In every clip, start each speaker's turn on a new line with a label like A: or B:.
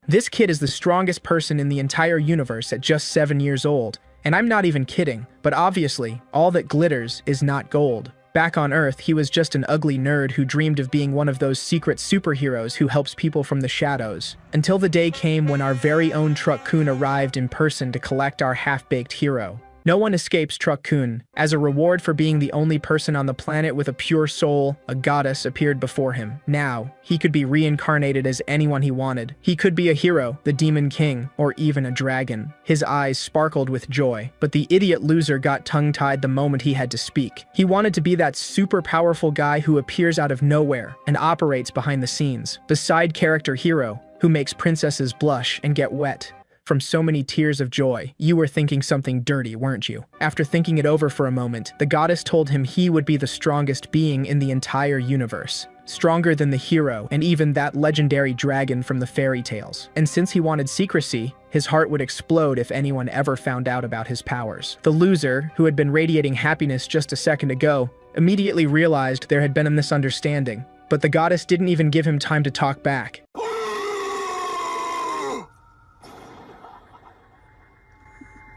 A: This kid is the strongest person in the entire universe at just 7 years old. And I'm not even kidding, but obviously, all that glitters is not gold. Back on Earth, he was just an ugly nerd who dreamed of being one of those secret superheroes who helps people from the shadows. Until the day came when our very own Truck-kun arrived in person to collect our half-baked hero. No one escapes Truck-kun. As a reward for being the only person on the planet with a pure soul, a goddess appeared before him. Now, he could be reincarnated as anyone he wanted. He could be a hero, the Demon King, or even a dragon. His eyes sparkled with joy, but the idiot loser got tongue-tied the moment he had to speak. He wanted to be that super powerful guy who appears out of nowhere and operates behind the scenes. The side character hero, who makes princesses blush and get wet from so many tears of joy. You were thinking something dirty, weren't you? After thinking it over for a moment, the goddess told him he would be the strongest being in the entire universe. Stronger than the hero and even that legendary dragon from the fairy tales. And since he wanted secrecy, his heart would explode if anyone ever found out about his powers. The loser, who had been radiating happiness just a second ago, immediately realized there had been a misunderstanding. But the goddess didn't even give him time to talk back.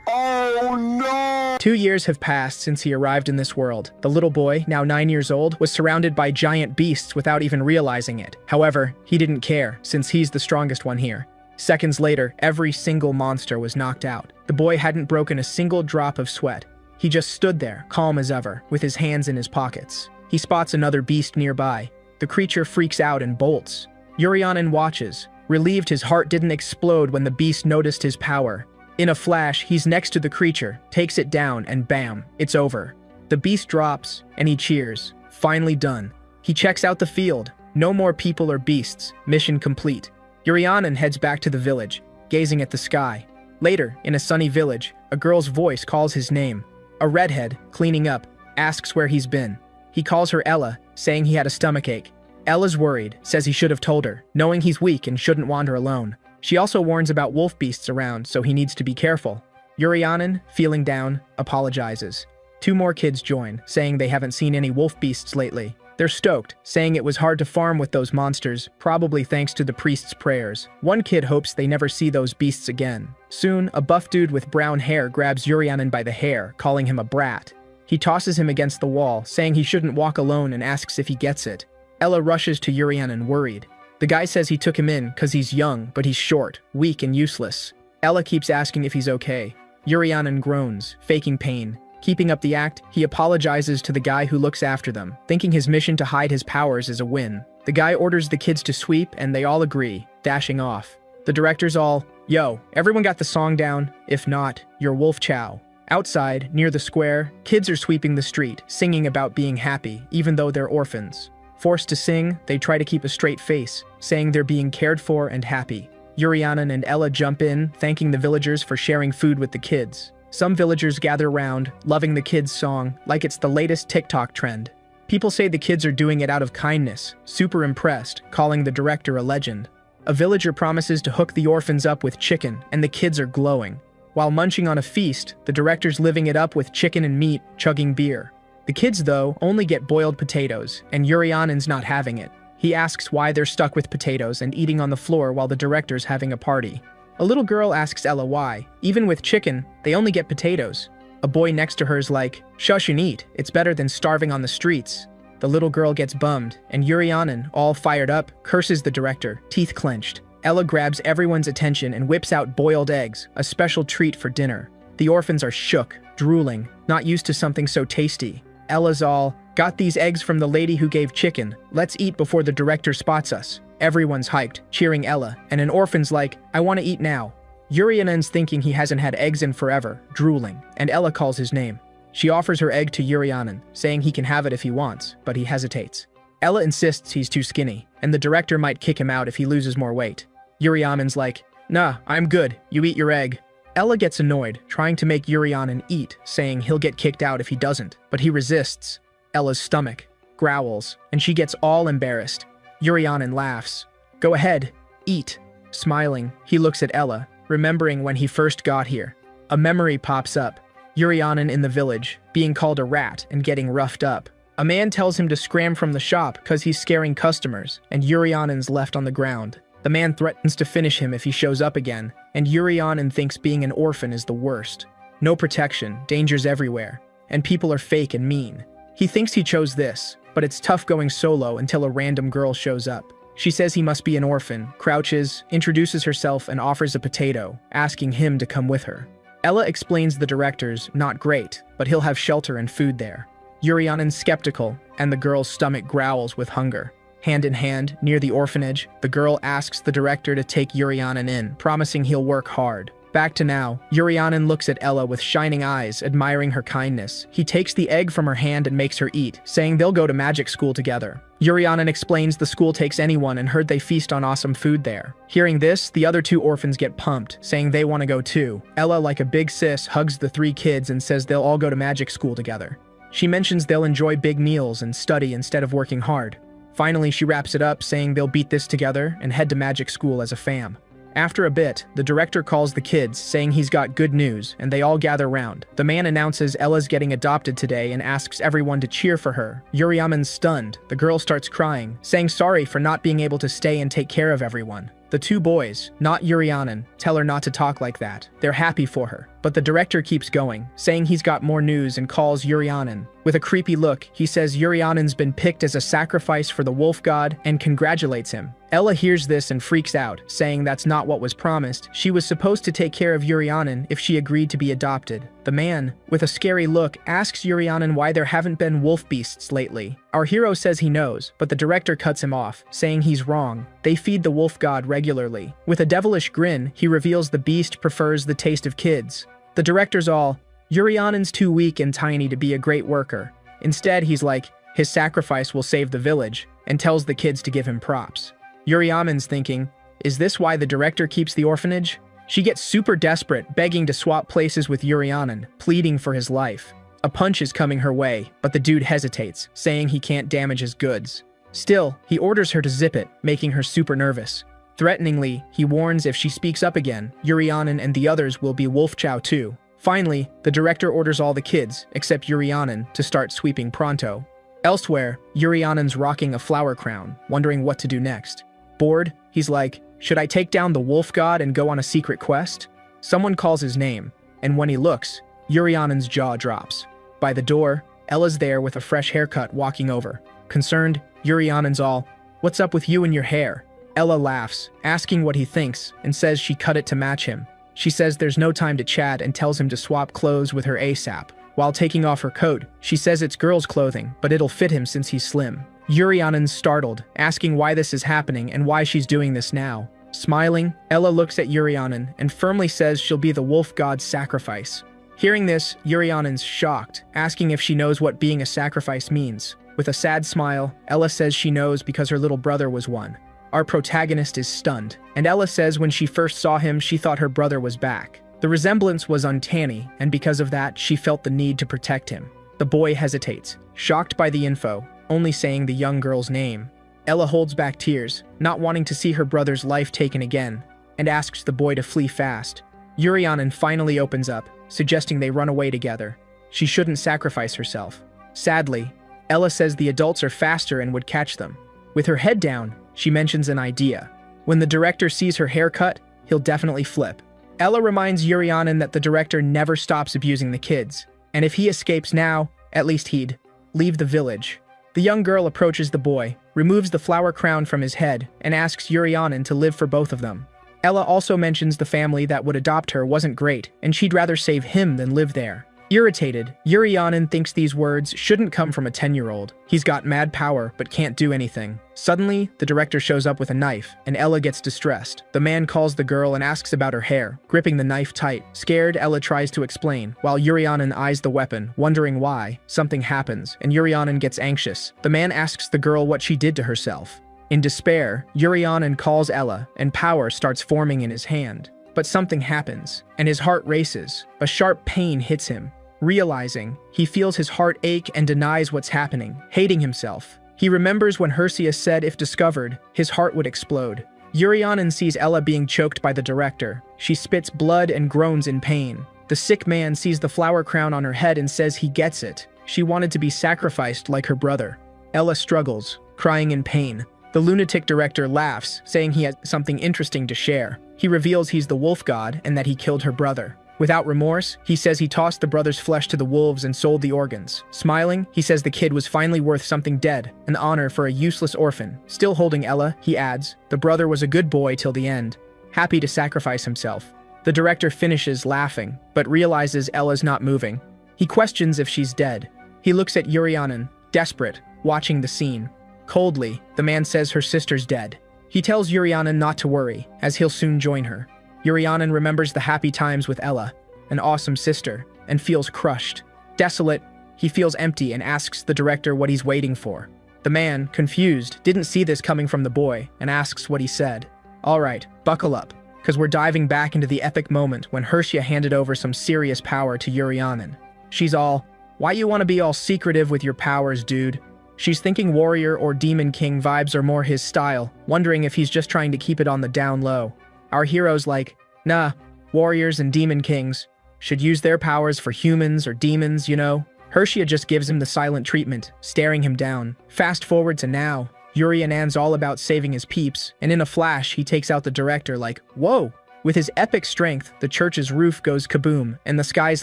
B: Oh no!
A: 2 years have passed since he arrived in this world. The little boy, now 9 years old, was surrounded by giant beasts without even realizing it. However, he didn't care, since he's the strongest one here. Seconds later, every single monster was knocked out. The boy hadn't broken a single drop of sweat. He just stood there, calm as ever, with his hands in his pockets. He spots another beast nearby. The creature freaks out and bolts. Urianin watches. Relieved, his heart didn't explode when the beast noticed his power. In a flash, he's next to the creature, takes it down, and bam, it's over. The beast drops, and he cheers. Finally done. He checks out the field. No more people or beasts. Mission complete. Urianin heads back to the village, gazing at the sky. Later, in a sunny village, a girl's voice calls his name. A redhead, cleaning up, asks where he's been. He calls her Ella, saying he had a stomachache. Ella's worried, says he should have told her, knowing he's weak and shouldn't wander alone. She also warns about wolf beasts around, so he needs to be careful. Urianin, feeling down, apologizes. 2 more kids join, saying they haven't seen any wolf beasts lately. They're stoked, saying it was hard to farm with those monsters, probably thanks to the priest's prayers. One kid hopes they never see those beasts again. Soon, a buff dude with brown hair grabs Urianin by the hair, calling him a brat. He tosses him against the wall, saying he shouldn't walk alone and asks if he gets it. Ella rushes to Urianin, worried. The guy says he took him in because he's young, but he's short, weak, and useless. Ella keeps asking if he's okay. Urianin groans, faking pain. Keeping up the act, he apologizes to the guy who looks after them, thinking his mission to hide his powers is a win. The guy orders the kids to sweep, and they all agree, dashing off. The director's all, "Yo, everyone got the song down? If not, you're wolf chow." Outside, near the square, kids are sweeping the street, singing about being happy, even though they're orphans. Forced to sing, they try to keep a straight face, saying they're being cared for and happy. Urianin and Ella jump in, thanking the villagers for sharing food with the kids. Some villagers gather round, loving the kids' song, like it's the latest TikTok trend. People say the kids are doing it out of kindness, super impressed, calling the director a legend. A villager promises to hook the orphans up with chicken, and the kids are glowing. While munching on a feast, the director's living it up with chicken and meat, chugging beer. The kids, though, only get boiled potatoes, and Urianin's not having it. He asks why they're stuck with potatoes and eating on the floor while the director's having a party. A little girl asks Ella why. Even with chicken, they only get potatoes. A boy next to her's like, "Shush and eat, it's better than starving on the streets." The little girl gets bummed, and Urianin, all fired up, curses the director, teeth clenched. Ella grabs everyone's attention and whips out boiled eggs, a special treat for dinner. The orphans are shook, drooling, not used to something so tasty. Ella's all, "Got these eggs from the lady who gave chicken. Let's eat before the director spots us." Everyone's hyped, cheering Ella, and an orphan's like, "I want to eat now." Urianin's thinking he hasn't had eggs in forever, drooling, and Ella calls his name. She offers her egg to Urianin, saying he can have it if he wants, but he hesitates. Ella insists he's too skinny, and the director might kick him out if he loses more weight. Urianin's like, "Nah, I'm good. You eat your egg." Ella gets annoyed, trying to make Urianin eat, saying he'll get kicked out if he doesn't, but he resists. Ella's stomach growls, and she gets all embarrassed. Urianin laughs. "Go ahead, eat." Smiling, he looks at Ella, remembering when he first got here. A memory pops up. Urianin in the village, being called a rat and getting roughed up. A man tells him to scram from the shop because he's scaring customers, and Urianin's left on the ground. The man threatens to finish him if he shows up again, and Yurionin thinks being an orphan is the worst. No protection, dangers everywhere, and people are fake and mean. He thinks he chose this, but it's tough going solo until a random girl shows up. She says he must be an orphan, crouches, introduces herself, and offers a potato, asking him to come with her. Ella explains the director's not great, but he'll have shelter and food there. Yurionin's skeptical, and the girl's stomach growls with hunger. Hand in hand, near the orphanage, the girl asks the director to take Yurionin in, promising he'll work hard. Back to now, Yurionin looks at Ella with shining eyes, admiring her kindness. He takes the egg from her hand and makes her eat, saying they'll go to magic school together. Yurionin explains the school takes anyone and heard they feast on awesome food there. Hearing this, the other two orphans get pumped, saying they want to go too. Ella, like a big sis, hugs the three kids and says they'll all go to magic school together. She mentions they'll enjoy big meals and study instead of working hard. Finally, she wraps it up, saying they'll beat this together and head to magic school as a fam. After a bit, the director calls the kids, saying he's got good news, and they all gather round. The man announces Ella's getting adopted today and asks everyone to cheer for her. Yurionin's stunned. The girl starts crying, saying sorry for not being able to stay and take care of everyone. The two boys, not Yurionin, tell her not to talk like that. They're happy for her. But the director keeps going, saying he's got more news and calls Yurionin. With a creepy look, he says Yurionin's been picked as a sacrifice for the wolf god and congratulates him. Ella hears this and freaks out, saying that's not what was promised. She was supposed to take care of Yurionin if she agreed to be adopted. The man, with a scary look, asks Yurionin why there haven't been wolf beasts lately. Our hero says he knows, but the director cuts him off, saying he's wrong. They feed the wolf god regularly. With a devilish grin, he reveals the beast prefers the taste of kids. The director's all, Yurionin's too weak and tiny to be a great worker. Instead, he's like, his sacrifice will save the village, and tells the kids to give him props. Yurionin's thinking, is this why the director keeps the orphanage? She gets super desperate, begging to swap places with Yurionin, pleading for his life. A punch is coming her way, but the dude hesitates, saying he can't damage his goods. Still, he orders her to zip it, making her super nervous. Threateningly, he warns if she speaks up again, Yurionin and the others will be wolf chow too. Finally, the director orders all the kids, except Yurionin, to start sweeping pronto. Elsewhere, Yurionin's rocking a flower crown, wondering what to do next. Bored, he's like, should I take down the wolf god and go on a secret quest? Someone calls his name, and when he looks, Yurionin's jaw drops. By the door, Ella's there with a fresh haircut walking over. Concerned, Yurionin's all, what's up with you and your hair? Ella laughs, asking what he thinks, and says she cut it to match him. She says there's no time to chat and tells him to swap clothes with her ASAP. While taking off her coat, she says it's girl's clothing, but it'll fit him since he's slim. Yurionin's startled, asking why this is happening and why she's doing this now. Smiling, Ella looks at Yurionin and firmly says she'll be the wolf god's sacrifice. Hearing this, Yurionin's shocked, asking if she knows what being a sacrifice means. With a sad smile, Ella says she knows because her little brother was one. Our protagonist is stunned, and Ella says when she first saw him, she thought her brother was back. The resemblance was uncanny, and because of that, she felt the need to protect him. The boy hesitates, shocked by the info, only saying the young girl's name. Ella holds back tears, not wanting to see her brother's life taken again, and asks the boy to flee fast. Yurionin finally opens up, suggesting they run away together. She shouldn't sacrifice herself. Sadly, Ella says the adults are faster and would catch them. With her head down, she mentions an idea. When the director sees her haircut, he'll definitely flip. Ella reminds Yurionin that the director never stops abusing the kids, and if he escapes now, at least he'd leave the village. The young girl approaches the boy, removes the flower crown from his head, and asks Yurionin to live for both of them. Ella also mentions the family that would adopt her wasn't great, and she'd rather save him than live there. Irritated, Yurionin thinks these words shouldn't come from a 10-year-old. He's got mad power, but can't do anything. Suddenly, the director shows up with a knife, and Ella gets distressed. The man calls the girl and asks about her hair, gripping the knife tight. Scared, Ella tries to explain, while Yurionin eyes the weapon, wondering why. Something happens, and Yurionin gets anxious. The man asks the girl what she did to herself. In despair, Yurionin calls Ella, and power starts forming in his hand. But something happens, and his heart races. A sharp pain hits him. Realizing, he feels his heart ache and denies what's happening, hating himself. He remembers when Hersius said if discovered, his heart would explode. Yurionin sees Ella being choked by the director. She spits blood and groans in pain. The sick man sees the flower crown on her head and says he gets it. She wanted to be sacrificed like her brother. Ella struggles, crying in pain. The lunatic director laughs, saying he has something interesting to share. He reveals he's the wolf god and that he killed her brother. Without remorse, he says he tossed the brother's flesh to the wolves and sold the organs. Smiling, he says the kid was finally worth something dead, an honor for a useless orphan. Still holding Ella, he adds, the brother was a good boy till the end, happy to sacrifice himself. The director finishes laughing, but realizes Ella's not moving. He questions if she's dead. He looks at Yurianin, desperate, watching the scene. Coldly, the man says her sister's dead. He tells Yurianin not to worry, as he'll soon join her. Yurianin remembers the happy times with Ella, an awesome sister, and feels crushed. Desolate, he feels empty and asks the director what he's waiting for. The man, confused, didn't see this coming from the boy, and asks what he said. All right, buckle up, because we're diving back into the epic moment when Hershia handed over some serious power to Yurianin. She's all, why you want to be all secretive with your powers, dude? She's thinking warrior or demon king vibes are more his style, wondering if he's just trying to keep it on the down low. Our hero's like, nah, warriors and demon kings should use their powers for humans or demons, you know? Hershia just gives him the silent treatment, staring him down. Fast forward to now, Yurianan's all about saving his peeps, and in a flash, he takes out the director like, whoa! With his epic strength, the church's roof goes kaboom, and the sky's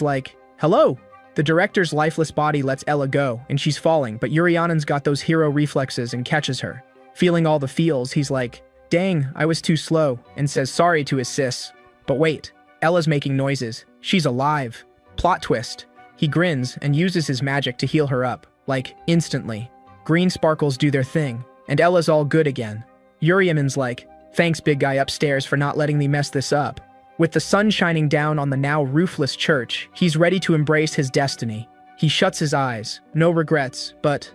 A: like, hello! The director's lifeless body lets Ella go, and she's falling, but Yurianin's got those hero reflexes and catches her. Feeling all the feels, he's like, dang, I was too slow, and says sorry to his sis. But wait, Ella's making noises. She's alive. Plot twist. He grins and uses his magic to heal her up, like, instantly. Green sparkles do their thing, and Ella's all good again. Yurianin's like, thanks big guy upstairs for not letting me mess this up. With the sun shining down on the now roofless church, he's ready to embrace his destiny. He shuts his eyes. No regrets, but,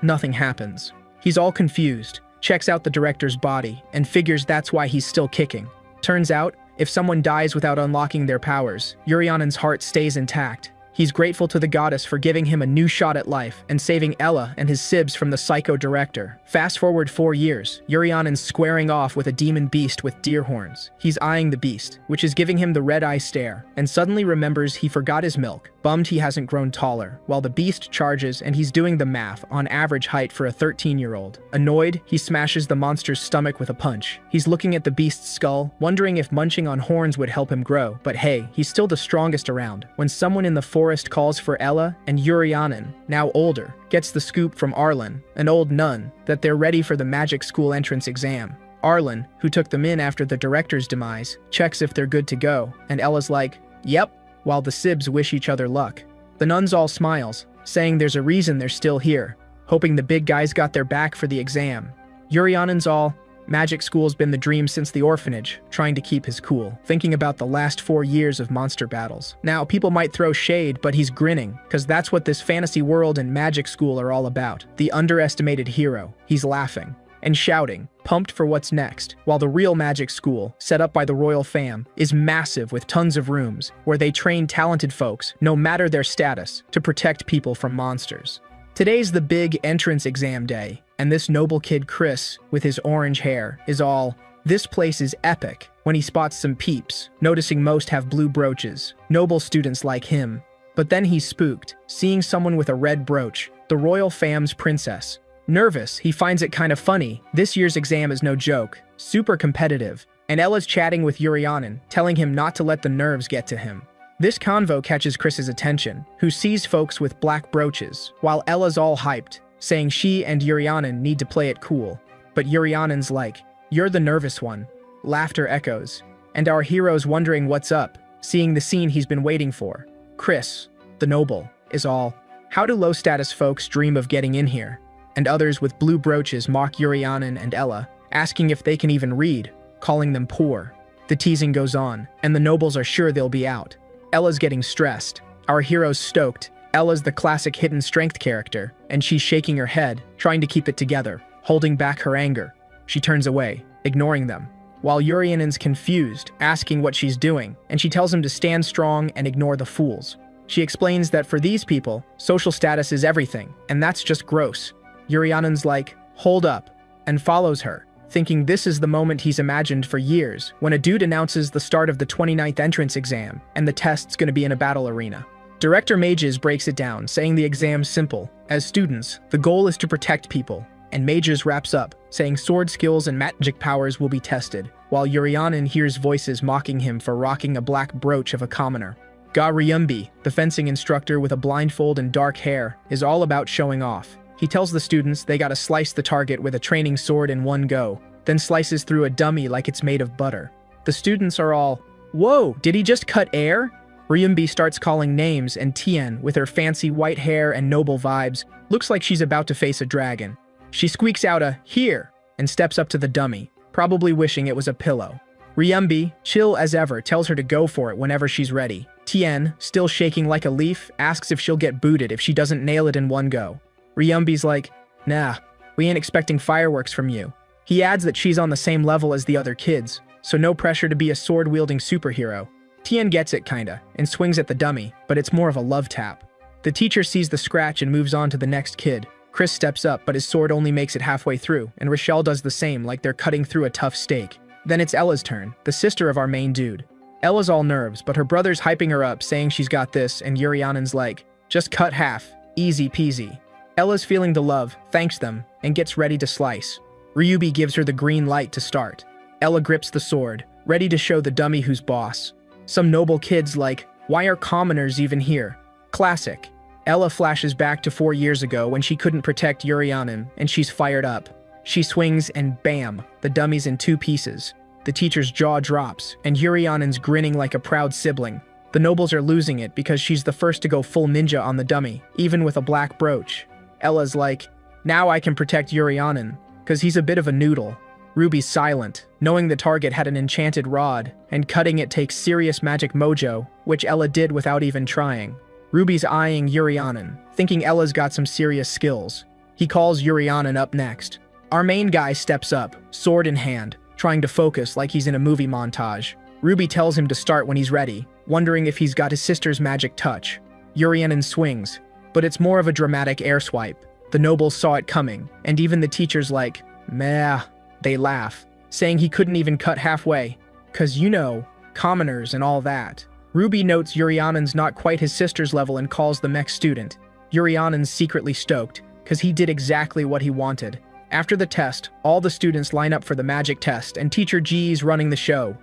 A: nothing happens. He's all confused, checks out the director's body, and figures that's why he's still kicking. Turns out, if someone dies without unlocking their powers, Yurianin's heart stays intact. He's grateful to the goddess for giving him a new shot at life and saving Ella and his sibs from the psycho director. Fast forward 4 years, Yurianin's squaring off with a demon beast with deer horns. He's eyeing the beast, which is giving him the red-eye stare, and suddenly remembers he forgot his milk, bummed he hasn't grown taller, while the beast charges and he's doing the math on average height for a 13-year-old. Annoyed, he smashes the monster's stomach with a punch. He's looking at the beast's skull, wondering if munching on horns would help him grow, but hey, he's still the strongest around. When someone in the forest calls for Ella, and Yurianin, now older, gets the scoop from Arlen, an old nun, that they're ready for the magic school entrance exam. Arlen, who took them in after the director's demise, checks if they're good to go, and Ella's like, yep, while the sibs wish each other luck. The nun's all smiles, saying there's a reason they're still here, hoping the big guys got their back for the exam. Yurianin's all, magic school's been the dream since the orphanage, trying to keep his cool, thinking about the last 4 years of monster battles. Now, people might throw shade, but he's grinning, cause that's what this fantasy world and magic school are all about. The underestimated hero. He's laughing and shouting, pumped for what's next, while the real magic school, set up by the royal fam, is massive with tons of rooms, where they train talented folks, no matter their status, to protect people from monsters. Today's the big entrance exam day, and this noble kid Chris, with his orange hair, is all, this place is epic, when he spots some peeps, noticing most have blue brooches, noble students like him. But then he's spooked, seeing someone with a red brooch, the royal fam's princess. Nervous, he finds it kind of funny. This year's exam is no joke, super competitive, and Ella's chatting with Yurianin, telling him not to let the nerves get to him. This convo catches Chris's attention, who sees folks with black brooches, while Ella's all hyped, saying she and Yurianin need to play it cool. But Yurianin's like, you're the nervous one. Laughter echoes, and our hero's wondering what's up, seeing the scene he's been waiting for. Chris, the noble, is all, how do low-status folks dream of getting in here? And others with blue brooches mock Yurianin and Ella, asking if they can even read, calling them poor. The teasing goes on, and the nobles are sure they'll be out. Ella's getting stressed. Our hero's stoked. Ella's the classic hidden strength character, and she's shaking her head, trying to keep it together, holding back her anger. She turns away, ignoring them, while Yurianin's confused, asking what she's doing, and she tells him to stand strong and ignore the fools. She explains that for these people, social status is everything, and that's just gross. Yurianin's like, hold up, and follows her, thinking this is the moment he's imagined for years, when a dude announces the start of the 29th entrance exam, and the test's gonna be in a battle arena. Director Mages breaks it down, saying the exam's simple. As students, the goal is to protect people, and Mages wraps up, saying sword skills and magic powers will be tested, while Yurionin hears voices mocking him for rocking a black brooch of a commoner. Ga Ryumbi, the fencing instructor with a blindfold and dark hair, is all about showing off. He tells the students they gotta slice the target with a training sword in one go, then slices through a dummy like it's made of butter. The students are all, "Whoa, did he just cut air?" Ryumbi starts calling names, and Tien, with her fancy white hair and noble vibes, looks like she's about to face a dragon. She squeaks out a "here" and steps up to the dummy, probably wishing it was a pillow. Ryumbi, chill as ever, tells her to go for it whenever she's ready. Tien, still shaking like a leaf, asks if she'll get booted if she doesn't nail it in one go. Ryumbi's like, "Nah, we ain't expecting fireworks from you." He adds that she's on the same level as the other kids, so no pressure to be a sword-wielding superhero. Tien gets it kinda, and swings at the dummy, but it's more of a love tap. The teacher sees the scratch and moves on to the next kid. Chris steps up, but his sword only makes it halfway through, and Rochelle does the same, like they're cutting through a tough steak. Then it's Ella's turn, the sister of our main dude. Ella's all nerves, but her brother's hyping her up, saying she's got this, and Yurionin's like, "Just cut half, easy peasy." Ella's feeling the love, thanks them, and gets ready to slice. Ryubi gives her the green light to start. Ella grips the sword, ready to show the dummy who's boss. Some noble kids like, "Why are commoners even here?" Classic. Ella flashes back to 4 years ago when she couldn't protect Yurionin, and she's fired up. She swings and bam, the dummy's in 2 pieces. The teacher's jaw drops, and Yurionin's grinning like a proud sibling. The nobles are losing it because she's the first to go full ninja on the dummy, even with a black brooch. Ella's like, "Now I can protect Yurionin, cause he's a bit of a noodle." Ruby's silent, knowing the target had an enchanted rod, and cutting it takes serious magic mojo, which Ella did without even trying. Ruby's eyeing Yurionin, thinking Ella's got some serious skills. He calls Yurionin up next. Our main guy steps up, sword in hand, trying to focus like he's in a movie montage. Ruby tells him to start when he's ready, wondering if he's got his sister's magic touch. Yurionin swings, but it's more of a dramatic air swipe. The nobles saw it coming, and even the teacher's like, "Meh." They laugh, saying he couldn't even cut halfway, cause you know, commoners and all that. Ruby notes Yurionin's not quite his sister's level and calls the mech student. Yurionin's secretly stoked, cause he did exactly what he wanted. After the test, all the students line up for the magic test, and Teacher G's running the show.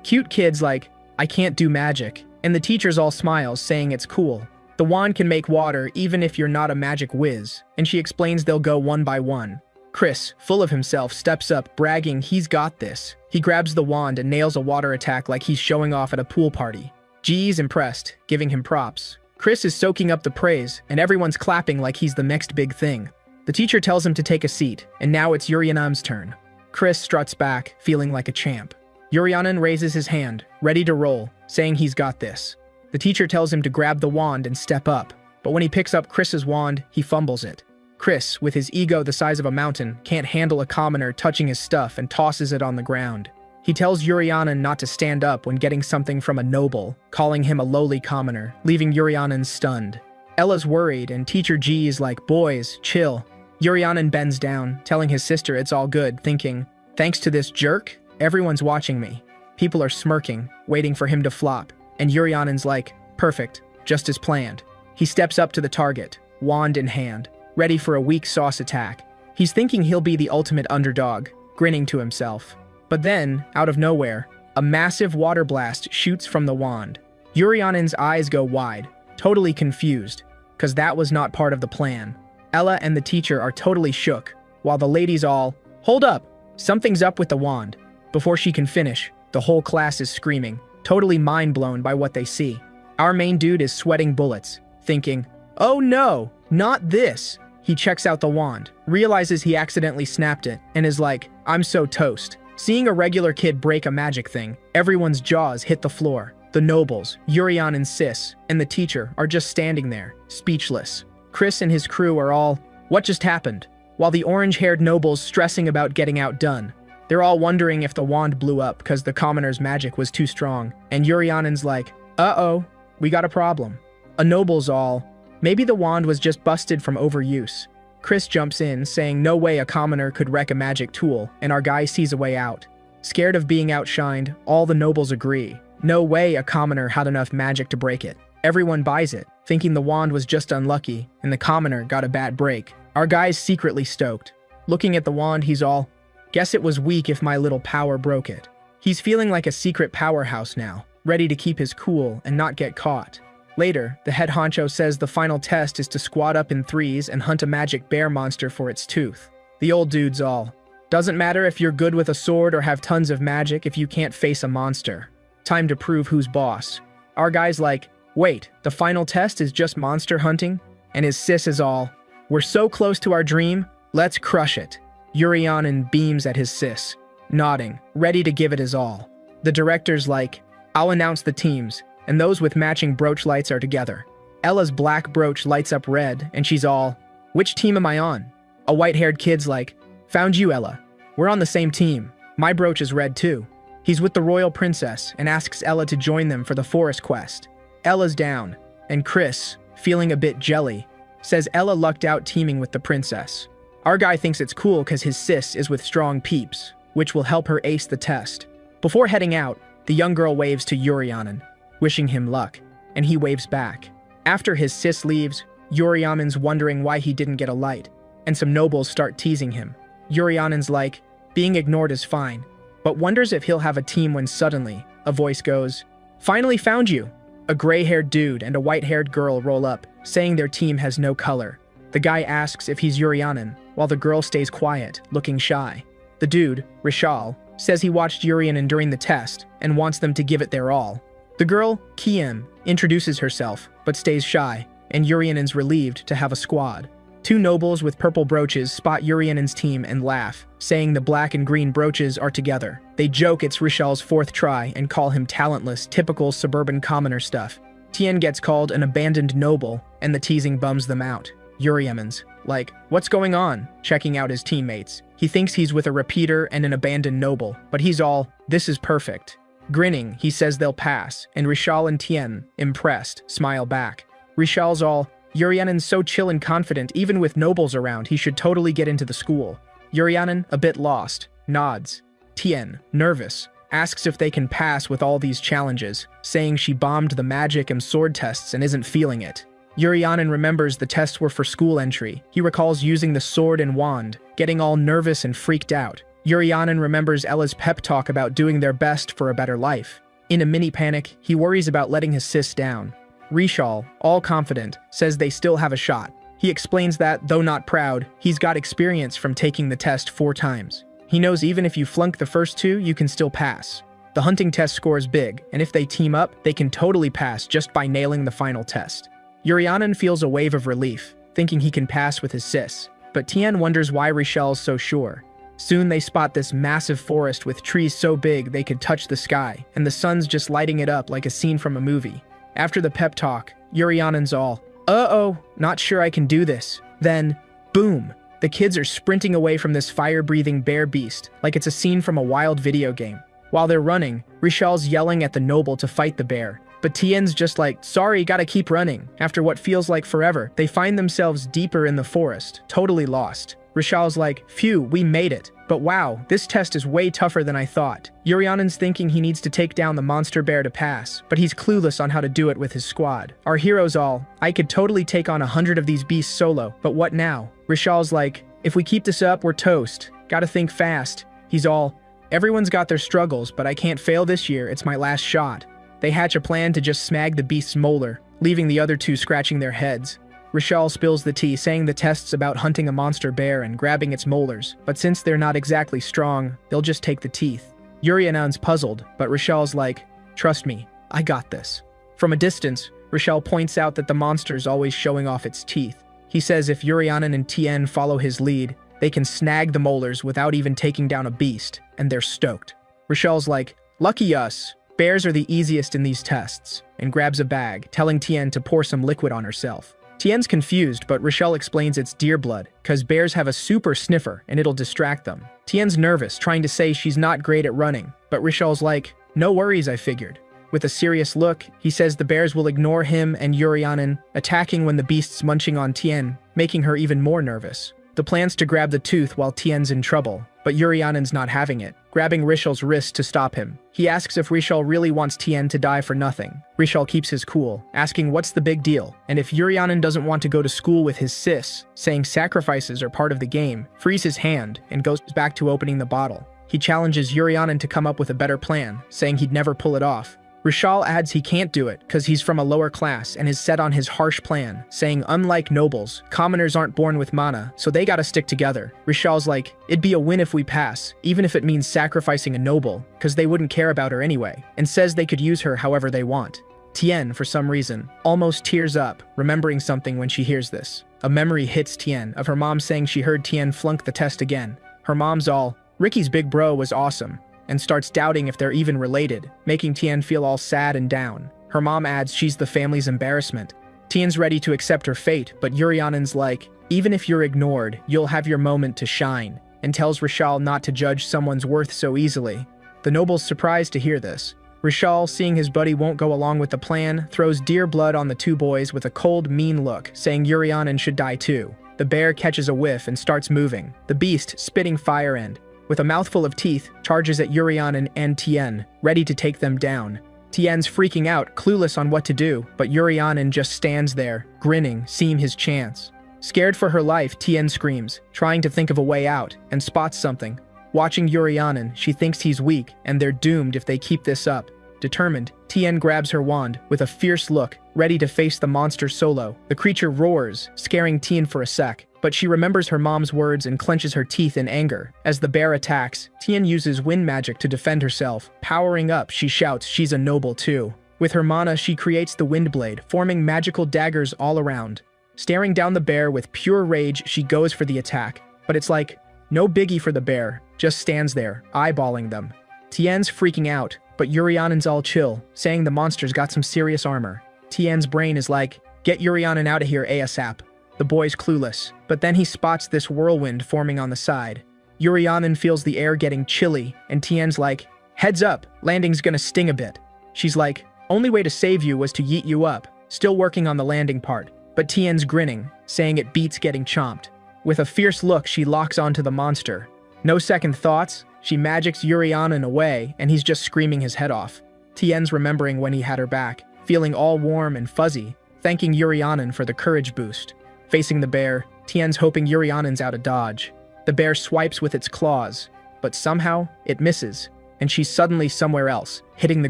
A: Cute kid's like, "I can't do magic," and the teacher's all smiles, saying it's cool. The wand can make water even if you're not a magic whiz, and she explains they'll go one by one. Chris, full of himself, steps up, bragging he's got this. He grabs the wand and nails a water attack like he's showing off at a pool party. G's impressed, giving him props. Chris is soaking up the praise, and everyone's clapping like he's the next big thing. The teacher tells him to take a seat, and now it's Yurionin's turn. Chris struts back, feeling like a champ. Yurionin raises his hand, ready to roll, saying he's got this. The teacher tells him to grab the wand and step up, but when he picks up Chris's wand, he fumbles it. Chris, with his ego the size of a mountain, can't handle a commoner touching his stuff and tosses it on the ground. He tells Yurionin not to stand up when getting something from a noble, calling him a lowly commoner, leaving Yurionin stunned. Ella's worried, and Teacher G is like, "Boys, chill." Yurionin bends down, telling his sister it's all good, thinking, "Thanks to this jerk, everyone's watching me." People are smirking, waiting for him to flop, and Yurionin's like, "Perfect, just as planned." He steps up to the target, wand in hand, ready for a weak sauce attack. He's thinking he'll be the ultimate underdog, grinning to himself. But then, out of nowhere, a massive water blast shoots from the wand. Yurionin's eyes go wide, totally confused, cause that was not part of the plan. Ella and the teacher are totally shook, while the ladies all, "Hold up, something's up with the wand." Before she can finish, the whole class is screaming, totally mind-blown by what they see. Our main dude is sweating bullets, thinking, "Oh no, not this." He checks out the wand, realizes he accidentally snapped it, and is like, "I'm so toast." Seeing a regular kid break a magic thing, everyone's jaws hit the floor. The nobles, Yurionin and Sis, and the teacher are just standing there, speechless. Chris and his crew are all, "What just happened?" While the orange-haired nobles stressing about getting outdone. They're all wondering if the wand blew up because the commoner's magic was too strong, and Yurionin's like, "Uh-oh, we got a problem." A noble's all, "Maybe the wand was just busted from overuse." Chris jumps in, saying no way a commoner could wreck a magic tool, and our guy sees a way out. Scared of being outshined, all the nobles agree. No way a commoner had enough magic to break it. Everyone buys it, thinking the wand was just unlucky, and the commoner got a bad break. Our guy's secretly stoked. Looking at the wand, he's all, guess it was weak if my little power broke it. He's feeling like a secret powerhouse now, ready to keep his cool and not get caught. Later, the head honcho says the final test is to squat up in threes and hunt a magic bear monster for its tooth. The old dude's all, doesn't matter if you're good with a sword or have tons of magic if you can't face a monster. Time to prove who's boss. Our guy's like, wait, the final test is just monster hunting? And his sis is all, we're so close to our dream, let's crush it. Urianen beams at his sis, nodding, ready to give it his all. The director's like, I'll announce the teams, and those with matching brooch lights are together. Ella's black brooch lights up red, and she's all, which team am I on? A white-haired kid's like, found you, Ella. We're on the same team. My brooch is red too. He's with the royal princess and asks Ella to join them for the forest quest. Ella's down, and Chris, feeling a bit jelly, says Ella lucked out teaming with the princess. Our guy thinks it's cool because his sis is with strong peeps, which will help her ace the test. Before heading out, the young girl waves to Urianen, wishing him luck, and he waves back. After his sis leaves, Urianen's wondering why he didn't get a light, and some nobles start teasing him. Urianen's like, being ignored is fine, but wonders if he'll have a team when suddenly, a voice goes, finally found you! A gray-haired dude and a white-haired girl roll up, saying their team has no color. The guy asks if he's Urianen, while the girl stays quiet, looking shy. The dude, Rishal, says he watched Urianen during the test and wants them to give it their all. The girl, Kiem, introduces herself, but stays shy, and Urianen's relieved to have a squad. Two nobles with purple brooches spot Urianen's team and laugh, saying the black and green brooches are together. They joke it's Rishal's fourth try and call him talentless, typical suburban commoner stuff. Tien gets called an abandoned noble, and the teasing bums them out. Urianen's like, what's going on? Checking out his teammates. He thinks he's with a repeater and an abandoned noble, but he's all, this is perfect. Grinning, he says they'll pass, and Rishal and Tien, impressed, smile back. Rishal's all, Urianen's so chill and confident, even with nobles around, he should totally get into the school. Urianen, a bit lost, nods. Tien, nervous, asks if they can pass with all these challenges, saying she bombed the magic and sword tests and isn't feeling it. Urianen remembers the tests were for school entry. He recalls using the sword and wand, getting all nervous and freaked out. Urianen remembers Ella's pep talk about doing their best for a better life. In a mini panic, he worries about letting his sis down. Rishal, all confident, says they still have a shot. He explains that, though not proud, he's got experience from taking the test 4 times. He knows even if you flunk the first 2, you can still pass. The hunting test scores big, and if they team up, they can totally pass just by nailing the final test. Urianen feels a wave of relief, thinking he can pass with his sis, but Tien wonders why Rishal's so sure. Soon they spot this massive forest with trees so big they could touch the sky, and the sun's just lighting it up like a scene from a movie. After the pep talk, Urianen's all, uh-oh, not sure I can do this. Then, boom, the kids are sprinting away from this fire-breathing bear beast like it's a scene from a wild video game. While they're running, Rishal's yelling at the noble to fight the bear, but Tien's just like, sorry, gotta keep running. After what feels like forever, they find themselves deeper in the forest, totally lost. Rishal's like, phew, we made it. But wow, this test is way tougher than I thought. Urianen's thinking he needs to take down the monster bear to pass, but he's clueless on how to do it with his squad. Our hero's all, I could totally take on 100 of these beasts solo, but what now? Rishal's like, if we keep this up, we're toast. Gotta think fast. He's all, everyone's got their struggles, but I can't fail this year, it's my last shot. They hatch a plan to just smag the beast's molar, leaving the other 2 scratching their heads. Rishal spills the tea, saying the test's about hunting a monster bear and grabbing its molars, but since they're not exactly strong, they'll just take the teeth. Urianen's puzzled, but Rishal's like, trust me, I got this. From a distance, Rishal points out that the monster's always showing off its teeth. He says if Urianen and Tien follow his lead, they can snag the molars without even taking down a beast, and they're stoked. Rishal's like, lucky us, bears are the easiest in these tests, and grabs a bag, telling Tien to pour some liquid on herself. Tien's confused, but Rishal explains it's deer blood, cause bears have a super sniffer and it'll distract them. Tien's nervous, trying to say she's not great at running, but Rishal's like, no worries, I figured. With a serious look, he says the bears will ignore him and Urianen, attacking when the beast's munching on Tien, making her even more nervous. The The plan's to grab the tooth while Tien's in trouble, but Yurianen's not having it, grabbing Rishal's wrist to stop him. He asks if Rishal really wants Tien to die for nothing. Rishal keeps his cool, asking what's the big deal, and if Yurianen doesn't want to go to school with his sis, saying sacrifices are part of the game, frees his hand and goes back to opening the bottle. He challenges Yurianen to come up with a better plan, saying he'd never pull it off. Rishal adds he can't do it because he's from a lower class and is set on his harsh plan, saying unlike nobles, commoners aren't born with mana, so they gotta stick together. Rishal's like, it'd be a win if we pass, even if it means sacrificing a noble, because they wouldn't care about her anyway, and says they could use her however they want. Tien, for some reason, almost tears up, remembering something when she hears this. A memory hits Tien of her mom saying she heard Tien flunk the test again. Her mom's all, Ricky's big bro was awesome, and starts doubting if they're even related, making Tien feel all sad and down. Her mom adds she's the family's embarrassment. Tien's ready to accept her fate, but Yurianen's like, even if you're ignored, you'll have your moment to shine, and tells Rishal not to judge someone's worth so easily. The noble's surprised to hear this. Rishal, seeing his buddy won't go along with the plan, throws deer blood on the two boys with a cold, mean look, saying Yurianen should die too. The bear catches a whiff and starts moving, the beast spitting fire and, with a mouthful of teeth, charges at Yurianen and Tien, ready to take them down. Tien's freaking out, clueless on what to do, but Yurianen just stands there, grinning, seeing his chance. Scared for her life, Tien screams, trying to think of a way out, and spots something. Watching Yurianen, she thinks he's weak, and they're doomed if they keep this up. Determined, Tien grabs her wand, with a fierce look, ready to face the monster solo. The creature roars, scaring Tien for a sec, but she remembers her mom's words and clenches her teeth in anger. As the bear attacks, Tien uses wind magic to defend herself. Powering up, she shouts she's a noble too. With her mana, she creates the wind blade, forming magical daggers all around. Staring down the bear with pure rage, she goes for the attack. But it's like, no biggie for the bear, just stands there, eyeballing them. Tien's freaking out, but Yurianen's all chill, saying the monster's got some serious armor. Tien's brain is like, get Yurianen out of here ASAP. The boy's clueless, but then he spots this whirlwind forming on the side. Yurianen feels the air getting chilly, and Tien's like, heads up, landing's gonna sting a bit. She's like, only way to save you was to yeet you up, still working on the landing part. But Tien's grinning, saying it beats getting chomped. With a fierce look, she locks onto the monster. No second thoughts, she magics Yurianen away, and he's just screaming his head off. Tien's remembering when he had her back, feeling all warm and fuzzy, thanking Yurianen for the courage boost. Facing the bear, Tien's hoping Yurianen's out of dodge. The bear swipes with its claws, but somehow it misses, and she's suddenly somewhere else, hitting the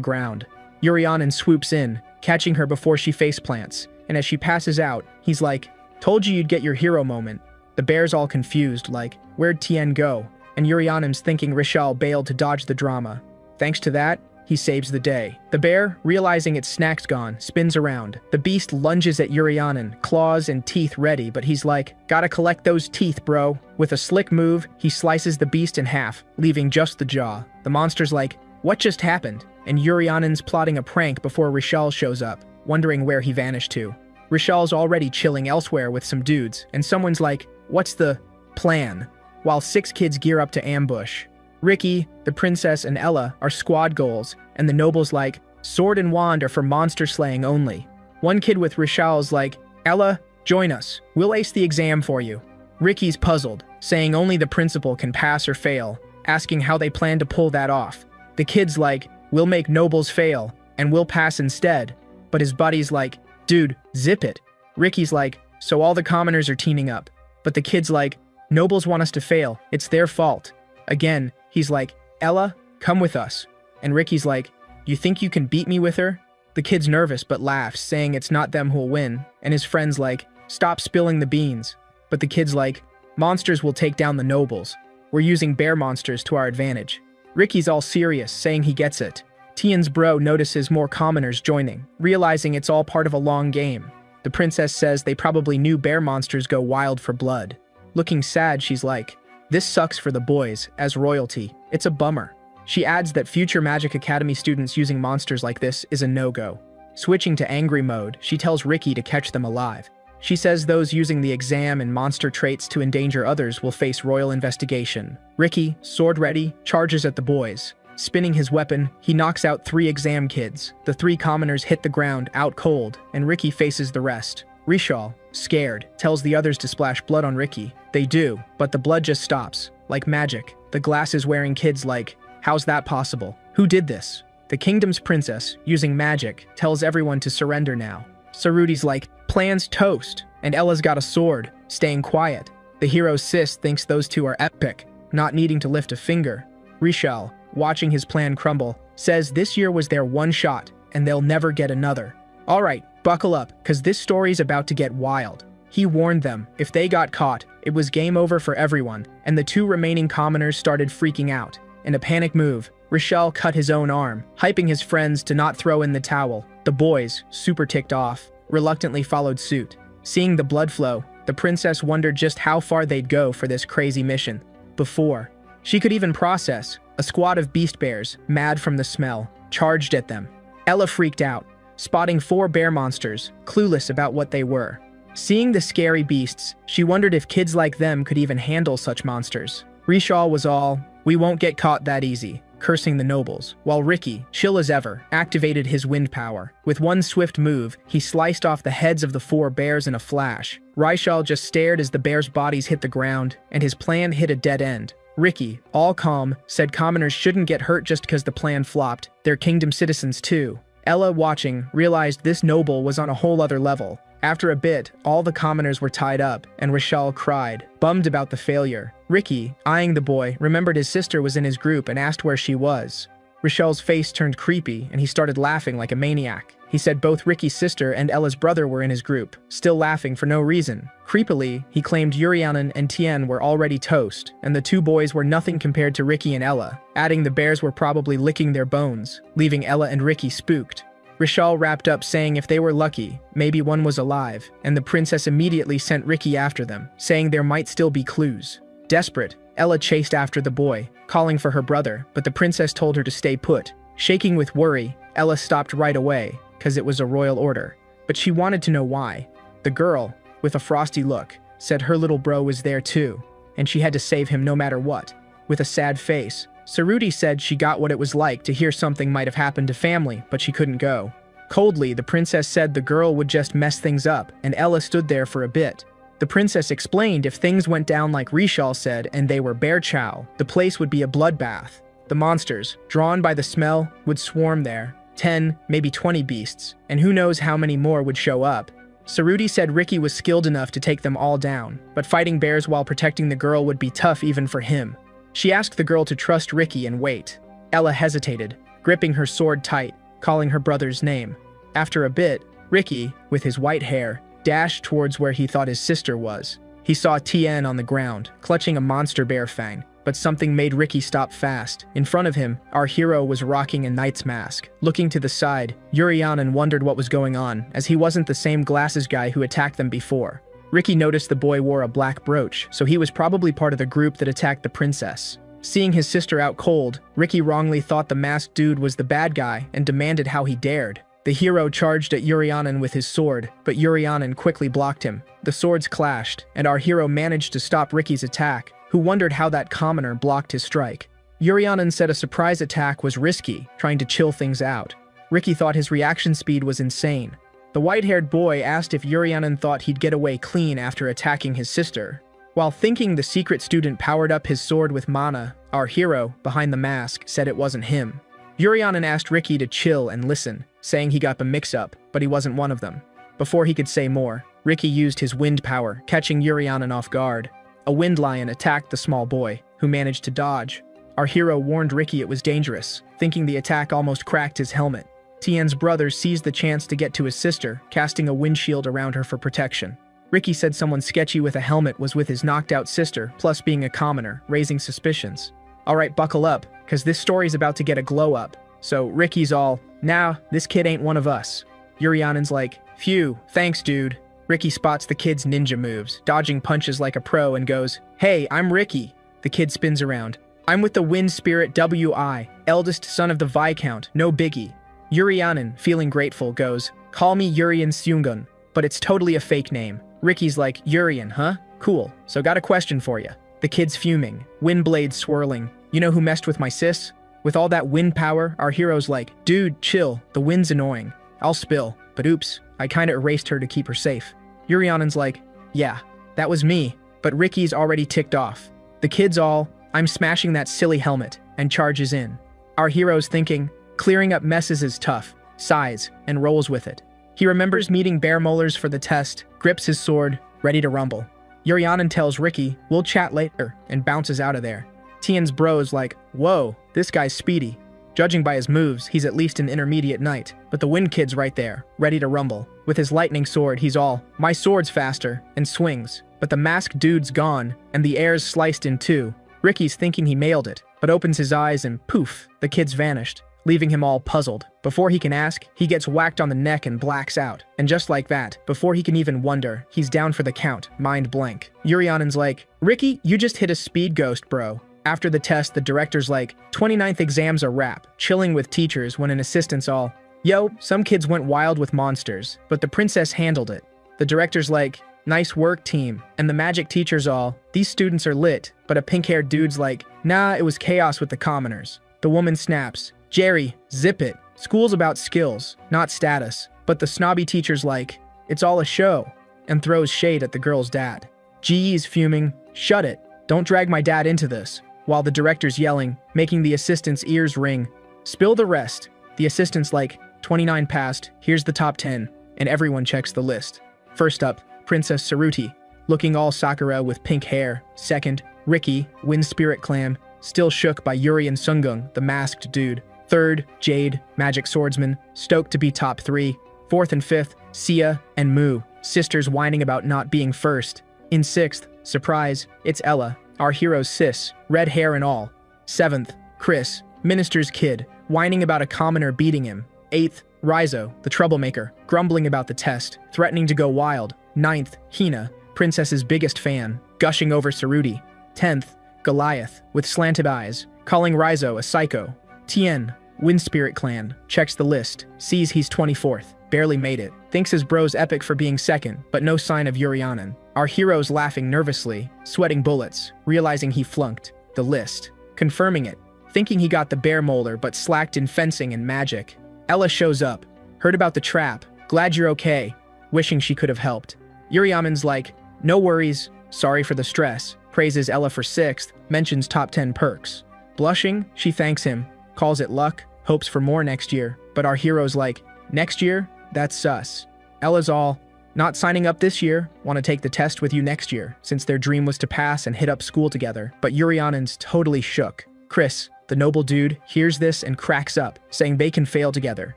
A: ground. Yurianen swoops in, catching her before she faceplants, and as she passes out, he's like, told you you'd get your hero moment. The bear's all confused, like, where'd Tien go? And Yurianen's thinking Rishal bailed to dodge the drama. Thanks to that, he saves the day. The bear, realizing its snack's gone, spins around. The beast lunges at Yurianen, claws and teeth ready, but he's like, gotta collect those teeth, bro. With a slick move, he slices the beast in half, leaving just the jaw. The monster's like, what just happened? And Yurianen's plotting a prank before Rishal shows up, wondering where he vanished to. Rishal's already chilling elsewhere with some dudes, and someone's like, what's the plan? While 6 kids gear up to ambush. Ricky, the princess, and Ella are squad goals, and the noble's like, sword and wand are for monster slaying only. One kid with Rishal's like, Ella, join us. We'll ace the exam for you. Ricky's puzzled, saying only the principal can pass or fail, asking how they plan to pull that off. The kid's like, we'll make nobles fail, and we'll pass instead. But his buddy's like, dude, zip it. Ricky's like, so all the commoners are teaming up. But the kid's like, nobles want us to fail, it's their fault. Again, he's like, Ella, come with us. And Ricky's like, you think you can beat me with her? The kid's nervous but laughs, saying it's not them who'll win. And his friend's like, stop spilling the beans. But the kid's like, monsters will take down the nobles. We're using bear monsters to our advantage. Ricky's all serious, saying he gets it. Tien's bro notices more commoners joining, realizing it's all part of a long game. The princess says they probably knew bear monsters go wild for blood. Looking sad, she's like, this sucks for the boys, as royalty. It's a bummer. She adds that future Magic Academy students using monsters like this is a no-go. Switching to angry mode, she tells Ricky to catch them alive. She says those using the exam and monster traits to endanger others will face royal investigation. Ricky, sword ready, charges at the boys. Spinning his weapon, he knocks out 3 exam kids. The 3 commoners hit the ground, out cold, and Ricky faces the rest. Rishal, scared, tells the others to splash blood on Ricky. They do, but the blood just stops. Like magic. The glasses-wearing kid's like, how's that possible? Who did this? The kingdom's princess, using magic, tells everyone to surrender now. Saruti's like, plan's toast. And Ella's got a sword, staying quiet. The hero's sis thinks those two are epic, not needing to lift a finger. Rishal, watching his plan crumble, says this year was their one shot, and they'll never get another. Alright, buckle up, cause this story's about to get wild. He warned them, if they got caught, it was game over for everyone, and the two remaining commoners started freaking out. In a panic move, Rishal cut his own arm, hyping his friends to not throw in the towel. The boys, super ticked off, reluctantly followed suit. Seeing the blood flow, the princess wondered just how far they'd go for this crazy mission. Before she could even process, a squad of beast bears, mad from the smell, charged at them. Ella freaked out, spotting 4 bear monsters, clueless about what they were. Seeing the scary beasts, she wondered if kids like them could even handle such monsters. Rishal was all, we won't get caught that easy, cursing the nobles, while Ricky, chill as ever, activated his wind power. With one swift move, he sliced off the heads of the 4 bears in a flash. Rishal just stared as the bears' bodies hit the ground, and his plan hit a dead end. Ricky, all calm, said commoners shouldn't get hurt just because the plan flopped. They're kingdom citizens too. Ella, watching, realized this noble was on a whole other level. After a bit, all the commoners were tied up, and Rishal cried, bummed about the failure. Ricky, eyeing the boy, remembered his sister was in his group and asked where she was. Rishal's face turned creepy, and he started laughing like a maniac. He said both Ricky's sister and Ella's brother were in his group, still laughing for no reason. Creepily, he claimed Urianen and Tien were already toast, and the 2 boys were nothing compared to Ricky and Ella, adding the bears were probably licking their bones, leaving Ella and Ricky spooked. Rishal wrapped up saying if they were lucky, maybe one was alive, and the princess immediately sent Ricky after them, saying there might still be clues. Desperate, Ella chased after the boy, calling for her brother, but the princess told her to stay put. Shaking with worry, Ella stopped right away, cause it was a royal order. But she wanted to know why. The girl, with a frosty look, said her little bro was there too, and she had to save him no matter what. With a sad face, Saruti said she got what it was like to hear something might have happened to family, but she couldn't go. Coldly, the princess said the girl would just mess things up, and Ella stood there for a bit. The princess explained if things went down like Rishal said and they were bear chow, the place would be a bloodbath. The monsters, drawn by the smell, would swarm there. 10, maybe 20 beasts, and who knows how many more would show up. Saruti said Ricky was skilled enough to take them all down, but fighting bears while protecting the girl would be tough even for him. She asked the girl to trust Ricky and wait. Ella hesitated, gripping her sword tight, calling her brother's name. After a bit, Ricky, with his white hair, dashed towards where he thought his sister was. He saw Tien on the ground, clutching a monster bear fang, but something made Ricky stop fast. In front of him, our hero was rocking a knight's mask. Looking to the side, Urianen wondered what was going on, as he wasn't the same glasses guy who attacked them before. Ricky noticed the boy wore a black brooch, so he was probably part of the group that attacked the princess. Seeing his sister out cold, Ricky wrongly thought the masked dude was the bad guy and demanded how he dared. The hero charged at Urianen with his sword, but Urianen quickly blocked him. The swords clashed, and our hero managed to stop Ricky's attack, who wondered how that commoner blocked his strike. Urianen said a surprise attack was risky, trying to chill things out. Ricky thought his reaction speed was insane. The white-haired boy asked if Urianen thought he'd get away clean after attacking his sister. While thinking the secret student powered up his sword with mana, our hero, behind the mask, said it wasn't him. Urianen asked Ricky to chill and listen, saying he got the mix-up, but he wasn't one of them. Before he could say more, Ricky used his wind power, catching Urianen off guard. A wind lion attacked the small boy, who managed to dodge. Our hero warned Ricky it was dangerous, thinking the attack almost cracked his helmet. Tien's brother seized the chance to get to his sister, casting a windshield around her for protection. Ricky said someone sketchy with a helmet was with his knocked-out sister, plus being a commoner, raising suspicions. Alright, buckle up, cause this story's about to get a glow-up. So Ricky's all, nah, this kid ain't one of us. Urianen's like, phew, thanks dude. Ricky spots the kid's ninja moves, dodging punches like a pro and goes, hey, I'm Ricky. The kid spins around. I'm with the Wind Spirit WI, eldest son of the Viscount, no biggie. Urianen, feeling grateful, goes, call me Urian Seungun, but it's totally a fake name. Ricky's like, Urian, huh? Cool, so got a question for ya. The kid's fuming, wind blades swirling. You know who messed with my sis? With all that wind power, our hero's like, dude, chill, the wind's annoying. I'll spill, but oops, I kinda erased her to keep her safe. Urianen's like, yeah, that was me. but Ricky's already ticked off. The kids all, I'm smashing that silly helmet, and charges in. Our hero's thinking, clearing up messes is tough, sighs, and rolls with it. He remembers meeting bear molars for the test, grips his sword, ready to rumble. Yurianin tells Ricky, we'll chat later, and bounces out of there. Tien's bro's like, whoa, this guy's speedy. Judging by his moves, he's at least an intermediate knight, but the Wind Kid's right there, ready to rumble. With his lightning sword, he's all, my sword's faster, and swings. But the masked dude's gone, and the air's sliced in two. Ricky's thinking he mailed it, but opens his eyes and poof, the kid's vanished, leaving him all puzzled. Before he can ask, he gets whacked on the neck and blacks out. And just like that, before he can even wonder, he's down for the count, mind blank. Yurianin's like, Ricky, you just hit a speed ghost, bro. After the test, the director's like, 29th exam's a wrap, chilling with teachers when an assistant's all, yo, some kids went wild with monsters, but the princess handled it. The director's like, nice work, team. And the magic teacher's all, these students are lit, but a pink-haired dude's like, nah, it was chaos with the commoners. The woman snaps, Jerry, zip it. School's about skills, not status. But the snobby teacher's like, it's all a show, and throws shade at the girl's dad. Gee's fuming, shut it, don't drag my dad into this. While the director's yelling, making the assistant's ears ring. Spill the rest. The assistant's like, 29 passed, here's the top 10, and everyone checks the list. First up, Princess Saruti, looking all Sakura with pink hair. Second, Ricky, Wind Spirit Clam, still shook by Yuri and Sungung, the masked dude. Third, Jade, magic swordsman, stoked to be top 3. Fourth and fifth, Sia and Moo, sisters whining about not being first. In sixth, surprise, it's Ella, our hero's sis, red hair and all. Seventh, Chris, minister's kid, whining about a commoner beating him. Eighth, Rizo, the troublemaker, grumbling about the test, threatening to go wild. Ninth, Hina, princess's biggest fan, gushing over Saruti. 10th, Goliath, with slanted eyes, calling Rizo a psycho. Tien, Wind Spirit Clan, checks the list, sees he's 24th, barely made it, thinks his bro's epic for being second, but no sign of Yurianin. Our hero's laughing nervously, sweating bullets, realizing he flunked the list, confirming it, thinking he got the bear molar but slacked in fencing and magic. Ella shows up, heard about the trap, glad you're okay, wishing she could have helped. Yurianin's like, no worries, sorry for the stress, praises Ella for 6th, mentions top 10 perks. Blushing, she thanks him, calls it luck, hopes for more next year, but our hero's like, next year? That's sus. Ella's all, not signing up this year, want to take the test with you next year, since their dream was to pass and hit up school together, but Yurianin's totally shook. Chris, the noble dude, hears this and cracks up, saying they can fail together,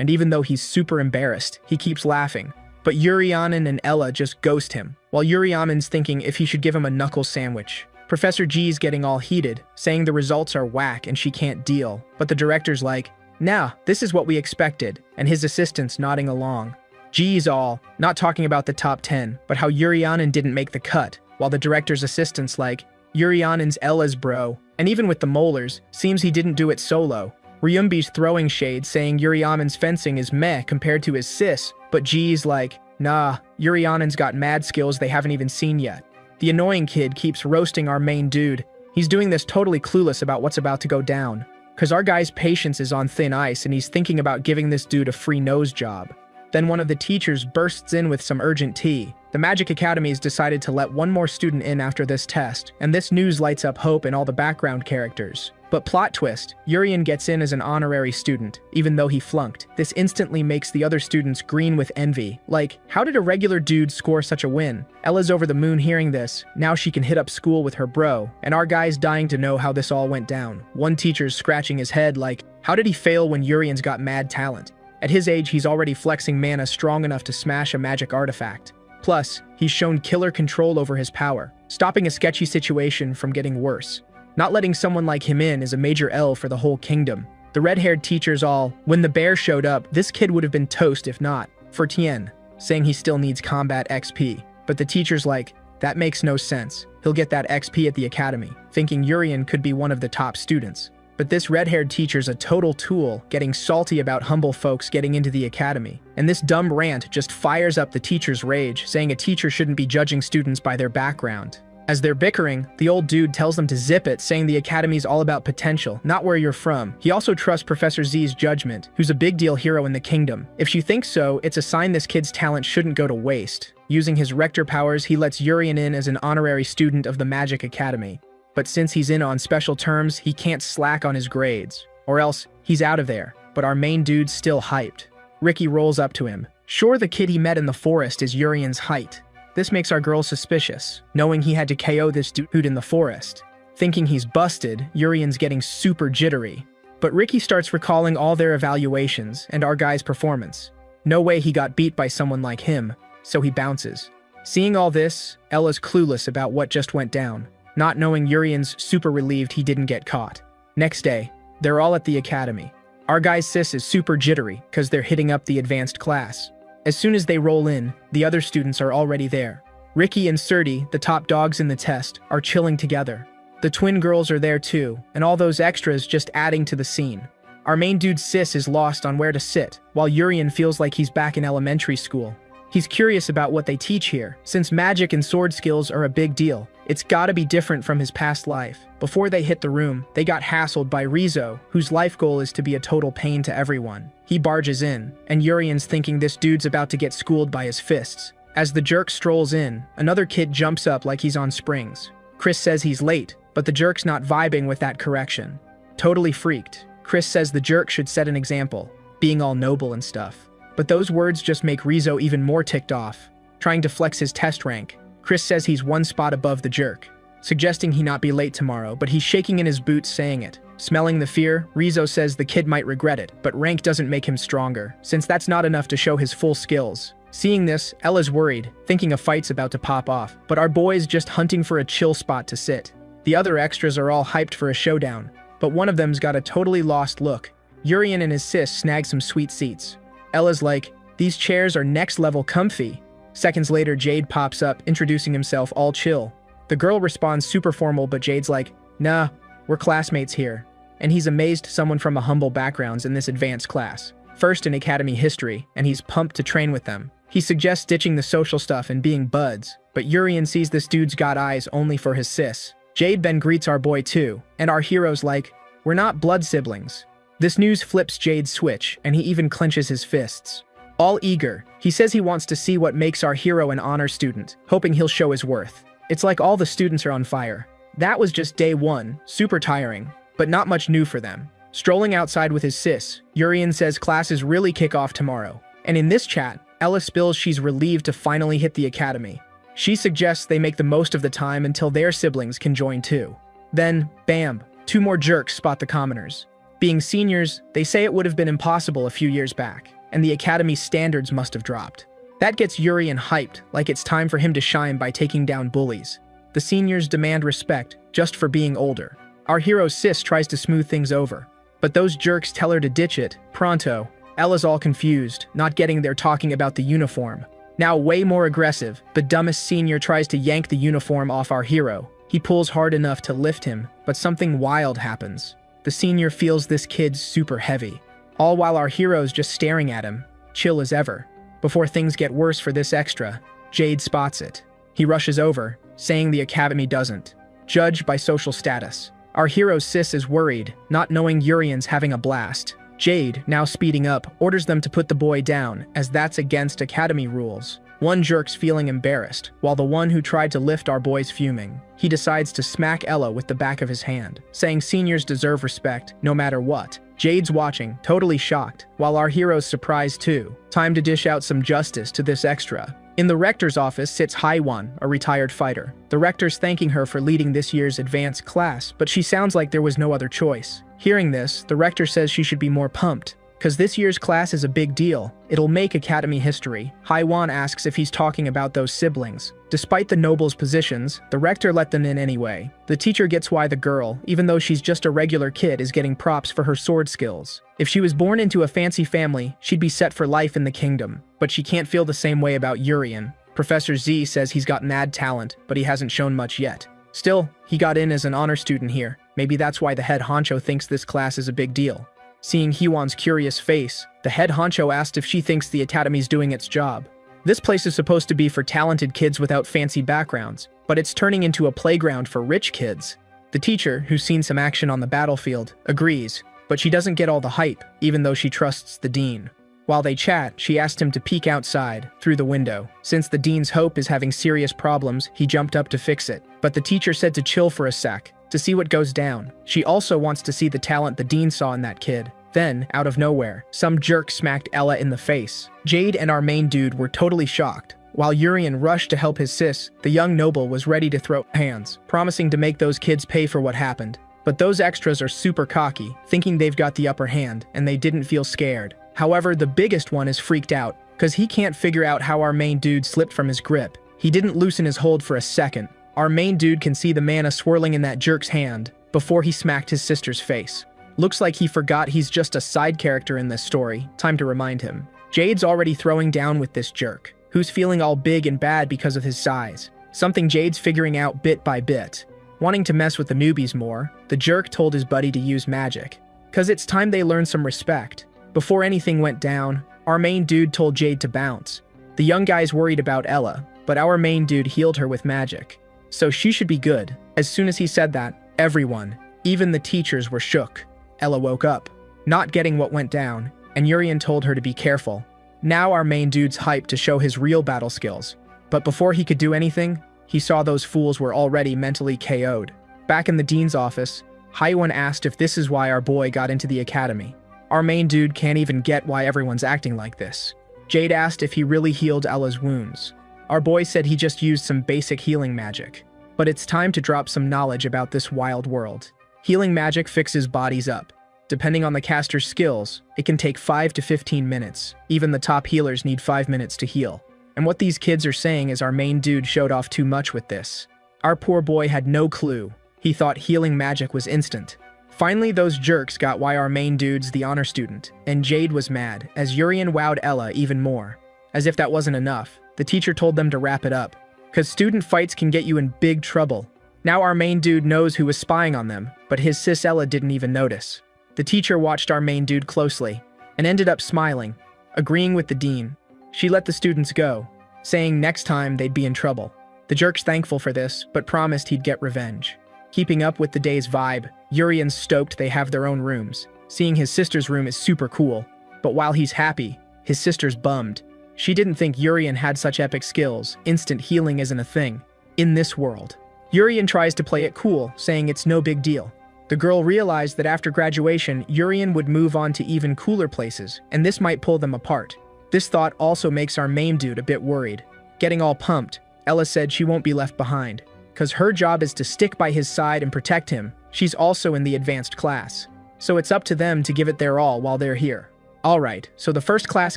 A: and even though he's super embarrassed, he keeps laughing. But Yurianin and Ella just ghost him, while Yurianin's thinking if he should give him a knuckle sandwich. Professor G's getting all heated, saying the results are whack and she can't deal, but the director's like, nah, this is what we expected, and his assistant's nodding along. G's all, not talking about the top 10, but how Yurianin didn't make the cut, while the director's assistant's like, Yurianin's Ella's bro, and even with the molars, seems he didn't do it solo. Ryumbi's throwing shade, saying Yurianin's fencing is meh compared to his sis, but G's like, nah, Yurianin's got mad skills they haven't even seen yet. The annoying kid keeps roasting our main dude. He's doing this totally clueless about what's about to go down. Cause our guy's patience is on thin ice and he's thinking about giving this dude a free nose job. Then one of the teachers bursts in with some urgent tea. The Magic Academy's decided to let one more student in after this test, and this news lights up hope in all the background characters. But plot twist, Urian gets in as an honorary student, even though he flunked. This instantly makes the other students green with envy. Like, how did a regular dude score such a win? Ella's over the moon hearing this. Now she can hit up school with her bro, and our guy's dying to know how this all went down. One teacher's scratching his head like, how did he fail when Urian's got mad talent? At his age, he's already flexing mana strong enough to smash a magic artifact. Plus, he's shown killer control over his power, stopping a sketchy situation from getting worse. Not letting someone like him in is a major L for the whole kingdom. The red-haired teacher's all, when the bear showed up, this kid would have been toast if not. For Tien, saying he still needs combat XP. But the teacher's like, that makes no sense. He'll get that XP at the academy, thinking Urian could be one of the top students. But this red-haired teacher's a total tool, getting salty about humble folks getting into the academy. And this dumb rant just fires up the teacher's rage, saying a teacher shouldn't be judging students by their background. As they're bickering, the old dude tells them to zip it, saying the academy's all about potential, not where you're from. He also trusts Professor Z's judgment, who's a big deal hero in the kingdom. If she thinks so, it's a sign this kid's talent shouldn't go to waste. Using his rector powers, he lets Urian in as an honorary student of the Magic Academy. But since he's in on special terms, he can't slack on his grades. Or else, he's out of there. But our main dude's still hyped. Ricky rolls up to him. Sure, the kid he met in the forest is Urian's height. This makes our girl suspicious, knowing he had to KO this dude in the forest. Thinking he's busted, Urian's getting super jittery. But Ricky starts recalling all their evaluations and our guy's performance. No way he got beat by someone like him, so he bounces. Seeing all this, Ella's clueless about what just went down, not knowing Urian's super relieved he didn't get caught. Next day, they're all at the academy. Our guy's sis is super jittery because they're hitting up the advanced class. As soon as they roll in, the other students are already there. Ricky and Surti, the top dogs in the test, are chilling together. The twin girls are there too, and all those extras just adding to the scene. Our main dude's sis is lost on where to sit, while Urian feels like he's back in elementary school. He's curious about what they teach here, since magic and sword skills are a big deal. It's gotta be different from his past life. Before they hit the room, they got hassled by Rizzo, whose life goal is to be a total pain to everyone. He barges in, and Urian's thinking this dude's about to get schooled by his fists. As the jerk strolls in, another kid jumps up like he's on springs. Chris says he's late, but the jerk's not vibing with that correction. Totally freaked, Chris says the jerk should set an example, being all noble and stuff. But those words just make Rizzo even more ticked off. Trying to flex his test rank, Chris says he's one spot above the jerk, suggesting he not be late tomorrow, but he's shaking in his boots saying it. Smelling the fear, Rizzo says the kid might regret it, but rank doesn't make him stronger, since that's not enough to show his full skills. Seeing this, Ella's worried, thinking a fight's about to pop off, but our boy's just hunting for a chill spot to sit. The other extras are all hyped for a showdown, but one of them's got a totally lost look. Urian and his sis snag some sweet seats. Ella's like, these chairs are next level comfy. Seconds later, Jade pops up, introducing himself all chill. The girl responds super formal, but Jade's like, nah, we're classmates here. And he's amazed someone from a humble background's in this advanced class. First in academy history, and he's pumped to train with them. He suggests ditching the social stuff and being buds, but Urian sees this dude's got eyes only for his sis. Jade then greets our boy too, and our hero's like, we're not blood siblings. This news flips Jade's switch, and he even clenches his fists. All eager, he says he wants to see what makes our hero an honor student, hoping he'll show his worth. It's like all the students are on fire. That was just day one, super tiring, but not much new for them. Strolling outside with his sis, Urian says classes really kick off tomorrow. And in this chat, Ella spills she's relieved to finally hit the academy. She suggests they make the most of the time until their siblings can join too. Then, bam, two more jerks spot the commoners. Being seniors, they say it would have been impossible a few years back, and the academy's standards must have dropped. That gets Urian hyped, like it's time for him to shine by taking down bullies. The seniors demand respect, just for being older. Our hero's sis tries to smooth things over, but those jerks tell her to ditch it, pronto. Ella's all confused, not getting there talking about the uniform. Now way more aggressive, the dumbest senior tries to yank the uniform off our hero. He pulls hard enough to lift him, but something wild happens. The senior feels this kid's super heavy, all while our hero's just staring at him, chill as ever. Before things get worse for this extra, Jade spots it. He rushes over, saying the academy doesn't judge by social status. Our hero's sis is worried, not knowing Urian's having a blast. Jade, now speeding up, orders them to put the boy down, as that's against academy rules. One jerk's feeling embarrassed, while the one who tried to lift our boy's fuming. He decides to smack Ella with the back of his hand, saying seniors deserve respect, no matter what. Jade's watching, totally shocked, while our hero's surprised too. Time to dish out some justice to this extra. In the rector's office sits Haiwan, a retired fighter. The rector's thanking her for leading this year's advanced class, but she sounds like there was no other choice. Hearing this, the rector says she should be more pumped, because this year's class is a big deal. It'll make academy history. Haiwan asks if he's talking about those siblings. Despite the nobles' positions, the rector let them in anyway. The teacher gets why the girl, even though she's just a regular kid, is getting props for her sword skills. If she was born into a fancy family, she'd be set for life in the kingdom. But she can't feel the same way about Urian. Professor Z says he's got mad talent, but he hasn't shown much yet. Still, he got in as an honor student here. Maybe that's why the head honcho thinks this class is a big deal. Seeing Hwan's curious face, the head honcho asked if she thinks the academy's doing its job. This place is supposed to be for talented kids without fancy backgrounds, but it's turning into a playground for rich kids. The teacher, who's seen some action on the battlefield, agrees, but she doesn't get all the hype, even though she trusts the dean. While they chat, she asked him to peek outside, through the window. Since the dean's Hope is having serious problems, he jumped up to fix it. But the teacher said to chill for a sec, to see what goes down. She also wants to see the talent the dean saw in that kid. Then, out of nowhere, some jerk smacked Ella in the face. Jade and our main dude were totally shocked. While Urian rushed to help his sis, the young noble was ready to throw hands, promising to make those kids pay for what happened. But those extras are super cocky, thinking they've got the upper hand, and they didn't feel scared. However, the biggest one is freaked out, cause he can't figure out how our main dude slipped from his grip. He didn't loosen his hold for a second. Our main dude can see the mana swirling in that jerk's hand before he smacked his sister's face. Looks like he forgot he's just a side character in this story. Time to remind him. Jade's already throwing down with this jerk, who's feeling all big and bad because of his size. Something Jade's figuring out bit by bit. Wanting to mess with the newbies more, the jerk told his buddy to use magic. Cause it's time they learn some respect. Before anything went down, our main dude told Jade to bounce. The young guy's worried about Ella, but our main dude healed her with magic. So she should be good. As soon as he said that, everyone, even the teachers, were shook. Ella woke up, not getting what went down, and Urian told her to be careful. Now our main dude's hyped to show his real battle skills. But before he could do anything, he saw those fools were already mentally KO'd. Back in the dean's office, Haiwan asked if this is why our boy got into the academy. Our main dude can't even get why everyone's acting like this. Jade asked if he really healed Ella's wounds. Our boy said he just used some basic healing magic. But it's time to drop some knowledge about this wild world. Healing magic fixes bodies up. Depending on the caster's skills, it can take 5 to 15 minutes. Even the top healers need 5 minutes to heal. And what these kids are saying is our main dude showed off too much with this. Our poor boy had no clue. He thought healing magic was instant. Finally, those jerks got why our main dude's the honor student, and Jade was mad, as Urian wowed Ella even more. As if that wasn't enough, the teacher told them to wrap it up. Cause student fights can get you in big trouble. Now our main dude knows who was spying on them, but his sis Ella didn't even notice. The teacher watched our main dude closely, and ended up smiling, agreeing with the dean. She let the students go, saying next time they'd be in trouble. The jerk's thankful for this, but promised he'd get revenge. Keeping up with the day's vibe, Urian's stoked they have their own rooms. Seeing his sister's room is super cool, but while he's happy, his sister's bummed. She didn't think Urian had such epic skills. Instant healing isn't a thing in this world. Urian tries to play it cool, saying it's no big deal. The girl realized that after graduation, Urian would move on to even cooler places, and this might pull them apart. This thought also makes our main dude a bit worried. Getting all pumped, Ella said she won't be left behind, cause her job is to stick by his side and protect him. She's also in the advanced class, so it's up to them to give it their all while they're here. Alright, so the first class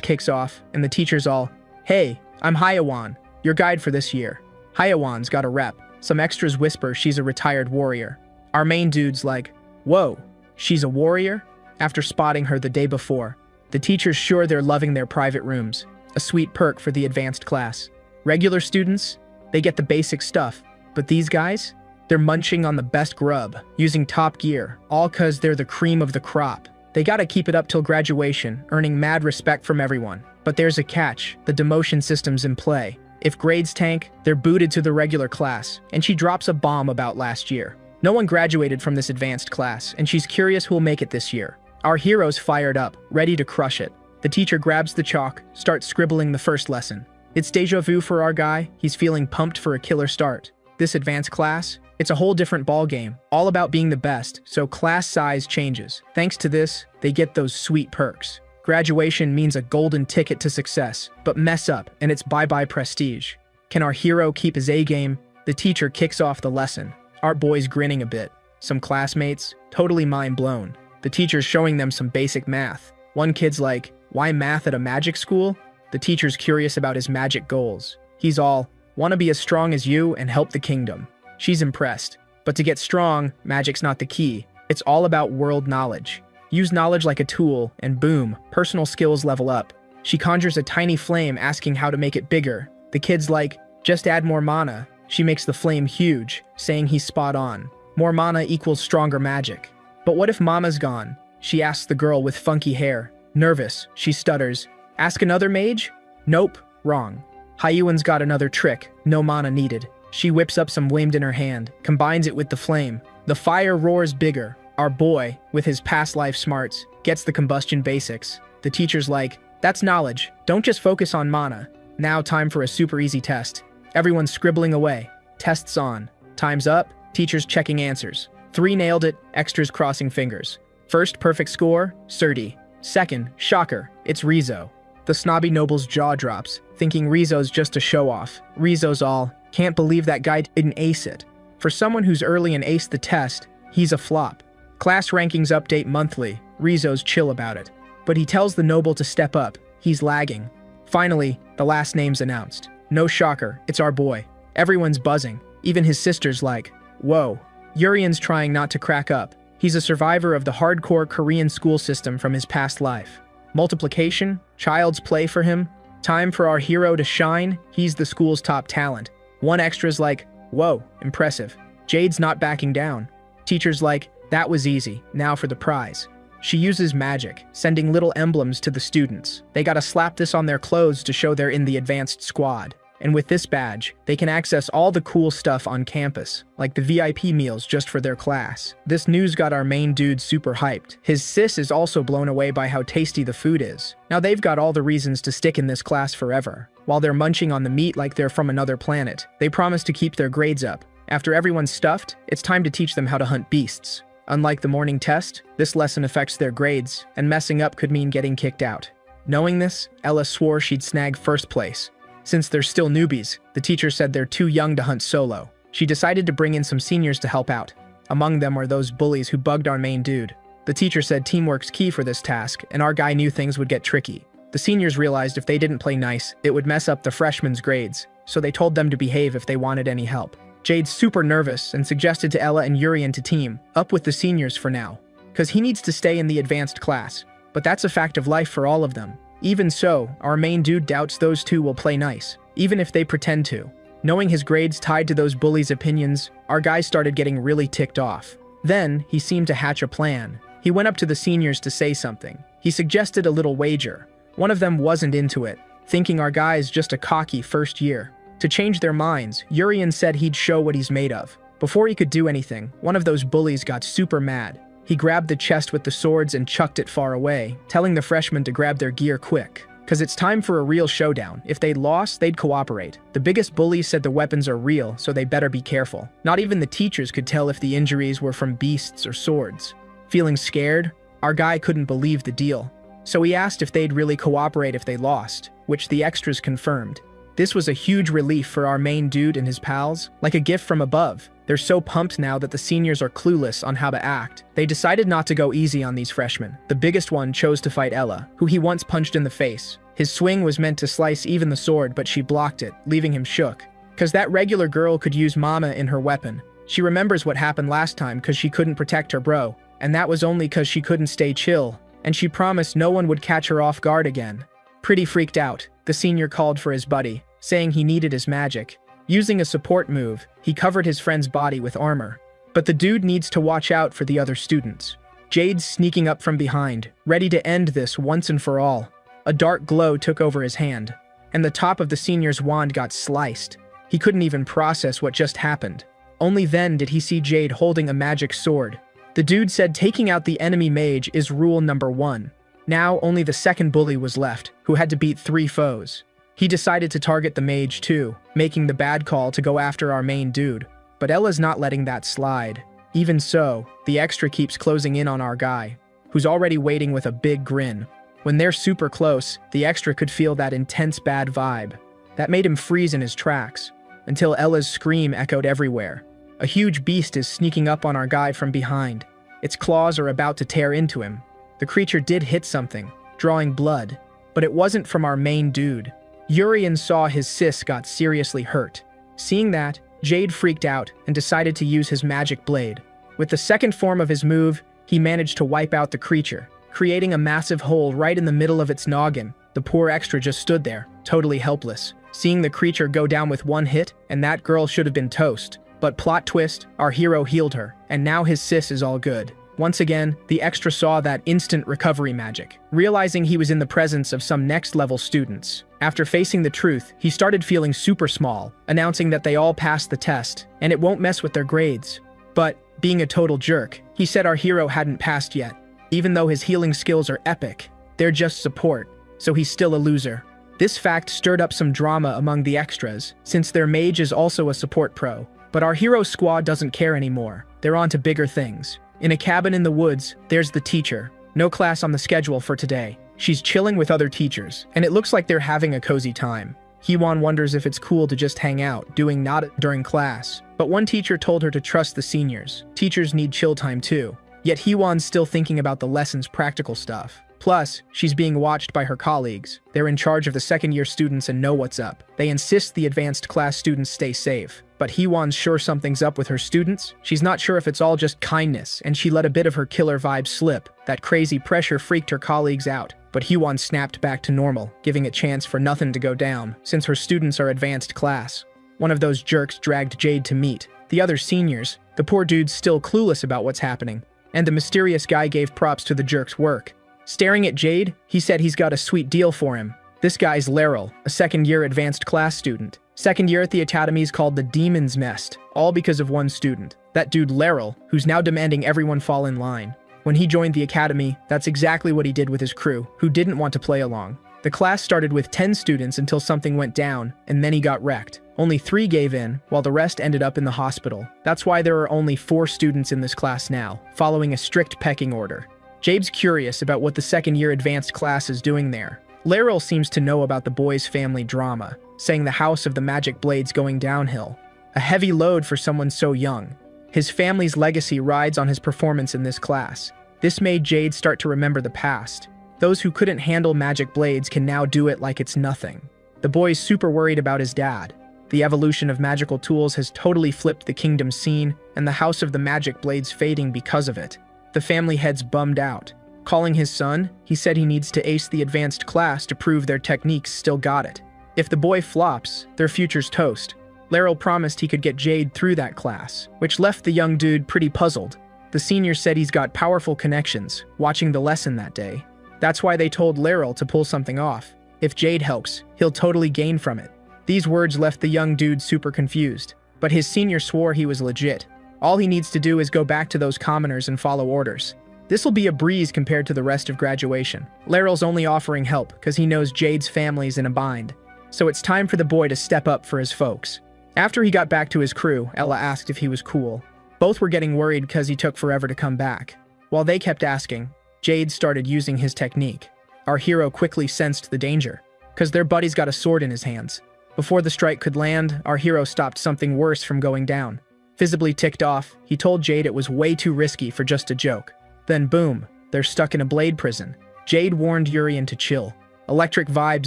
A: kicks off, and the teacher's all, "Hey, I'm Haiwan, your guide for this year." Haiwan's got a rep. Some extras whisper she's a retired warrior. Our main dude's like, "Whoa, she's a warrior?" After spotting her the day before. The teacher's sure they're loving their private rooms. A sweet perk for the advanced class. Regular students, they get the basic stuff. But these guys? They're munching on the best grub, using top gear, all cause they're the cream of the crop. They gotta keep it up till graduation, earning mad respect from everyone. But there's a catch, the demotion system's in play. If grades tank, they're booted to the regular class, and she drops a bomb about last year. No one graduated from this advanced class, and she's curious who'll make it this year. Our hero's fired up, ready to crush it. The teacher grabs the chalk, starts scribbling the first lesson. It's deja vu for our guy. He's feeling pumped for a killer start. This advanced class, it's a whole different ballgame, all about being the best, so class size changes. Thanks to this, they get those sweet perks. Graduation means a golden ticket to success, but mess up, and it's bye-bye prestige. Can our hero keep his A-game? The teacher kicks off the lesson. Our boy's grinning a bit. Some classmates, totally mind-blown. The teacher's showing them some basic math. One kid's like, "Why math at a magic school?" The teacher's curious about his magic goals. He's all, "Wanna be as strong as you and help the kingdom." She's impressed. But to get strong, magic's not the key. It's all about world knowledge. Use knowledge like a tool, and boom, personal skills level up. She conjures a tiny flame asking how to make it bigger. The kid's like, "Just add more mana." She makes the flame huge, saying he's spot on. More mana equals stronger magic. But what if Mama's gone? She asks the girl with funky hair. Nervous, she stutters. "Ask another mage?" "Nope, wrong. Hyuan's got another trick, no mana needed." She whips up some wind in her hand, combines it with the flame. The fire roars bigger. Our boy, with his past life smarts, gets the combustion basics. The teacher's like, "That's knowledge. Don't just focus on mana." Now time for a super easy test. Everyone's scribbling away. Tests on. Time's up. Teachers checking answers. 3 nailed it, extras crossing fingers. First perfect score, Surdy. Second, shocker, it's Rizzo. The snobby noble's jaw drops, thinking Rizzo's just a show-off. Rizzo's all, "Can't believe that guy didn't ace it." For someone who's early and aced the test, he's a flop. Class rankings update monthly. Rizzo's chill about it. But he tells the noble to step up. He's lagging. Finally, the last name's announced. No shocker, it's our boy. Everyone's buzzing. Even his sister's like, "Whoa." Urian's trying not to crack up. He's a survivor of the hardcore Korean school system from his past life. Multiplication, child's play for him. Time for our hero to shine. He's the school's top talent. One extra's like, "Whoa, impressive." Jade's not backing down. Teacher's like, "That was easy, now for the prize." She uses magic, sending little emblems to the students. They gotta slap this on their clothes to show they're in the advanced squad. And with this badge, they can access all the cool stuff on campus, like the VIP meals just for their class. This news got our main dude super hyped. His sis is also blown away by how tasty the food is. Now they've got all the reasons to stick in this class forever. While they're munching on the meat like they're from another planet, they promise to keep their grades up. After everyone's stuffed, it's time to teach them how to hunt beasts. Unlike the morning test, this lesson affects their grades, and messing up could mean getting kicked out. Knowing this, Ella swore she'd snag first place. Since they're still newbies, the teacher said they're too young to hunt solo. She decided to bring in some seniors to help out. Among them were those bullies who bugged our main dude. The teacher said teamwork's key for this task, and our guy knew things would get tricky. The seniors realized if they didn't play nice, it would mess up the freshmen's grades, so they told them to behave if they wanted any help. Jade's super nervous and suggested to Ella and Urian to team up with the seniors for now, because he needs to stay in the advanced class. But that's a fact of life for all of them. Even so, our main dude doubts those two will play nice, even if they pretend to. Knowing his grades tied to those bullies' opinions, our guy started getting really ticked off. Then, he seemed to hatch a plan. He went up to the seniors to say something. He suggested a little wager. One of them wasn't into it, thinking our guy's just a cocky first year. To change their minds, Urian said he'd show what he's made of. Before he could do anything, one of those bullies got super mad. He grabbed the chest with the swords and chucked it far away, telling the freshmen to grab their gear quick. Cause it's time for a real showdown. If they lost, they'd cooperate. The biggest bully said the weapons are real, so they better be careful. Not even the teachers could tell if the injuries were from beasts or swords. Feeling scared, our guy couldn't believe the deal. So he asked if they'd really cooperate if they lost, which the extras confirmed. This was a huge relief for our main dude and his pals, like a gift from above. They're so pumped now that the seniors are clueless on how to act. They decided not to go easy on these freshmen. The biggest one chose to fight Ella, who he once punched in the face. His swing was meant to slice even the sword, but she blocked it, leaving him shook. Cause that regular girl could use mama in her weapon. She remembers what happened last time cause she couldn't protect her bro, and that was only cause she couldn't stay chill, and she promised no one would catch her off guard again. Pretty freaked out, the senior called for his buddy, saying he needed his magic. Using a support move, he covered his friend's body with armor. But the dude needs to watch out for the other students. Jade's sneaking up from behind, ready to end this once and for all. A dark glow took over his hand, and the top of the senior's wand got sliced. He couldn't even process what just happened. Only then did he see Jade holding a magic sword. The dude said taking out the enemy mage is rule number 1. Now only the second bully was left, who had to beat 3 foes. He decided to target the mage too, making the bad call to go after our main dude. But Ella's not letting that slide. Even so, the extra keeps closing in on our guy, who's already waiting with a big grin. When they're super close, the extra could feel that intense bad vibe. That made him freeze in his tracks, until Ella's scream echoed everywhere. A huge beast is sneaking up on our guy from behind. Its claws are about to tear into him. The creature did hit something, drawing blood, but it wasn't from our main dude. Urian saw his sis got seriously hurt. Seeing that, Jade freaked out and decided to use his magic blade. With the second form of his move, he managed to wipe out the creature, creating a massive hole right in the middle of its noggin. The poor extra just stood there, totally helpless, seeing the creature go down with one hit, and that girl should have been toast. But plot twist, our hero healed her, and now his sis is all good. Once again, the extra saw that instant recovery magic, realizing he was in the presence of some next-level students. After facing the truth, he started feeling super small, announcing that they all passed the test, and it won't mess with their grades. But, being a total jerk, he said our hero hadn't passed yet. Even though his healing skills are epic, they're just support, so he's still a loser. This fact stirred up some drama among the extras, since their mage is also a support pro. But our hero squad doesn't care anymore. They're on to bigger things. In a cabin in the woods, there's the teacher. No class on the schedule for today. She's chilling with other teachers, and it looks like they're having a cozy time. Hee-won wonders if it's cool to just hang out, doing not during class. But one teacher told her to trust the seniors. Teachers need chill time too. Yet Hee-won's still thinking about the lesson's practical stuff. Plus, she's being watched by her colleagues. They're in charge of the second-year students and know what's up. They insist the advanced class students stay safe. But Hee-won's sure something's up with her students. She's not sure if it's all just kindness, and she let a bit of her killer vibe slip. That crazy pressure freaked her colleagues out. But Hee-won snapped back to normal, giving a chance for nothing to go down, since her students are advanced class. One of those jerks dragged Jade to meet the other seniors. The poor dude's still clueless about what's happening. And the mysterious guy gave props to the jerk's work. Staring at Jade, he said he's got a sweet deal for him. This guy's Laryl, a second-year advanced class student. Second year at the academy's called the Demon's Nest, all because of one student. That dude Laryl, who's now demanding everyone fall in line. When he joined the academy, that's exactly what he did with his crew, who didn't want to play along. The class started with 10 students until something went down, and then he got wrecked. Only 3 gave in, while the rest ended up in the hospital. That's why there are only 4 students in this class now, following a strict pecking order. Jade's curious about what the second-year advanced class is doing there. Laryl seems to know about the boys' family drama, saying the house of the magic blades going downhill. A heavy load for someone so young. His family's legacy rides on his performance in this class. This made Jade start to remember the past. Those who couldn't handle magic blades can now do it like it's nothing. The boy's super worried about his dad. The evolution of magical tools has totally flipped the kingdom's scene, and the house of the magic blades fading because of it. The family head's bummed out. Calling his son, he said he needs to ace the advanced class to prove their techniques still got it. If the boy flops, their future's toast. Laryl promised he could get Jade through that class, which left the young dude pretty puzzled. The senior said he's got powerful connections, watching the lesson that day. That's why they told Laryl to pull something off. If Jade helps, he'll totally gain from it. These words left the young dude super confused, but his senior swore he was legit. All he needs to do is go back to those commoners and follow orders. This'll be a breeze compared to the rest of graduation. Laryl's only offering help because he knows Jade's family's in a bind. So it's time for the boy to step up for his folks. After he got back to his crew, Ella asked if he was cool. Both were getting worried because he took forever to come back. While they kept asking, Jade started using his technique. Our hero quickly sensed the danger, because their buddy's got a sword in his hands. Before the strike could land, our hero stopped something worse from going down. Visibly ticked off, he told Jade it was way too risky for just a joke. Then boom, they're stuck in a blade prison. Jade warned Urian to chill. Electric vibes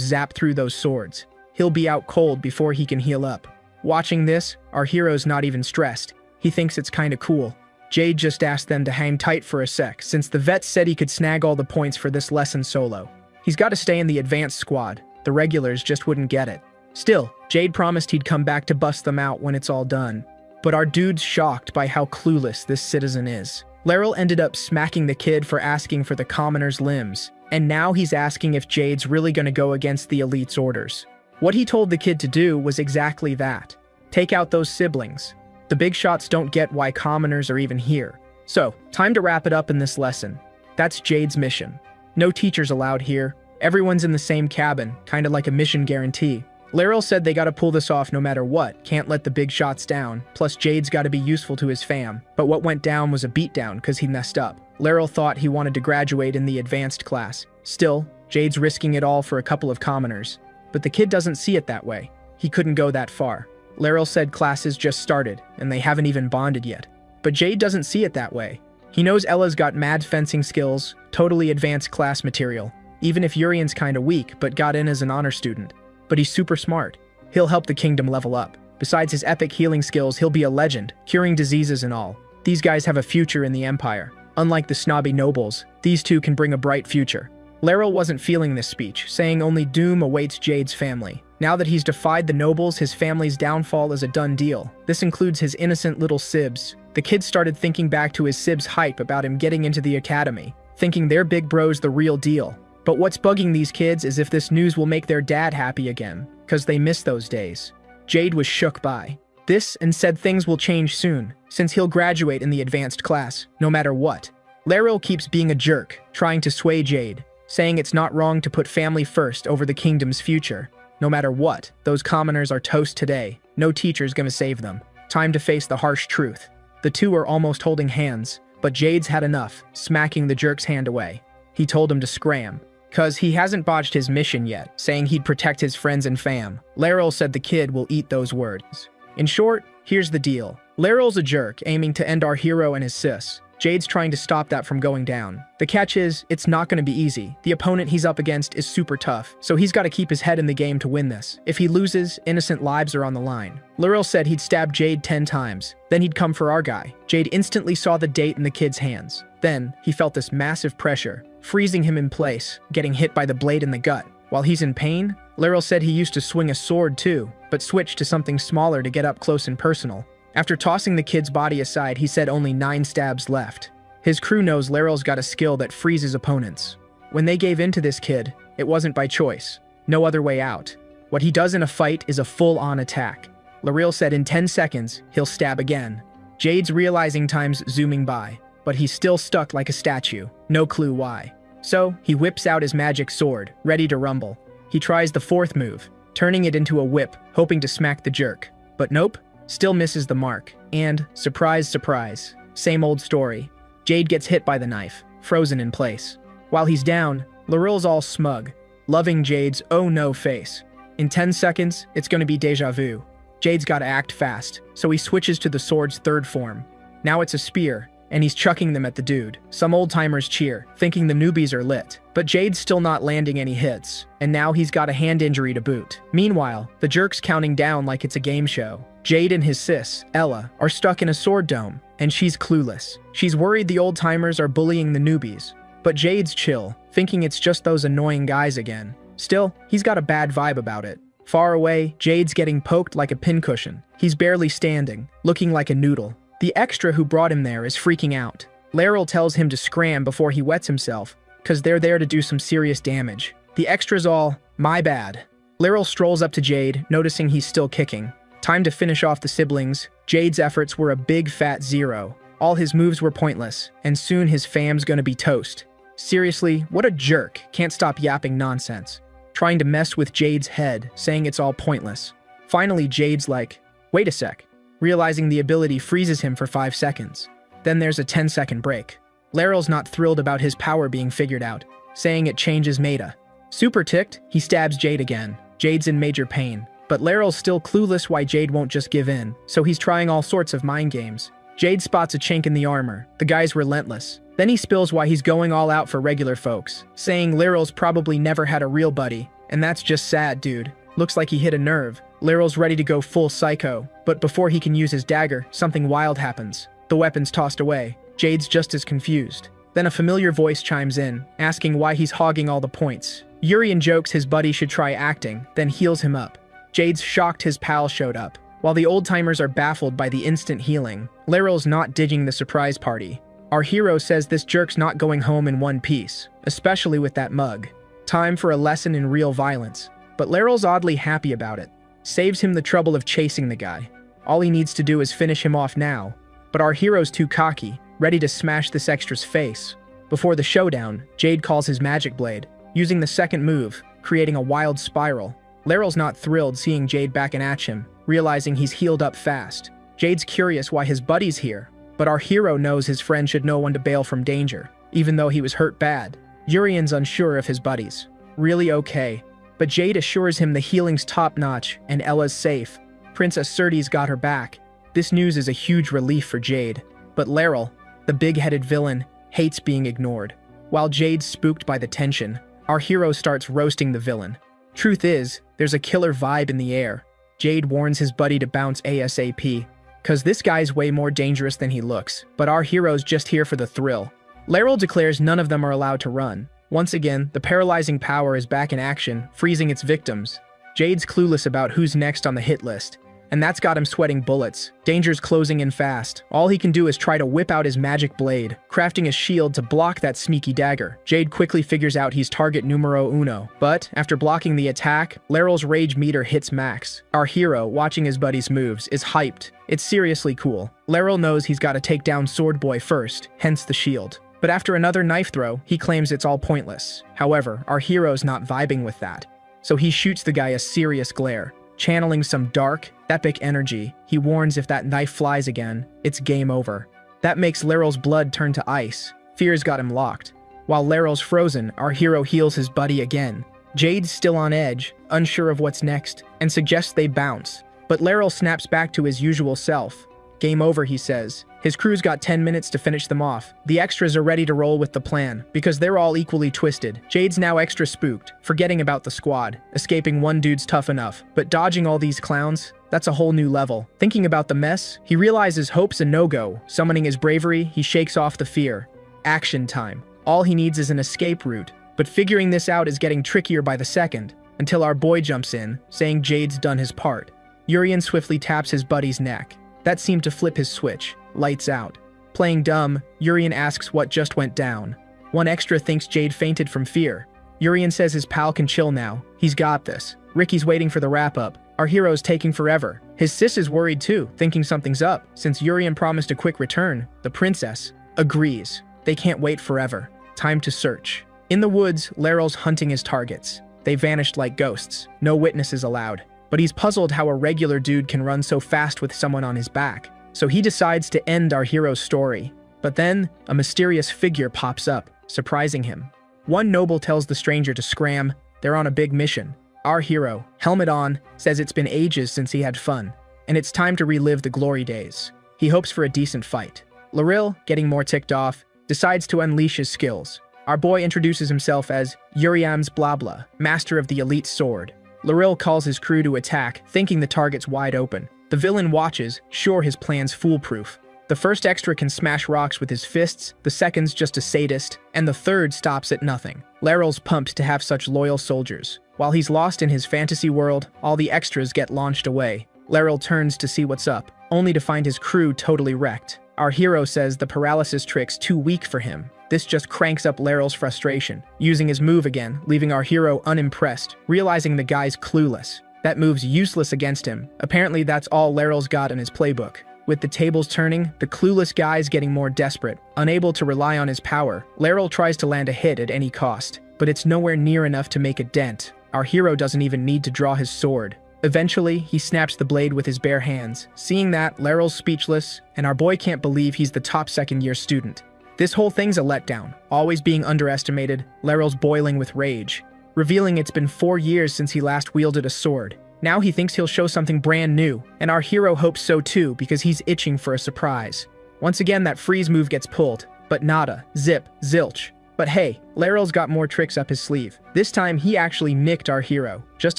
A: zap through those swords. He'll be out cold before he can heal up. Watching this, our hero's not even stressed. He thinks it's kinda cool. Jade just asked them to hang tight for a sec, since the vet said he could snag all the points for this lesson solo. He's got to stay in the advanced squad. The regulars just wouldn't get it. Still, Jade promised he'd come back to bust them out when it's all done. But our dude's shocked by how clueless this citizen is. Laryl ended up smacking the kid for asking for the commoner's limbs, and now he's asking if Jade's really gonna go against the elite's orders. What he told the kid to do was exactly that. Take out those siblings. The big shots don't get why commoners are even here. So, time to wrap it up in this lesson. That's Jade's mission. No teachers allowed here. Everyone's in the same cabin, kinda like a mission guarantee. Laryl said they gotta pull this off no matter what, can't let the big shots down, plus Jade's gotta be useful to his fam. But what went down was a beatdown cause he messed up. Laryl thought he wanted to graduate in the advanced class. Still, Jade's risking it all for a couple of commoners. But the kid doesn't see it that way. He couldn't go that far. Laryl said classes just started, and they haven't even bonded yet. But Jade doesn't see it that way. He knows Ella's got mad fencing skills, totally advanced class material, even if Urian's kinda weak but got in as an honor student. But he's super smart. He'll help the kingdom level up. Besides his epic healing skills, he'll be a legend, curing diseases and all. These guys have a future in the Empire. Unlike the snobby nobles, these two can bring a bright future. Laryl wasn't feeling this speech, saying only doom awaits Jade's family. Now that he's defied the nobles, his family's downfall is a done deal. This includes his innocent little sibs. The kids started thinking back to his sib's hype about him getting into the academy, thinking their big bro's the real deal. But what's bugging these kids is if this news will make their dad happy again, cause they miss those days. Jade was shook by this and said things will change soon, since he'll graduate in the advanced class, no matter what. Laryl keeps being a jerk, trying to sway Jade, saying it's not wrong to put family first over the kingdom's future. No matter what, those commoners are toast today. No teacher's gonna save them. Time to face the harsh truth. The two are almost holding hands, but Jade's had enough, smacking the jerk's hand away. He told him to scram, cause he hasn't botched his mission yet, saying he'd protect his friends and fam. Laryl said the kid will eat those words. In short, here's the deal. Laryl's a jerk, aiming to end our hero and his sis. Jade's trying to stop that from going down. The catch is, it's not going to be easy. The opponent he's up against is super tough, so he's got to keep his head in the game to win this. If he loses, innocent lives are on the line. Laryl said he'd stab Jade 10 times. Then he'd come for our guy. Jade instantly saw the date in the kid's hands. Then, he felt this massive pressure, freezing him in place, getting hit by the blade in the gut. While he's in pain, Laryl said he used to swing a sword too, but switched to something smaller to get up close and personal. After tossing the kid's body aside, he said only 9 stabs left. His crew knows Laryl's got a skill that freezes opponents. When they gave in to this kid, it wasn't by choice. No other way out. What he does in a fight is a full-on attack. Laryl said in 10 seconds, he'll stab again. Jade's realizing time's zooming by, but he's still stuck like a statue. No clue why. So, he whips out his magic sword, ready to rumble. He tries the 4th move, turning it into a whip, hoping to smack the jerk. But nope. Still misses the mark, and, surprise, surprise, same old story. Jade gets hit by the knife, frozen in place. While he's down, Laryl's all smug, loving Jade's oh no face. In 10 seconds, it's gonna be deja vu. Jade's gotta act fast, so he switches to the sword's 3rd form. Now it's a spear, and he's chucking them at the dude. Some old-timers cheer, thinking the newbies are lit. But Jade's still not landing any hits, and now he's got a hand injury to boot. Meanwhile, the jerk's counting down like it's a game show. Jade and his sis, Ella, are stuck in a sword dome, and she's clueless. She's worried the old-timers are bullying the newbies. But Jade's chill, thinking it's just those annoying guys again. Still, he's got a bad vibe about it. Far away, Jade's getting poked like a pincushion. He's barely standing, looking like a noodle. The extra who brought him there is freaking out. Laryl tells him to scram before he wets himself, cause they're there to do some serious damage. The extra's all, my bad. Laryl strolls up to Jade, noticing he's still kicking. Time to finish off the siblings. Jade's efforts were a big fat 0. All his moves were pointless, and soon his fam's gonna be toast. Seriously, what a jerk, can't stop yapping nonsense. Trying to mess with Jade's head, saying it's all pointless. Finally, Jade's like, wait a sec. Realizing the ability freezes him for 5 seconds. Then there's a 10-second break. Laryl's not thrilled about his power being figured out, saying it changes meta. Super ticked, he stabs Jade again. Jade's in major pain. But Laryl's still clueless why Jade won't just give in, so he's trying all sorts of mind games. Jade spots a chink in the armor. The guy's relentless. Then he spills why he's going all out for regular folks, saying Laryl's probably never had a real buddy, and that's just sad, dude. Looks like he hit a nerve. Laryl's ready to go full psycho, but before he can use his dagger, something wild happens. The weapon's tossed away. Jade's just as confused. Then a familiar voice chimes in, asking why he's hogging all the points. Urian jokes his buddy should try acting, then heals him up. Jade's shocked his pal showed up. While the old-timers are baffled by the instant healing, Laryl's not digging the surprise party. Our hero says this jerk's not going home in one piece, especially with that mug. Time for a lesson in real violence. But Laryl's oddly happy about it. Saves him the trouble of chasing the guy. All he needs to do is finish him off now. But our hero's too cocky, ready to smash this extra's face. Before the showdown, Jade calls his magic blade, using the 2nd move, creating a wild spiral. Laryl's not thrilled seeing Jade backing at him, realizing he's healed up fast. Jade's curious why his buddy's here, but our hero knows his friend should know when to bail from danger, even though he was hurt bad. Urian's unsure of his buddies. Really okay, but Jade assures him the healing's top-notch and Ella's safe. Princess Surti's got her back. This news is a huge relief for Jade, but Laryl, the big-headed villain, hates being ignored. While Jade's spooked by the tension, our hero starts roasting the villain. Truth is, there's a killer vibe in the air. Jade warns his buddy to bounce ASAP, cause this guy's way more dangerous than he looks, but our hero's just here for the thrill. Laryl declares none of them are allowed to run. Once again, the paralyzing power is back in action, freezing its victims. Jade's clueless about who's next on the hit list, and that's got him sweating bullets. Danger's closing in fast. All he can do is try to whip out his magic blade, crafting a shield to block that sneaky dagger. Jade quickly figures out he's target numero uno, but after blocking the attack, Leryl's rage meter hits max. Our hero, watching his buddy's moves, is hyped. It's seriously cool. Leryl knows he's got to take down Sword Boy first, hence the shield. But after another knife throw, he claims it's all pointless. However, our hero's not vibing with that. So he shoots the guy a serious glare. Channeling some dark, epic energy, he warns if that knife flies again, it's game over. That makes Leryl's blood turn to ice. Fear's got him locked. While Leryl's frozen, our hero heals his buddy again. Jade's still on edge, unsure of what's next, and suggests they bounce. But Leryl snaps back to his usual self. Game over, he says. His crew's got 10 minutes to finish them off. The extras are ready to roll with the plan, because they're all equally twisted. Jade's now extra spooked, forgetting about the squad. Escaping one dude's tough enough, but dodging all these clowns, that's a whole new level. Thinking about the mess, he realizes hope's a no-go. Summoning his bravery, he shakes off the fear. Action time. All he needs is an escape route. But figuring this out is getting trickier by the second, until our boy jumps in, saying Jade's done his part. Urian swiftly taps his buddy's neck. That seemed to flip his switch. Lights out. Playing dumb, Urian asks what just went down. One extra thinks Jade fainted from fear. Urian says his pal can chill now. He's got this. Ricky's waiting for the wrap-up. Our hero's taking forever. His sis is worried too, thinking something's up. Since Urian promised a quick return, the princess agrees. They can't wait forever. Time to search. In the woods, Leryl's hunting his targets. They vanished like ghosts. No witnesses allowed. But he's puzzled how a regular dude can run so fast with someone on his back. So he decides to end our hero's story. But then, a mysterious figure pops up, surprising him. One noble tells the stranger to scram. They're on a big mission. Our hero, helmet on, says it's been ages since he had fun, and it's time to relive the glory days. He hopes for a decent fight. Leryl, getting more ticked off, decides to unleash his skills. Our boy introduces himself as Uriam's Blabla, master of the elite sword. Leryl calls his crew to attack, thinking the target's wide open. The villain watches, sure his plan's foolproof. The first extra can smash rocks with his fists, the second's just a sadist, and the third stops at nothing. Leryl's pumped to have such loyal soldiers. While he's lost in his fantasy world, all the extras get launched away. Leryl turns to see what's up, only to find his crew totally wrecked. Our hero says the paralysis trick's too weak for him. This just cranks up Leryl's frustration, using his move again, leaving our hero unimpressed, realizing the guy's clueless. That move's useless against him. Apparently that's all Leryl's got in his playbook. With the tables turning, the clueless guy's getting more desperate. Unable to rely on his power, Leryl tries to land a hit at any cost, but it's nowhere near enough to make a dent. Our hero doesn't even need to draw his sword. Eventually, he snaps the blade with his bare hands. Seeing that, Leryl's speechless, and our boy can't believe he's the top second-year student. This whole thing's a letdown. Always being underestimated, Leryl's boiling with rage, revealing it's been 4 years since he last wielded a sword. Now he thinks he'll show something brand new, and our hero hopes so too because he's itching for a surprise. Once again, that freeze move gets pulled, but nada, zip, zilch. But hey, Leryl's got more tricks up his sleeve. This time, he actually nicked our hero. Just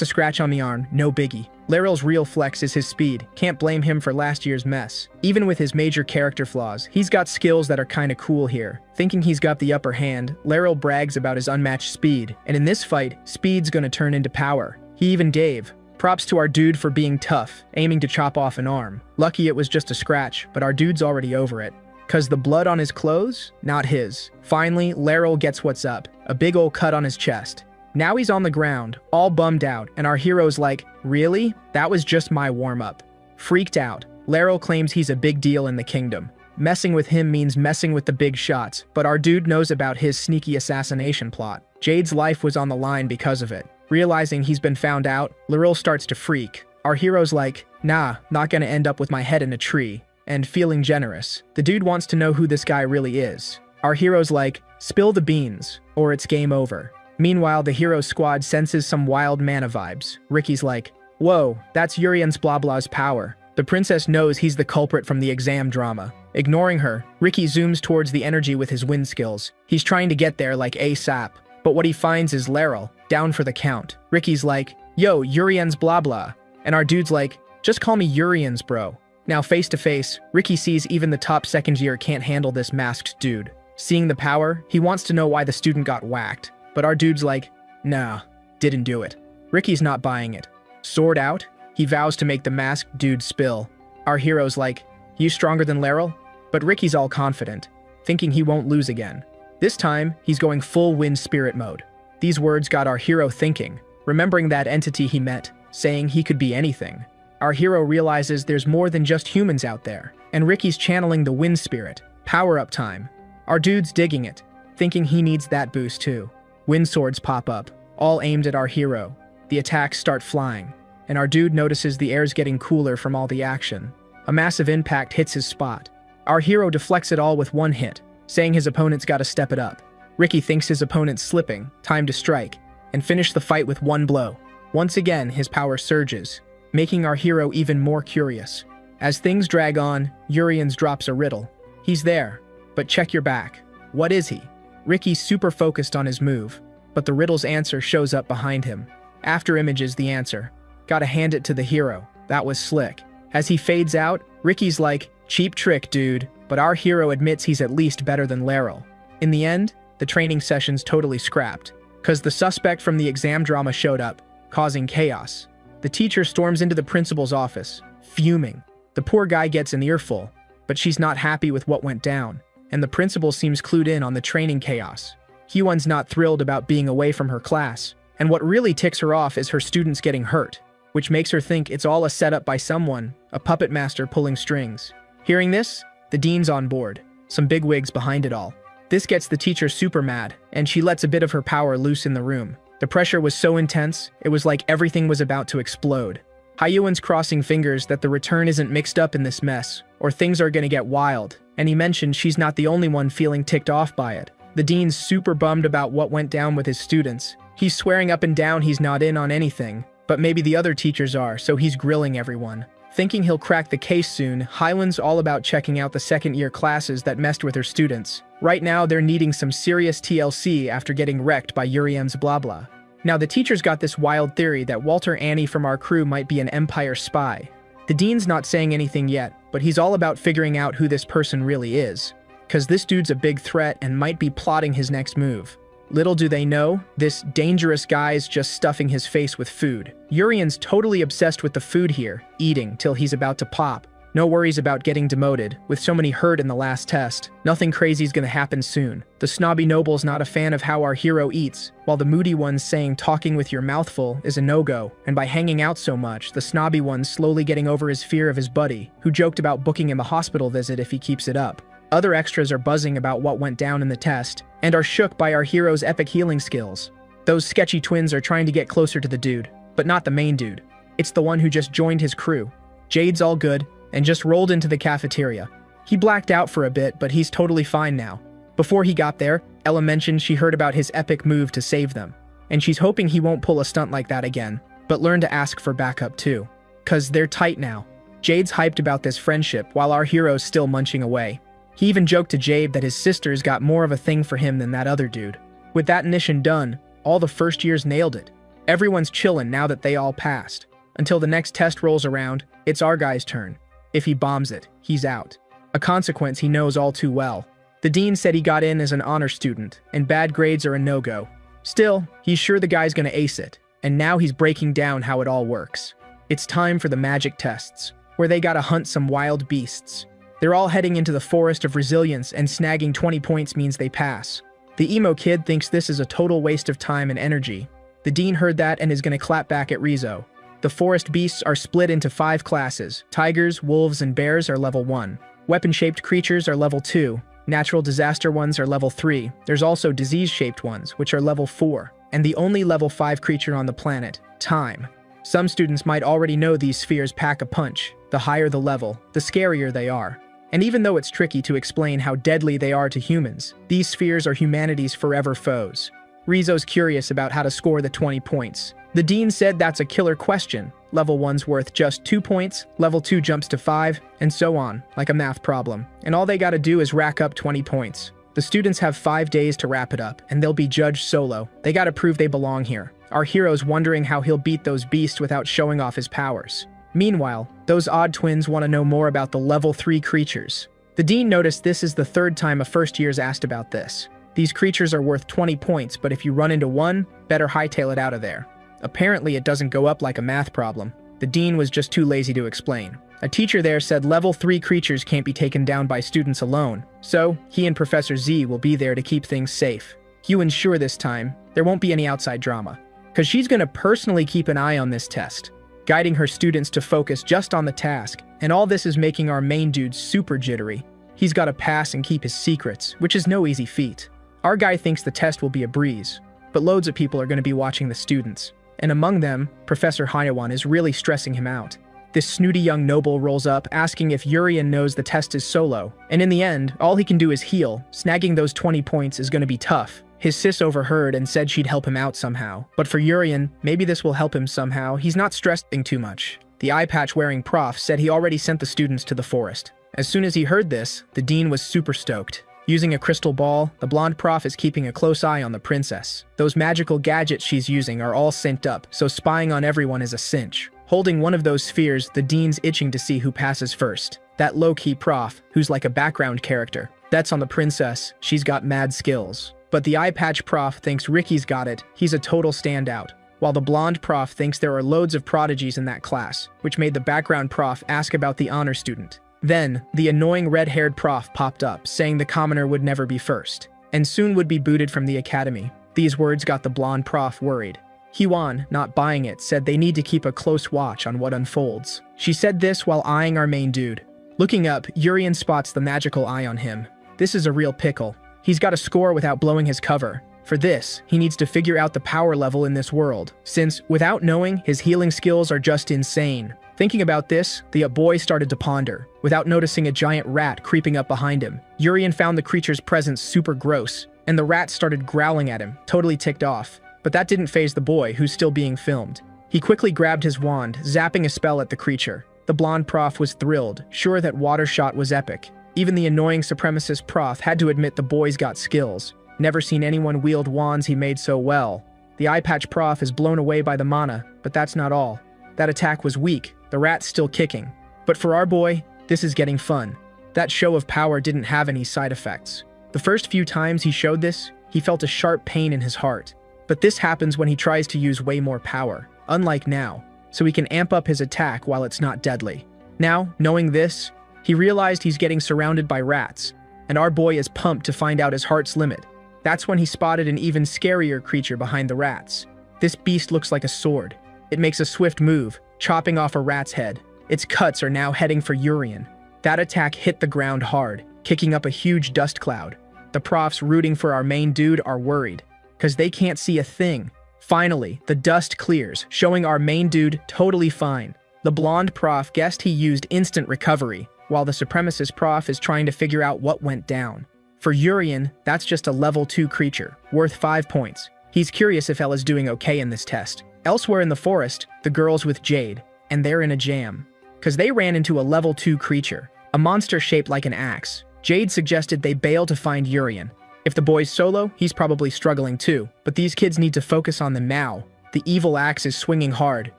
A: a scratch on the arm, no biggie. Leryl's real flex is his speed. Can't blame him for last year's mess. Even with his major character flaws, he's got skills that are kinda cool here. Thinking he's got the upper hand, Leryl brags about his unmatched speed. And in this fight, speed's gonna turn into power. He even gave. Props to our dude for being tough, aiming to chop off an arm. Lucky it was just a scratch, but our dude's already over it. 'Cause the blood on his clothes? Not his. Finally, Leryl gets what's up. A big ol' cut on his chest. Now he's on the ground, all bummed out, and our hero's like, really? That was just my warm-up. Freaked out, Leryl claims he's a big deal in the kingdom. Messing with him means messing with the big shots, but our dude knows about his sneaky assassination plot. Jade's life was on the line because of it. Realizing he's been found out, Leryl starts to freak. Our hero's like, nah, not gonna end up with my head in a tree. And feeling generous. The dude wants to know who this guy really is. Our hero's like, spill the beans, or it's game over. Meanwhile, the hero's squad senses some wild mana vibes. Ricky's like, whoa, that's Urian's Blabla's power. The princess knows he's the culprit from the exam drama. Ignoring her, Ricky zooms towards the energy with his wind skills. He's trying to get there like ASAP. But what he finds is Leryl, down for the count. Ricky's like, yo, Urian's Blabla. And our dude's like, just call me Urian's bro. Now face to face, Ricky sees even the top second year can't handle this masked dude. Seeing the power, he wants to know why the student got whacked. But our dude's like, nah, didn't do it. Ricky's not buying it. Sword out, He vows to make the masked dude spill. Our hero's like, "You stronger than Laryl?" But Ricky's all confident, thinking he won't lose again. This time, he's going full wind spirit mode. These words got our hero thinking, remembering that entity he met, saying he could be anything. Our hero realizes there's more than just humans out there, and Ricky's channeling the wind spirit. Power-up time. Our dude's digging it, thinking he needs that boost too. Wind swords pop up, all aimed at our hero. The attacks start flying, and our dude notices the air's getting cooler from all the action. A massive impact hits his spot. Our hero deflects it all with one hit, saying his opponent's gotta step it up. Ricky thinks his opponent's slipping, time to strike, and finish the fight with one blow. Once again, his power surges, making our hero even more curious. As things drag on, Urians drops a riddle. He's there, but check your back. What is he? Ricky's super focused on his move, but the riddle's answer shows up behind him. After images the answer. Gotta hand it to the hero. That was slick. As he fades out, Ricky's like, "Cheap trick, dude," but our hero admits he's at least better than Laryl. In the end, the training session's totally scrapped, cause the suspect from the exam drama showed up, causing chaos. The teacher storms into the principal's office, fuming. The poor guy gets an earful, but she's not happy with what went down, and the principal seems clued in on the training chaos. Hyewon's not thrilled about being away from her class, and what really ticks her off is her students getting hurt, which makes her think it's all a setup by someone, a puppet master pulling strings. Hearing this, the dean's on board, some bigwigs behind it all. This gets the teacher super mad, and she lets a bit of her power loose in the room. The pressure was so intense, it was like everything was about to explode. Hyewon's crossing fingers that the return isn't mixed up in this mess, or things are gonna get wild, and he mentioned she's not the only one feeling ticked off by it. The dean's super bummed about what went down with his students. He's swearing up and down he's not in on anything, but maybe the other teachers are, so he's grilling everyone. Thinking he'll crack the case soon, Hyewon's all about checking out the second-year classes that messed with her students. Right now, they're needing some serious TLC after getting wrecked by Uriem's blah blah. Now, the teacher's got this wild theory that Walter Annie from our crew might be an Empire spy. The dean's not saying anything yet, but he's all about figuring out who this person really is. Cause this dude's a big threat and might be plotting his next move. Little do they know, this dangerous guy's just stuffing his face with food. Urian's totally obsessed with the food here, eating till he's about to pop. No worries about getting demoted, with so many hurt in the last test. Nothing crazy's gonna happen soon. The snobby noble's not a fan of how our hero eats, while the moody one's saying talking with your mouth full is a no-go, and by hanging out so much, the snobby one's slowly getting over his fear of his buddy, who joked about booking him a hospital visit if he keeps it up. Other extras are buzzing about what went down in the test, and are shook by our hero's epic healing skills. Those sketchy twins are trying to get closer to the dude, but not the main dude. It's the one who just joined his crew. Jade's all good, and just rolled into the cafeteria. He blacked out for a bit, but he's totally fine now. Before he got there, Ella mentioned she heard about his epic move to save them, and she's hoping he won't pull a stunt like that again, but learn to ask for backup too. Cause they're tight now. Jade's hyped about this friendship while our hero's still munching away. He even joked to Jade that his sister's got more of a thing for him than that other dude. With that mission done, all the first years nailed it. Everyone's chillin' now that they all passed. Until the next test rolls around, it's our guy's turn. If he bombs it, he's out. A consequence he knows all too well. The dean said he got in as an honor student, and bad grades are a no-go. Still, he's sure the guy's gonna ace it, and now he's breaking down how it all works. It's time for the magic tests, where they gotta hunt some wild beasts. They're all heading into the forest of resilience, and snagging 20 points means they pass. The emo kid thinks this is a total waste of time and energy. The dean heard that and is gonna clap back at Rizzo. The forest beasts are split into 5 classes. Tigers, wolves, and bears are level 1. Weapon-shaped creatures are level 2. Natural disaster ones are level 3. There's also disease-shaped ones, which are level 4. And the only level 5 creature on the planet, time. Some students might already know these spheres pack a punch. The higher the level, the scarier they are. And even though it's tricky to explain how deadly they are to humans, these spheres are humanity's forever foes. Rizzo's curious about how to score the 20 points. The dean said that's a killer question. Level 1's worth just 2 points, level 2 jumps to 5, and so on, like a math problem. And all they gotta do is rack up 20 points. The students have 5 days to wrap it up, and they'll be judged solo. They gotta prove they belong here. Our hero's wondering how he'll beat those beasts without showing off his powers. Meanwhile, those odd twins want to know more about the level 3 creatures. The dean noticed this is the 3rd time a first year's asked about this. These creatures are worth 20 points, but if you run into one, better hightail it out of there. Apparently it doesn't go up like a math problem. The dean was just too lazy to explain. A teacher there said level 3 creatures can't be taken down by students alone, so he and Professor Z will be there to keep things safe. You ensure this time there won't be any outside drama, because she's going to personally keep an eye on this test, guiding her students to focus just on the task, and all this is making our main dude super jittery. He's got to pass and keep his secrets, which is no easy feat. Our guy thinks the test will be a breeze, but loads of people are going to be watching the students, and among them, Professor Hyawan is really stressing him out. This snooty young noble rolls up, asking if Urian knows the test is solo, and in the end, all he can do is heal. Snagging those 20 points is going to be tough. His sis overheard and said she'd help him out somehow. But for Urian, maybe this will help him somehow. He's not stressing too much. The eye patch-wearing prof said he already sent the students to the forest. As soon as he heard this, the dean was super stoked. Using a crystal ball, the blonde prof is keeping a close eye on the princess. Those magical gadgets she's using are all synced up, so spying on everyone is a cinch. Holding one of those spheres, the dean's itching to see who passes first. That low-key prof, who's like a background character. That's on the princess. She's got mad skills. But the eye patch prof thinks Ricky's got it. He's a total standout. While the blonde prof thinks there are loads of prodigies in that class, which made the background prof ask about the honor student. Then, the annoying red-haired prof popped up, saying the commoner would never be first, and soon would be booted from the academy. These words got the blonde prof worried. Hwan, not buying it, said they need to keep a close watch on what unfolds. She said this while eyeing our main dude. Looking up, Urian spots the magical eye on him. This is a real pickle. He's got to score without blowing his cover. For this, he needs to figure out the power level in this world, since, without knowing, his healing skills are just insane. Thinking about this, the boy started to ponder, without noticing a giant rat creeping up behind him. Urian found the creature's presence super gross, and the rat started growling at him, totally ticked off. But that didn't faze the boy, who's still being filmed. He quickly grabbed his wand, zapping a spell at the creature. The blonde prof was thrilled, sure that water shot was epic. Even the annoying supremacist prof had to admit the boy's got skills. Never seen anyone wield wands he made so well. The eye patch prof is blown away by the mana, but that's not all. That attack was weak, the rat's still kicking. But for our boy, this is getting fun. That show of power didn't have any side effects. The first few times he showed this, he felt a sharp pain in his heart. But this happens when he tries to use way more power, unlike now, so he can amp up his attack while it's not deadly. Now, knowing this, he realized he's getting surrounded by rats, and our boy is pumped to find out his heart's limit. That's when he spotted an even scarier creature behind the rats. This beast looks like a sword. It makes a swift move, chopping off a rat's head. Its cuts are now heading for Urian. That attack hit the ground hard, kicking up a huge dust cloud. The profs rooting for our main dude are worried, because they can't see a thing. Finally, the dust clears, showing our main dude totally fine. The blonde prof guessed he used instant recovery, while the supremacist prof is trying to figure out what went down. For Urian, that's just a level 2 creature, worth 5 points. He's curious if Ella's doing okay in this test. Elsewhere in the forest, the girls with Jade, and they're in a jam, because they ran into a level 2 creature, a monster shaped like an axe. Jade suggested they bail to find Urian. If the boy's solo, he's probably struggling too, but these kids need to focus on them now. The evil axe is swinging hard.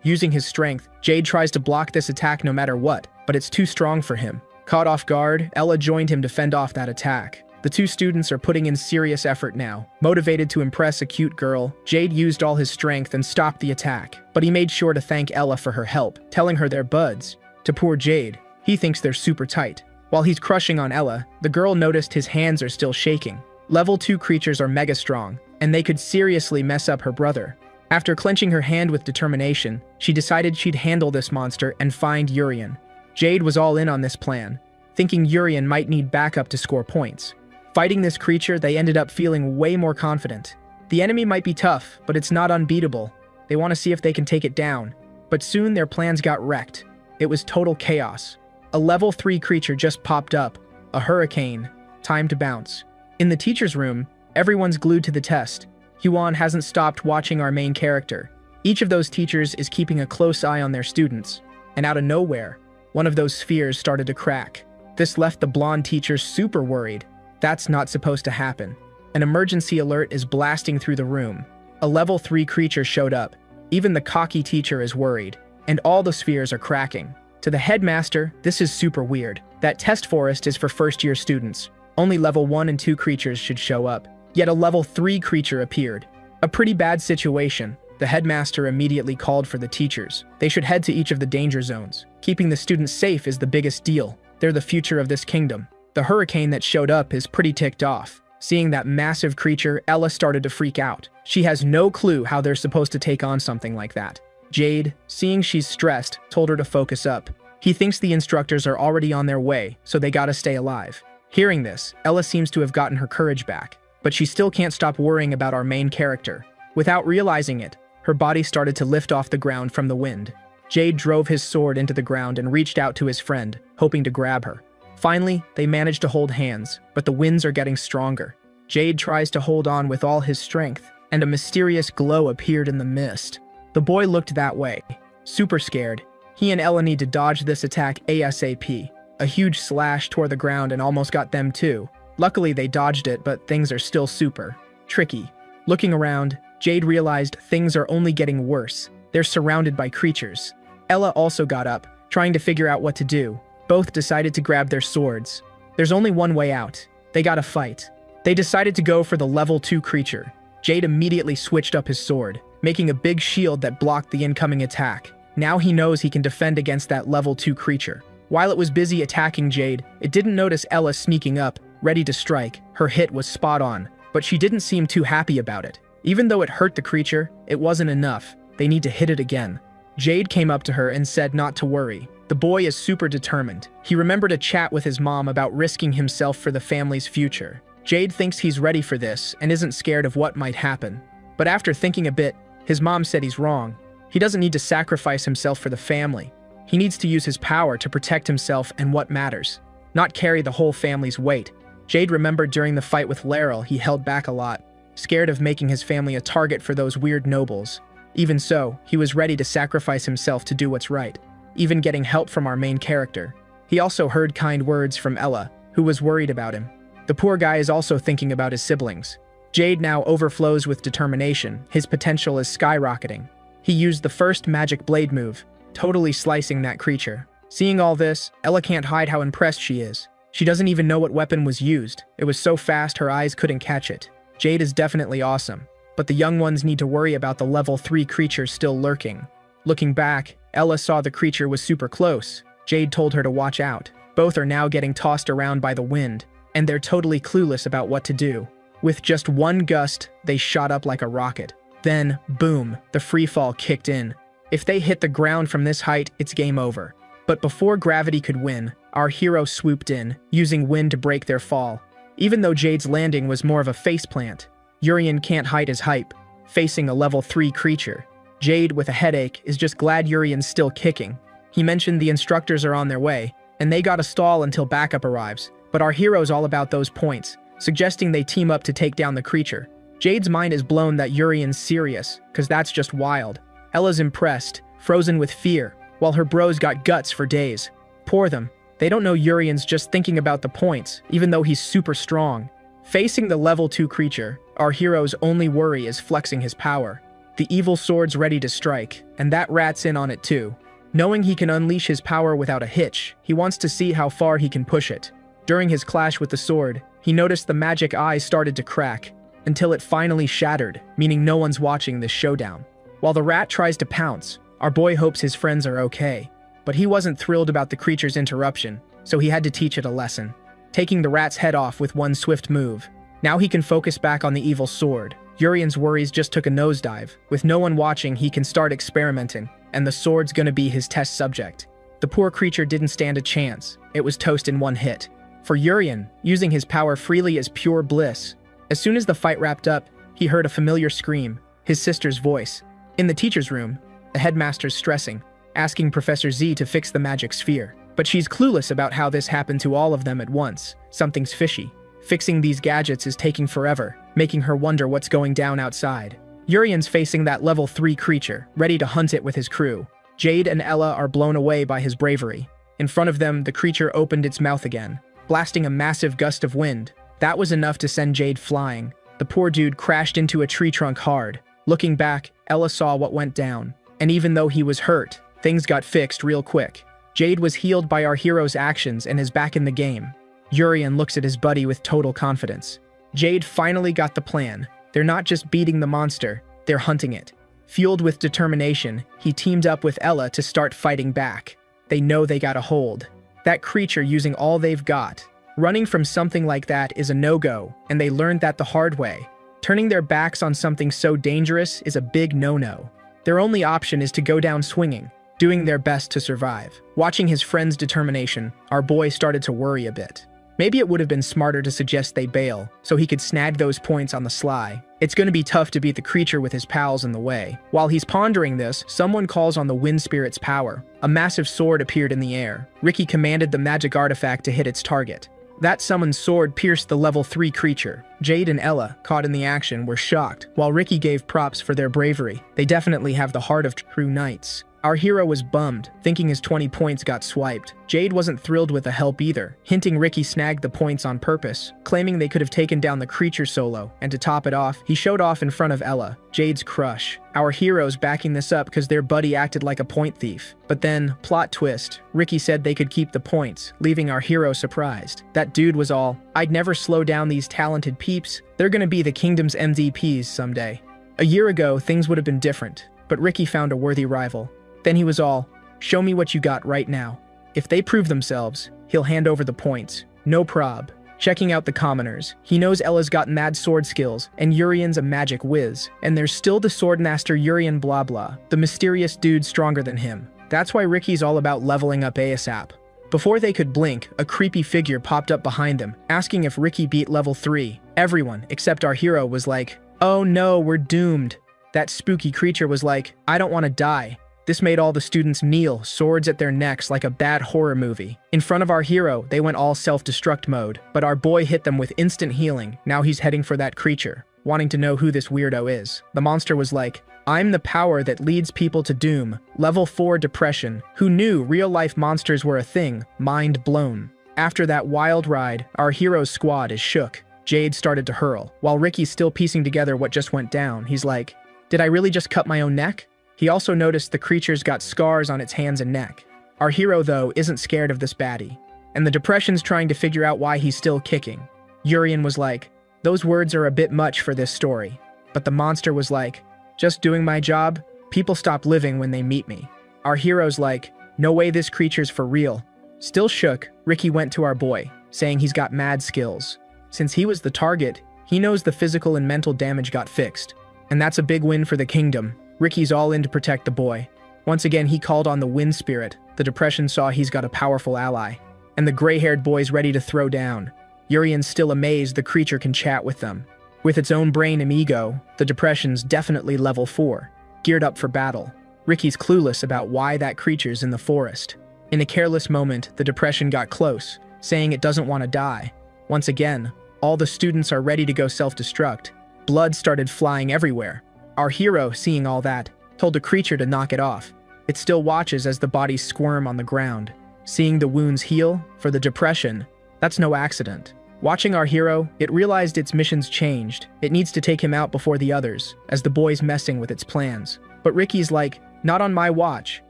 A: Using his strength, Jade tries to block this attack no matter what, but it's too strong for him. Caught off guard, Ella joined him to fend off that attack. The two students are putting in serious effort now. Motivated to impress a cute girl, Jade used all his strength and stopped the attack, but he made sure to thank Ella for her help, telling her they're buds. To poor Jade, he thinks they're super tight. While he's crushing on Ella, the girl noticed his hands are still shaking. Level 2 creatures are mega strong, and they could seriously mess up her brother. After clenching her hand with determination, she decided she'd handle this monster and find Urian. Jade was all in on this plan, thinking Urian might need backup to score points. Fighting this creature, they ended up feeling way more confident. The enemy might be tough, but it's not unbeatable. They want to see if they can take it down. But soon their plans got wrecked. It was total chaos. A level 3 creature just popped up. A hurricane. Time to bounce. In the teacher's room, everyone's glued to the test. Hwan hasn't stopped watching our main character. Each of those teachers is keeping a close eye on their students. And out of nowhere, one of those spheres started to crack. This left the blonde teacher super worried. That's not supposed to happen. An emergency alert is blasting through the room. A level 3 creature showed up. Even the cocky teacher is worried. And all the spheres are cracking. To the headmaster, this is super weird. That test forest is for first-year students. Only level 1 and 2 creatures should show up. Yet a level 3 creature appeared. A pretty bad situation. The The headmaster immediately called for the teachers. They should head to each of the danger zones. Keeping the students safe is the biggest deal. They're the future of this kingdom. The hurricane that showed up is pretty ticked off. Seeing that massive creature, Ella started to freak out. She has no clue how they're supposed to take on something like that. Jade, seeing she's stressed, told her to focus up. He thinks the instructors are already on their way, so they gotta stay alive. Hearing this, Ella seems to have gotten her courage back, but she still can't stop worrying about our main character. Without realizing it, her body started to lift off the ground from the wind. Jade drove his sword into the ground and reached out to his friend, hoping to grab her. Finally, they managed to hold hands, but the winds are getting stronger. Jade tries to hold on with all his strength, and a mysterious glow appeared in the mist. The boy looked that way, super scared. He and Ella need to dodge this attack ASAP. A huge slash tore the ground and almost got them too. Luckily they dodged it, but things are still super tricky. Looking around, Jade realized things are only getting worse. They're surrounded by creatures. Ella also got up, trying to figure out what to do. Both decided to grab their swords. There's only one way out. They gotta fight. They decided to go for the level 2 creature. Jade immediately switched up his sword, making a big shield that blocked the incoming attack. Now he knows he can defend against that level 2 creature. While it was busy attacking Jade, it didn't notice Ella sneaking up, ready to strike. Her hit was spot on, but she didn't seem too happy about it. Even though it hurt the creature, it wasn't enough. They need to hit it again. Jade came up to her and said not to worry. The boy is super determined. He remembered a chat with his mom about risking himself for the family's future. Jade thinks he's ready for this and isn't scared of what might happen. But after thinking a bit, his mom said he's wrong. He doesn't need to sacrifice himself for the family. He needs to use his power to protect himself and what matters, not carry the whole family's weight. Jade remembered during the fight with Laryl he held back a lot, scared of making his family a target for those weird nobles. Even so, he was ready to sacrifice himself to do what's right, even getting help from our main character. He also heard kind words from Ella, who was worried about him. The poor guy is also thinking about his siblings. Jade now overflows with determination. His potential is skyrocketing. He used the first magic blade move, totally slicing that creature. Seeing all this, Ella can't hide how impressed she is. She doesn't even know what weapon was used. It was so fast her eyes couldn't catch it. Jade is definitely awesome, but the young ones need to worry about the level 3 creature still lurking. Looking back, Ella saw the creature was super close. Jade told her to watch out. Both are now getting tossed around by the wind, and they're totally clueless about what to do. With just one gust, they shot up like a rocket. Then, boom, the freefall kicked in. If they hit the ground from this height, it's game over. But before gravity could win, our hero swooped in, using wind to break their fall. Even though Jade's landing was more of a faceplant, Urian can't hide his hype, facing a level 3 creature. Jade, with a headache, is just glad Urian's still kicking. He mentioned the instructors are on their way, and they gotta stall until backup arrives. But our hero's all about those points, suggesting they team up to take down the creature. Jade's mind is blown that Urian's serious, cause that's just wild. Ella's impressed, frozen with fear, while her bros got guts for days. Poor them. They don't know Urian's just thinking about the points, even though he's super strong. Facing the level 2 creature, our hero's only worry is flexing his power. The evil sword's ready to strike, and that rat's in on it too. Knowing he can unleash his power without a hitch, he wants to see how far he can push it. During his clash with the sword, he noticed the magic eye started to crack, until it finally shattered, meaning no one's watching this showdown. While the rat tries to pounce, our boy hopes his friends are okay. But he wasn't thrilled about the creature's interruption, so he had to teach it a lesson, taking the rat's head off with one swift move. Now he can focus back on the evil sword. Urian's worries just took a nosedive. With no one watching, he can start experimenting, and the sword's gonna be his test subject. The poor creature didn't stand a chance. It was toast in one hit. For Urian, using his power freely is pure bliss. As soon as the fight wrapped up, he heard a familiar scream, his sister's voice. In the teacher's room, the headmaster's stressing, asking Professor Z to fix the magic sphere. But she's clueless about how this happened to all of them at once. Something's fishy. Fixing these gadgets is taking forever, making her wonder what's going down outside. Urian's facing that level 3 creature, ready to hunt it with his crew. Jade and Ella are blown away by his bravery. In front of them, the creature opened its mouth again, blasting a massive gust of wind. That was enough to send Jade flying. The poor dude crashed into a tree trunk hard. Looking back, Ella saw what went down. And even though he was hurt, things got fixed real quick. Jade was healed by our hero's actions and is back in the game. Urian looks at his buddy with total confidence. Jade finally got the plan. They're not just beating the monster, they're hunting it. Fueled with determination, he teamed up with Ella to start fighting back. They know they got a hold. That creature using all they've got. Running from something like that is a no-go, and they learned that the hard way. Turning their backs on something so dangerous is a big no-no. Their only option is to go down swinging, doing their best to survive. Watching his friend's determination, our boy started to worry a bit. Maybe it would have been smarter to suggest they bail, so he could snag those points on the sly. It's going to be tough to beat the creature with his pals in the way. While he's pondering this, someone calls on the wind spirit's power. A massive sword appeared in the air. Ricky commanded the magic artifact to hit its target. That summoned sword pierced the level 3 creature. Jade and Ella, caught in the action, were shocked, while Ricky gave props for their bravery. They definitely have the heart of true knights. Our hero was bummed, thinking his 20 points got swiped. Jade wasn't thrilled with the help either, hinting Ricky snagged the points on purpose, claiming they could have taken down the creature solo, and to top it off, he showed off in front of Ella, Jade's crush. Our hero's backing this up because their buddy acted like a point thief. But then, plot twist, Ricky said they could keep the points, leaving our hero surprised. That dude was all, "I'd never slow down these talented peeps. They're gonna be the kingdom's MVPs someday." A year ago, things would have been different, but Ricky found a worthy rival. Then he was all, "Show me what you got right now." If they prove themselves, he'll hand over the points. No prob. Checking out the commoners, he knows Ella's got mad sword skills, and Urian's a magic whiz. And there's still the swordmaster Urian blah blah, the mysterious dude stronger than him. That's why Ricky's all about leveling up ASAP. Before they could blink, a creepy figure popped up behind them, asking if Ricky beat level 3. Everyone, except our hero, was like, "Oh no, we're doomed." That spooky creature was like, "I don't want to die." This made all the students kneel, swords at their necks like a bad horror movie. In front of our hero, they went all self-destruct mode, but our boy hit them with instant healing. Now he's heading for that creature, wanting to know who this weirdo is. The monster was like, "I'm the power that leads people to doom. Level 4 depression. Who knew real-life monsters were a thing? Mind blown." After that wild ride, our hero's squad is shook. Jade started to hurl. While Ricky's still piecing together what just went down, he's like, "Did I really just cut my own neck?" He also noticed the creature's got scars on its hands and neck. Our hero, though, isn't scared of this baddie, and the depression's trying to figure out why he's still kicking. Urian was like, "Those words are a bit much for this story." But the monster was like, "Just doing my job. People stop living when they meet me." Our hero's like, "No way this creature's for real." Still shook, Ricky went to our boy, saying he's got mad skills. Since he was the target, he knows the physical and mental damage got fixed. And that's a big win for the kingdom. Ricky's all in to protect the boy. Once again, he called on the wind spirit. The depression saw he's got a powerful ally. And the gray-haired boy's ready to throw down. Urian's still amazed the creature can chat with them. With its own brain and ego, the depression's definitely level 4, geared up for battle. Ricky's clueless about why that creature's in the forest. In a careless moment, the depression got close, saying it doesn't want to die. Once again, all the students are ready to go self-destruct. Blood started flying everywhere. Our hero, seeing all that, told the creature to knock it off. It still watches as the bodies squirm on the ground. Seeing the wounds heal, for the depression, that's no accident. Watching our hero, it realized its mission's changed. It needs to take him out before the others, as the boy's messing with its plans. But Ricky's like, "Not on my watch,"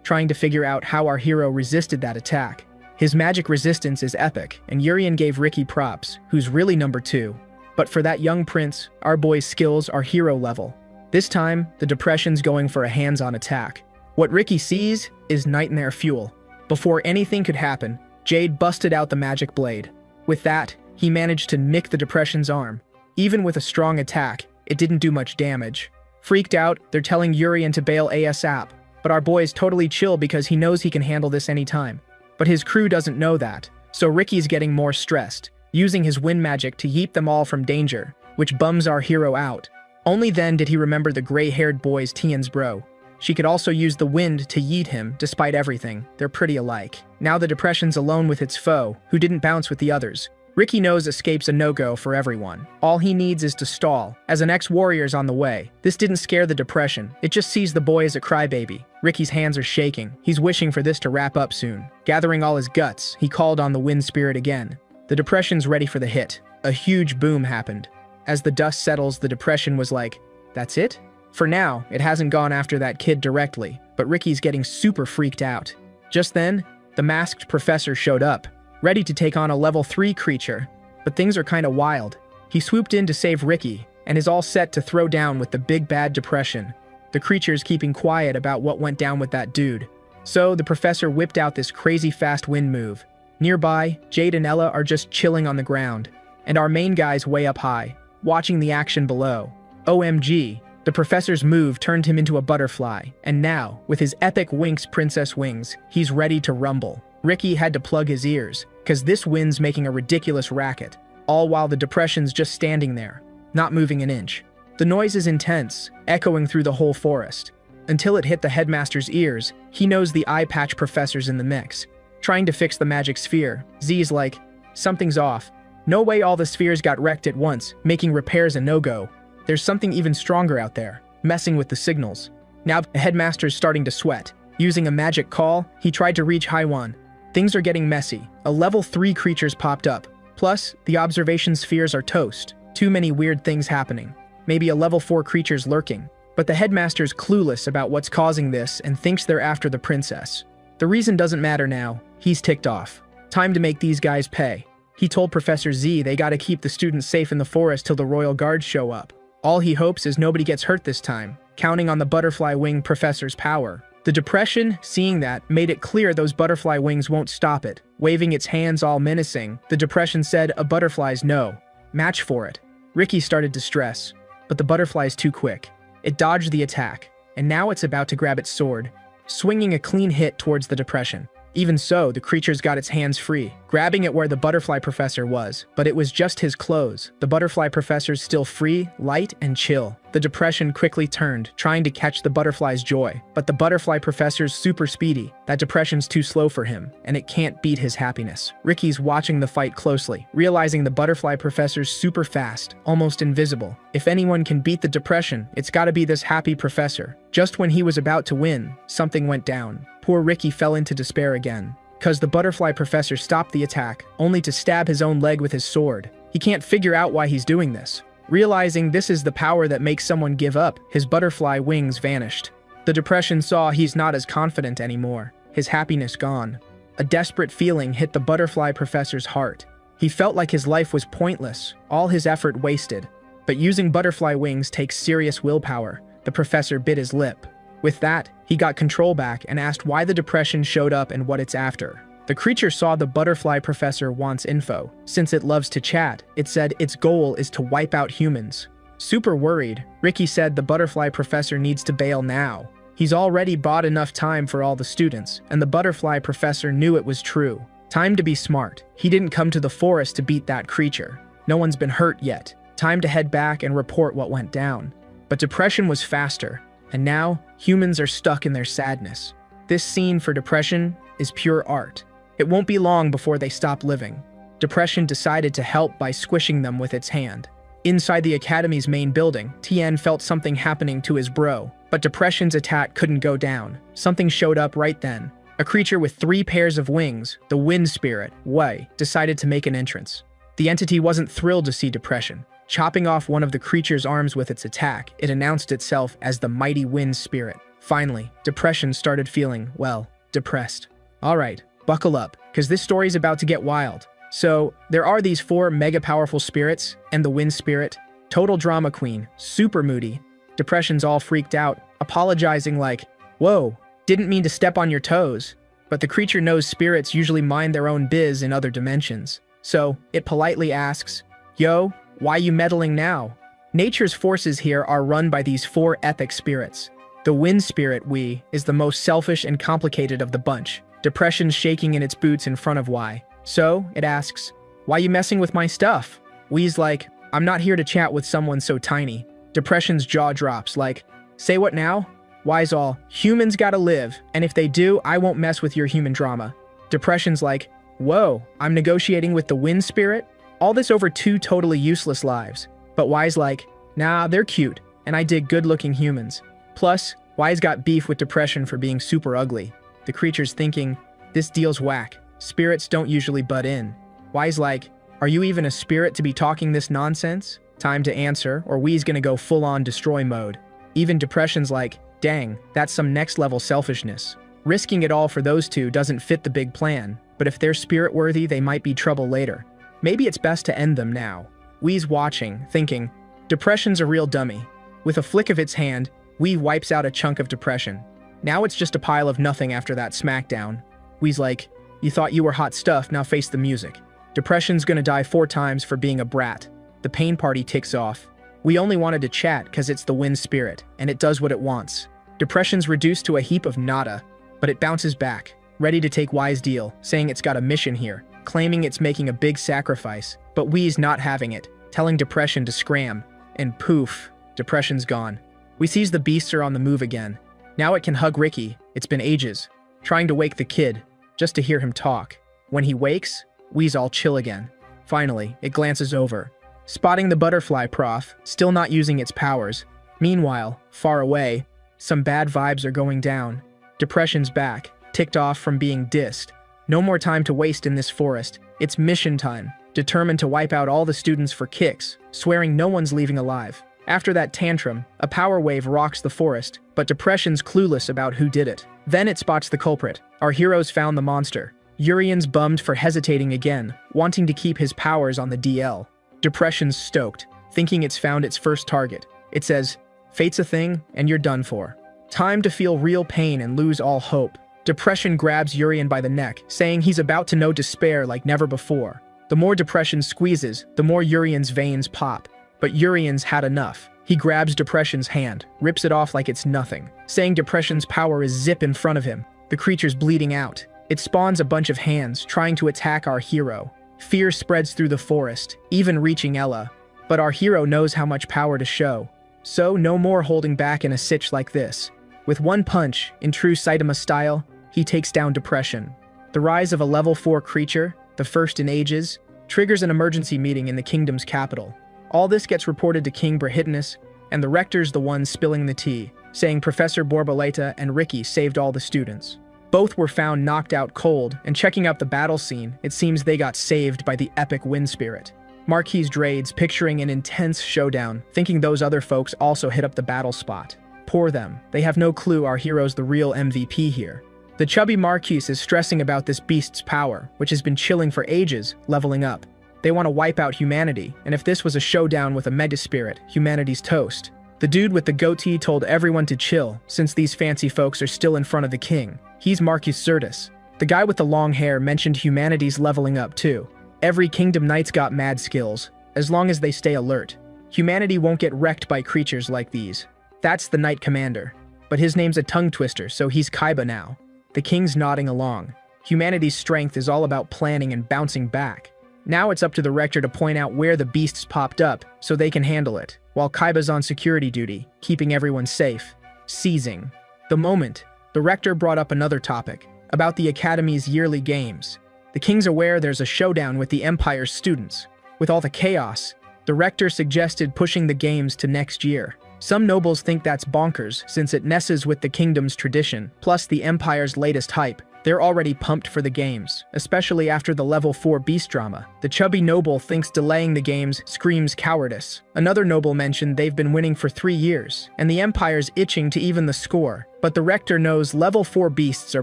A: trying to figure out how our hero resisted that attack. His magic resistance is epic, and Urian gave Ricky props, who's really number 2. But for that young prince, our boy's skills are hero level. This time, the depression's going for a hands-on attack. What Ricky sees is nightmare fuel. Before anything could happen, Jade busted out the magic blade. With that, he managed to nick the depression's arm. Even with a strong attack, it didn't do much damage. Freaked out, they're telling Urian to bail ASAP, but our boy is totally chill because he knows he can handle this anytime. But his crew doesn't know that, so Ricky's getting more stressed, using his wind magic to yeet them all from danger, which bums our hero out. Only then did he remember the gray-haired boy's Tian's bro. She could also use the wind to yeet him, despite everything. They're pretty alike. Now the depression's alone with its foe, who didn't bounce with the others. Ricky knows escape's a no-go for everyone. All he needs is to stall, as an ex-warrior's on the way. This didn't scare the depression. It just sees the boy as a crybaby. Ricky's hands are shaking. He's wishing for this to wrap up soon. Gathering all his guts, he called on the wind spirit again. The depression's ready for the hit. A huge boom happened. As the dust settles, the depression was like, "That's it?" For now, it hasn't gone after that kid directly, but Ricky's getting super freaked out. Just then, the masked professor showed up, ready to take on a level 3 creature. But things are kinda wild. He swooped in to save Ricky, and is all set to throw down with the big bad depression. the creatures keeping quiet about what went down with that dude. So the professor whipped out this crazy fast wind move. Nearby, Jade and Ella are just chilling on the ground, and our main guy's way up high, watching the action below. OMG, the professor's move turned him into a butterfly, and now, with his epic Winx princess wings, he's ready to rumble. Ricky had to plug his ears, cause this wind's making a ridiculous racket, all while the depression's just standing there, not moving an inch. The noise is intense, echoing through the whole forest. Until it hit the headmaster's ears, he knows the eye patch professor's in the mix. Trying to fix the magic sphere, Z's like, something's off. No way all the spheres got wrecked at once, making repairs a no-go. There's something even stronger out there, messing with the signals. Now the headmaster's starting to sweat. Using a magic call, he tried to reach Haiwan. Things are getting messy. A level 3 creature's popped up. Plus, the observation spheres are toast. Too many weird things happening. Maybe a level 4 creature's lurking. But the headmaster's clueless about what's causing this and thinks they're after the princess. The reason doesn't matter now. He's ticked off. Time to make these guys pay. He told Professor Z they gotta keep the students safe in the forest till the royal guards show up. All he hopes is nobody gets hurt this time, counting on the butterfly wing professor's power. The depression, seeing that, made it clear those butterfly wings won't stop it. Waving its hands all menacing, the depression said a butterfly's no match for it. Ricky started to stress, but the butterfly's too quick. It dodged the attack, and now it's about to grab its sword, swinging a clean hit towards the depression. Even so, the creature's got its hands free, grabbing it where the butterfly professor was, but it was just his clothes. The butterfly professor's still free, light, and chill. The depression quickly turned, trying to catch the butterfly's joy, but the butterfly professor's super speedy. That depression's too slow for him, and it can't beat his happiness. Ricky's watching the fight closely, realizing the butterfly professor's super fast, almost invisible. If anyone can beat the depression, it's gotta be this happy professor. Just when he was about to win, something went down. Poor Ricky fell into despair again, cause the butterfly professor stopped the attack, only to stab his own leg with his sword. He can't figure out why he's doing this. Realizing this is the power that makes someone give up, his butterfly wings vanished. The depression saw he's not as confident anymore, his happiness gone. A desperate feeling hit the butterfly professor's heart. He felt like his life was pointless, all his effort wasted. But using butterfly wings takes serious willpower. The professor bit his lip. With that, he got control back and asked why the depression showed up and what it's after. The creature saw the butterfly professor wants info. Since it loves to chat, it said its goal is to wipe out humans. Super worried, Ricky said the butterfly professor needs to bail now. He's already bought enough time for all the students, and the butterfly professor knew it was true. Time to be smart. He didn't come to the forest to beat that creature. No one's been hurt yet. Time to head back and report what went down. But depression was faster. And now, humans are stuck in their sadness. This scene for depression is pure art. It won't be long before they stop living. Depression decided to help by squishing them with its hand. Inside the academy's main building, Tien felt something happening to his bro, but depression's attack couldn't go down. Something showed up right then. A creature with 3 pairs of wings, the wind spirit, Wei, decided to make an entrance. The entity wasn't thrilled to see depression. Chopping off one of the creature's arms with its attack, it announced itself as the mighty wind spirit. Finally, depression started feeling, well, depressed. Alright, buckle up, cause this story's about to get wild. So, there are these 4 mega powerful spirits, and the wind spirit, total drama queen, super moody. Depression's all freaked out, apologizing like, whoa, didn't mean to step on your toes. But the creature knows spirits usually mind their own biz in other dimensions. So, it politely asks, yo, why you meddling now? Nature's forces here are run by these 4 epic spirits. The wind spirit, Wei, is the most selfish and complicated of the bunch. Depression's shaking in its boots in front of Wei. So, it asks, why you messing with my stuff? Wei's like, I'm not here to chat with someone so tiny. Depression's jaw drops like, say what now? Wei's all, humans gotta live, and if they do, I won't mess with your human drama. Depression's like, whoa, I'm negotiating with the wind spirit? All this over 2 totally useless lives. But Wei's like, nah, they're cute, and I dig good-looking humans. Plus, Wei's got beef with depression for being super ugly. The creature's thinking, this deal's whack. Spirits don't usually butt in. Wei's like, are you even a spirit to be talking this nonsense? Time to answer, or Wei's gonna go full-on destroy mode. Even depression's like, dang, that's some next-level selfishness. Risking it all for those 2 doesn't fit the big plan, but if they're spirit-worthy, they might be trouble later. Maybe it's best to end them now. Wei's watching, thinking, depression's a real dummy. With a flick of its hand, Wee wipes out a chunk of depression. Now it's just a pile of nothing after that smackdown. Wee's like, "You thought you were hot stuff, now face the music." Depression's gonna die 4 times for being a brat. The pain party ticks off. We only wanted to chat cause it's the wind spirit, and it does what it wants. Depression's reduced to a heap of nada, but it bounces back, ready to take Y's deal, saying it's got a mission here, claiming it's making a big sacrifice, but Wee's not having it, telling Depression to scram, and poof, Depression's gone. We sees the beasts are on the move again. Now it can hug Ricky, it's been ages, trying to wake the kid, just to hear him talk. When he wakes, Wee's all chill again. Finally, it glances over, spotting the butterfly prof, still not using its powers. Meanwhile, far away, some bad vibes are going down. Depression's back, ticked off from being dissed. No more time to waste in this forest. It's mission time, determined to wipe out all the students for kicks, swearing no one's leaving alive. After that tantrum, a power wave rocks the forest, but Depression's clueless about who did it. Then it spots the culprit. Our heroes found the monster. Urian's bummed for hesitating again, wanting to keep his powers on the DL. Depression's stoked, thinking it's found its first target. It says, "Fate's a thing, and you're done for." Time to feel real pain and lose all hope. Depression grabs Urian by the neck, saying he's about to know despair like never before. The more Depression squeezes, the more Urian's veins pop. But Urian's had enough. He grabs Depression's hand, rips it off like it's nothing, saying Depression's power is zip in front of him. The creature's bleeding out. It spawns a bunch of hands, trying to attack our hero. Fear spreads through the forest, even reaching Ella. But our hero knows how much power to show. So no more holding back in a sitch like this. With one punch, in true Saitama style, he takes down Depression. The rise of a level 4 creature, the first in ages, triggers an emergency meeting in the kingdom's capital. All this gets reported to King Brahitnus, and the rector's the one spilling the tea, saying Professor Borboleta and Ricky saved all the students. Both were found knocked out cold, and checking out the battle scene, it seems they got saved by the epic wind spirit. Marquis Drades picturing an intense showdown, thinking those other folks also hit up the battle spot. Poor them, they have no clue our hero's the real MVP here. The chubby Marquis is stressing about this beast's power, which has been chilling for ages, leveling up. They want to wipe out humanity, and if this was a showdown with a mega spirit, humanity's toast. The dude with the goatee told everyone to chill, since these fancy folks are still in front of the king. He's Marcus Sirtis. The guy with the long hair mentioned humanity's leveling up too. Every Kingdom Knight's got mad skills, as long as they stay alert. Humanity won't get wrecked by creatures like these. That's the Knight Commander. But his name's a tongue twister, so he's Kaiba now. The king's nodding along. Humanity's strength is all about planning and bouncing back. Now it's up to the rector to point out where the beasts popped up, so they can handle it, while Kaiba's on security duty, keeping everyone safe. Seizing. The moment, the rector brought up another topic, about the Academy's yearly games. The king's aware there's a showdown with the Empire's students. With all the chaos, the rector suggested pushing the games to next year. Some nobles think that's bonkers since it messes with the kingdom's tradition, plus the Empire's latest hype. They're already pumped for the games, especially after the level 4 beast drama. The chubby noble thinks delaying the games screams cowardice. Another noble mentioned they've been winning for 3 years, and the Empire's itching to even the score. But the rector knows level 4 beasts are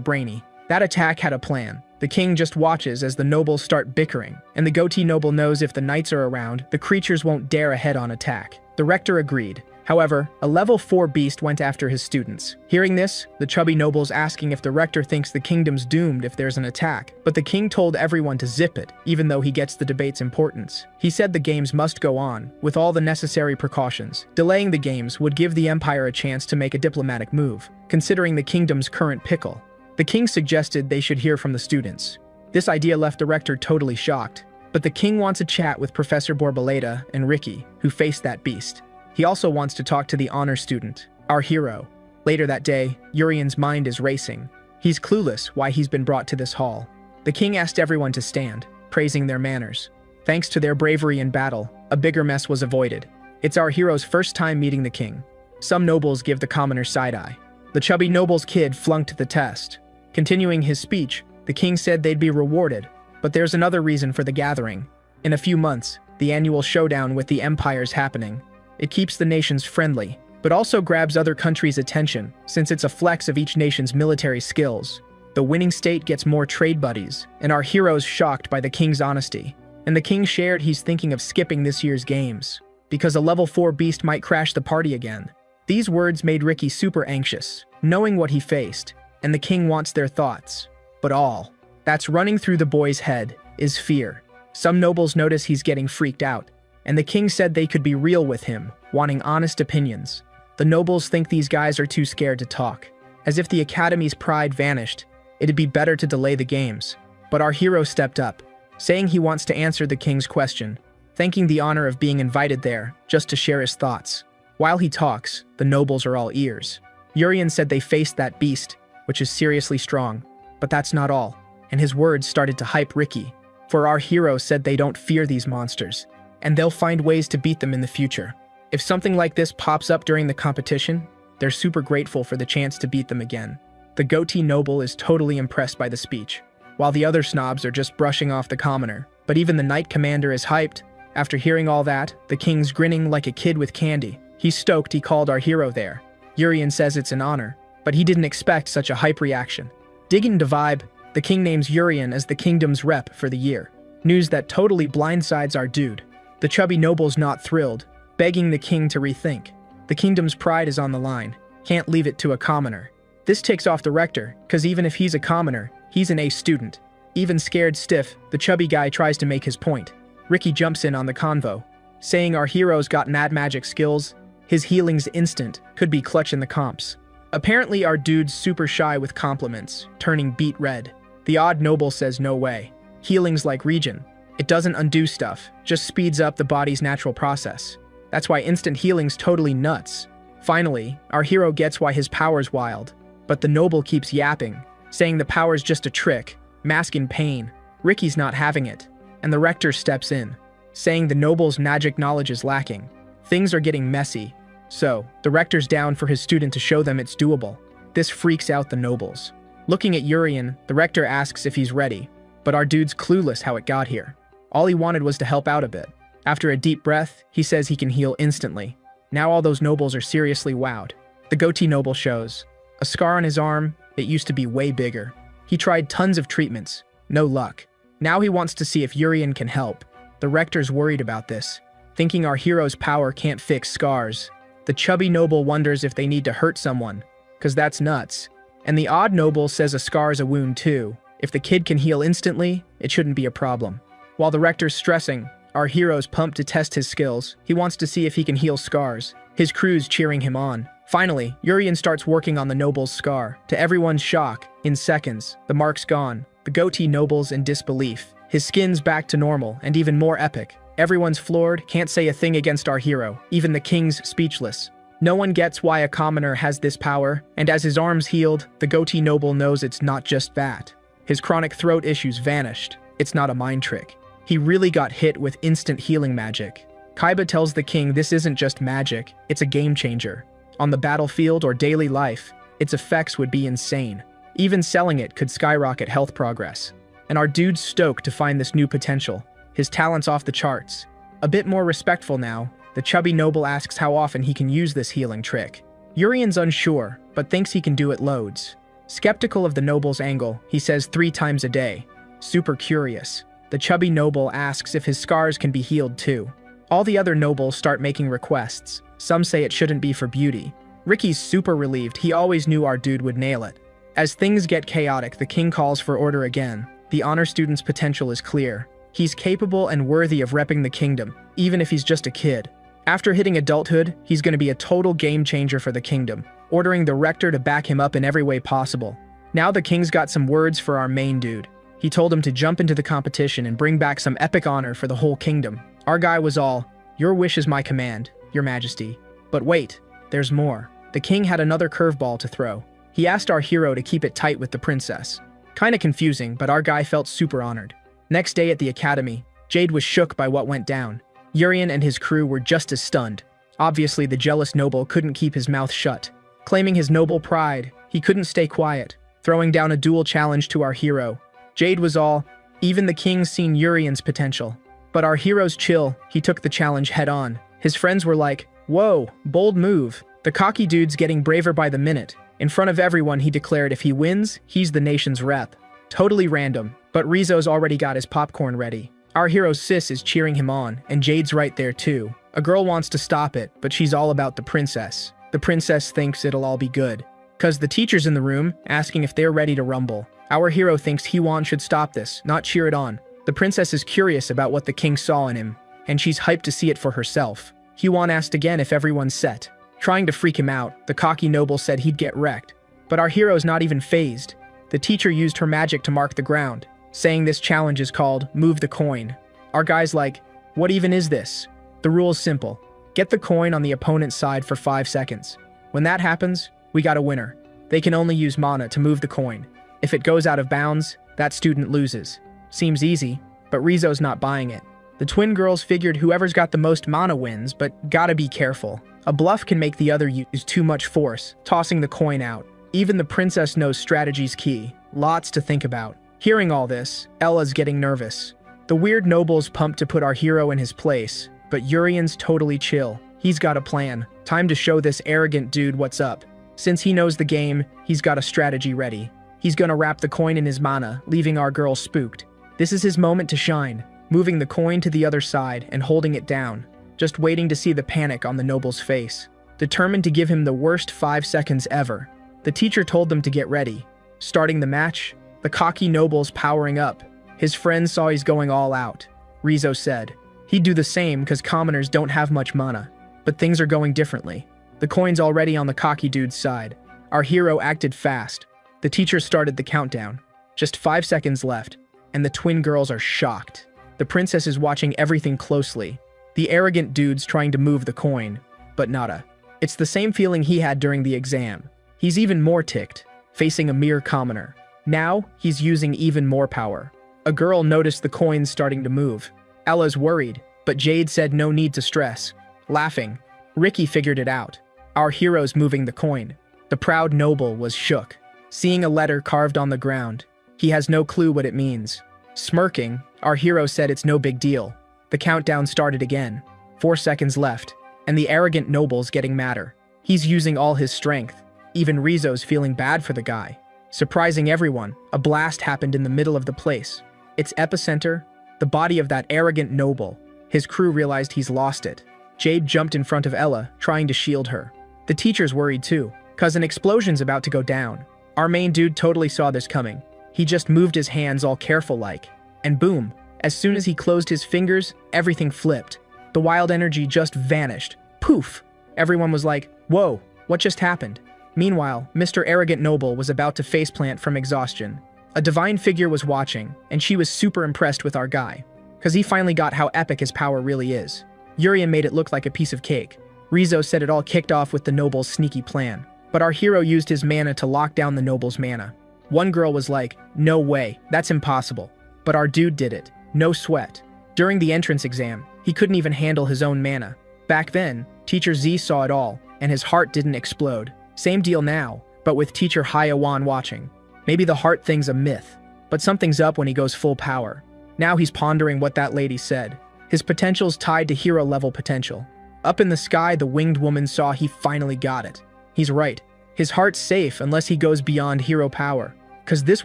A: brainy. That attack had a plan. The king just watches as the nobles start bickering, and the goatee noble knows if the knights are around, the creatures won't dare a head-on attack. The rector agreed. However, a level 4 beast went after his students. Hearing this, the chubby noble's asking if the rector thinks the kingdom's doomed if there's an attack, but the king told everyone to zip it, even though he gets the debate's importance. He said the games must go on, with all the necessary precautions. Delaying the games would give the Empire a chance to make a diplomatic move, considering the kingdom's current pickle. The king suggested they should hear from the students. This idea left the rector totally shocked, but the king wants a chat with Professor Borboleta and Ricky, who faced that beast. He also wants to talk to the honor student, our hero. Later that day, Urian's mind is racing. He's clueless why he's been brought to this hall. The king asked everyone to stand, praising their manners. Thanks to their bravery in battle, a bigger mess was avoided. It's our hero's first time meeting the king. Some nobles give the commoner side-eye. The chubby noble's kid flunked the test. Continuing his speech, the king said they'd be rewarded, but there's another reason for the gathering. In a few months, the annual showdown with the Empire's happening. It keeps the nations friendly, but also grabs other countries' attention, since it's a flex of each nation's military skills. The winning state gets more trade buddies, and our hero's shocked by the king's honesty. And the king shared he's thinking of skipping this year's games, because a level 4 beast might crash the party again. These words made Ricky super anxious, knowing what he faced, and the king wants their thoughts. But all that's running through the boy's head is fear. Some nobles notice he's getting freaked out, and the king said they could be real with him, wanting honest opinions. The nobles think these guys are too scared to talk. As if the academy's pride vanished, it'd be better to delay the games. But our hero stepped up, saying he wants to answer the king's question, thanking the honor of being invited there just to share his thoughts. While he talks, the nobles are all ears. Urian said they faced that beast, which is seriously strong, but that's not all, and his words started to hype Ricky. For our hero said they don't fear these monsters, and they'll find ways to beat them in the future. If something like this pops up during the competition, they're super grateful for the chance to beat them again. The goatee noble is totally impressed by the speech, while the other snobs are just brushing off the commoner. But even the knight commander is hyped. After hearing all that, the king's grinning like a kid with candy. He's stoked he called our hero there. Urian says it's an honor, but he didn't expect such a hype reaction. Digging into vibe, the king names Urian as the kingdom's rep for the year. News that totally blindsides our dude. The chubby noble's not thrilled, begging the king to rethink. The kingdom's pride is on the line. Can't leave it to a commoner. This takes off the rector, cause even if he's a commoner, he's an A student. Even scared stiff, the chubby guy tries to make his point. Ricky jumps in on the convo, saying our hero's got mad magic skills, his healing's instant, could be clutch in the comps. Apparently our dude's super shy with compliments, turning beet red. The odd noble says no way. Healing's like regen. It doesn't undo stuff, just speeds up the body's natural process. That's why instant healing's totally nuts. Finally, our hero gets why his power's wild, but the noble keeps yapping, saying the power's just a trick, masking pain. Ricky's not having it, and the rector steps in, saying the noble's magic knowledge is lacking. Things are getting messy, so the rector's down for his student to show them it's doable. This freaks out the nobles. Looking at Urian, the rector asks if he's ready, but our dude's clueless how it got here. All he wanted was to help out a bit. After a deep breath, he says he can heal instantly. Now all those nobles are seriously wowed. The goatee noble shows a scar on his arm. It used to be way bigger. He tried tons of treatments. No luck. Now he wants to see if Urian can help. The rector's worried about this, thinking our hero's power can't fix scars. The chubby noble wonders if they need to hurt someone, cause that's nuts. And the odd noble says a scar is a wound too. If the kid can heal instantly, it shouldn't be a problem. While the rector's stressing, our hero's pumped to test his skills. He wants to see if he can heal scars. His crew's cheering him on. Finally, Urian starts working on the noble's scar. To everyone's shock, in seconds, the mark's gone. The goatee noble's in disbelief. His skin's back to normal, and even more epic. Everyone's floored, can't say a thing against our hero. Even the king's speechless. No one gets why a commoner has this power, and as his arm's healed, the goatee noble knows it's not just that. His chronic throat issues vanished. It's not a mind trick. He really got hit with instant healing magic. Kaiba tells the king this isn't just magic, it's a game changer. On the battlefield or daily life, its effects would be insane. Even selling it could skyrocket health progress. And our dude's stoked to find this new potential. His talent's off the charts. A bit more respectful now, the chubby noble asks how often he can use this healing trick. Urian's unsure, but thinks he can do it loads. Skeptical of the noble's angle, he says 3 times a day. Super curious. The chubby noble asks if his scars can be healed too. All the other nobles start making requests. Some say it shouldn't be for beauty. Ricky's super relieved. He always knew our dude would nail it. As things get chaotic, the king calls for order again. The honor student's potential is clear. He's capable and worthy of repping the kingdom, even if he's just a kid. After hitting adulthood, he's going to be a total game changer for the kingdom, ordering the rector to back him up in every way possible. Now the king's got some words for our main dude. He told him to jump into the competition and bring back some epic honor for the whole kingdom. Our guy was all, "Your wish is my command, your majesty." But wait, there's more. The king had another curveball to throw. He asked our hero to keep it tight with the princess. Kinda confusing, but our guy felt super honored. Next day at the academy, Jade was shook by what went down. Urian and his crew were just as stunned. Obviously, the jealous noble couldn't keep his mouth shut. Claiming his noble pride, he couldn't stay quiet, throwing down a duel challenge to our hero. Jade was all, even the king's seen Urian's potential. But our hero's chill, he took the challenge head on. His friends were like, "Whoa, bold move." The cocky dude's getting braver by the minute. In front of everyone, he declared if he wins, he's the nation's rep. Totally random, but Rizzo's already got his popcorn ready. Our hero's sis is cheering him on, and Jade's right there too. A girl wants to stop it, but she's all about the princess. The princess thinks it'll all be good. Cause the teacher's in the room, asking if they're ready to rumble. Our hero thinks Hee-won should stop this, not cheer it on. The princess is curious about what the king saw in him, and she's hyped to see it for herself. Hee-won asked again if everyone's set. Trying to freak him out, the cocky noble said he'd get wrecked. But our hero's not even fazed. The teacher used her magic to mark the ground, saying this challenge is called Move the Coin. Our guy's like, what even is this? The rule's simple. Get the coin on the opponent's side for 5 seconds. When that happens, we got a winner. They can only use mana to move the coin. If it goes out of bounds, that student loses. Seems easy, but Rizzo's not buying it. The twin girls figured whoever's got the most mana wins, but gotta be careful. A bluff can make the other use too much force, tossing the coin out. Even the princess knows strategy's key. Lots to think about. Hearing all this, Ella's getting nervous. The weird noble's pumped to put our hero in his place, but Urian's totally chill. He's got a plan. Time to show this arrogant dude what's up. Since he knows the game, he's got a strategy ready. He's gonna wrap the coin in his mana, leaving our girl spooked. This is his moment to shine, moving the coin to the other side and holding it down, just waiting to see the panic on the noble's face. Determined to give him the worst 5 seconds ever, the teacher told them to get ready. Starting the match, the cocky noble's powering up. His friends saw he's going all out. Rizzo said he'd do the same because commoners don't have much mana. But things are going differently. The coin's already on the cocky dude's side. Our hero acted fast. The teacher started the countdown. Just 5 seconds left, and the twin girls are shocked. The princess is watching everything closely. The arrogant dude's trying to move the coin, but nada. It's the same feeling he had during the exam. He's even more ticked, facing a mere commoner. Now, he's using even more power. A girl noticed the coins starting to move. Ella's worried, but Jade said no need to stress. Laughing, Ricky figured it out. Our hero's moving the coin. The proud noble was shook, seeing a letter carved on the ground. He has no clue what it means. Smirking, our hero said it's no big deal. The countdown started again. 4 seconds left, and the arrogant noble's getting madder. He's using all his strength. Even Rizzo's feeling bad for the guy. Surprising everyone, a blast happened in the middle of the place. Its epicenter, the body of that arrogant noble. His crew realized he's lost it. Jade jumped in front of Ella, trying to shield her. The teacher's worried too, cause an explosion's about to go down. Our main dude totally saw this coming. He just moved his hands all careful-like. And boom, as soon as he closed his fingers, everything flipped. The wild energy just vanished. Poof! Everyone was like, whoa, what just happened? Meanwhile, Mr. Arrogant Noble was about to faceplant from exhaustion. A divine figure was watching, and she was super impressed with our guy, cause he finally got how epic his power really is. Urian made it look like a piece of cake. Rizzo said it all kicked off with the noble's sneaky plan, but our hero used his mana to lock down the noble's mana. One girl was like, no way, that's impossible. But our dude did it, no sweat. During the entrance exam, he couldn't even handle his own mana. Back then, Teacher Z saw it all, and his heart didn't explode. Same deal now, but with Teacher Hyawan watching. Maybe the heart thing's a myth, but something's up when he goes full power. Now he's pondering what that lady said. His potential's tied to hero-level potential. Up in the sky, the winged woman saw he finally got it. He's right. His heart's safe unless he goes beyond hero power. Cause this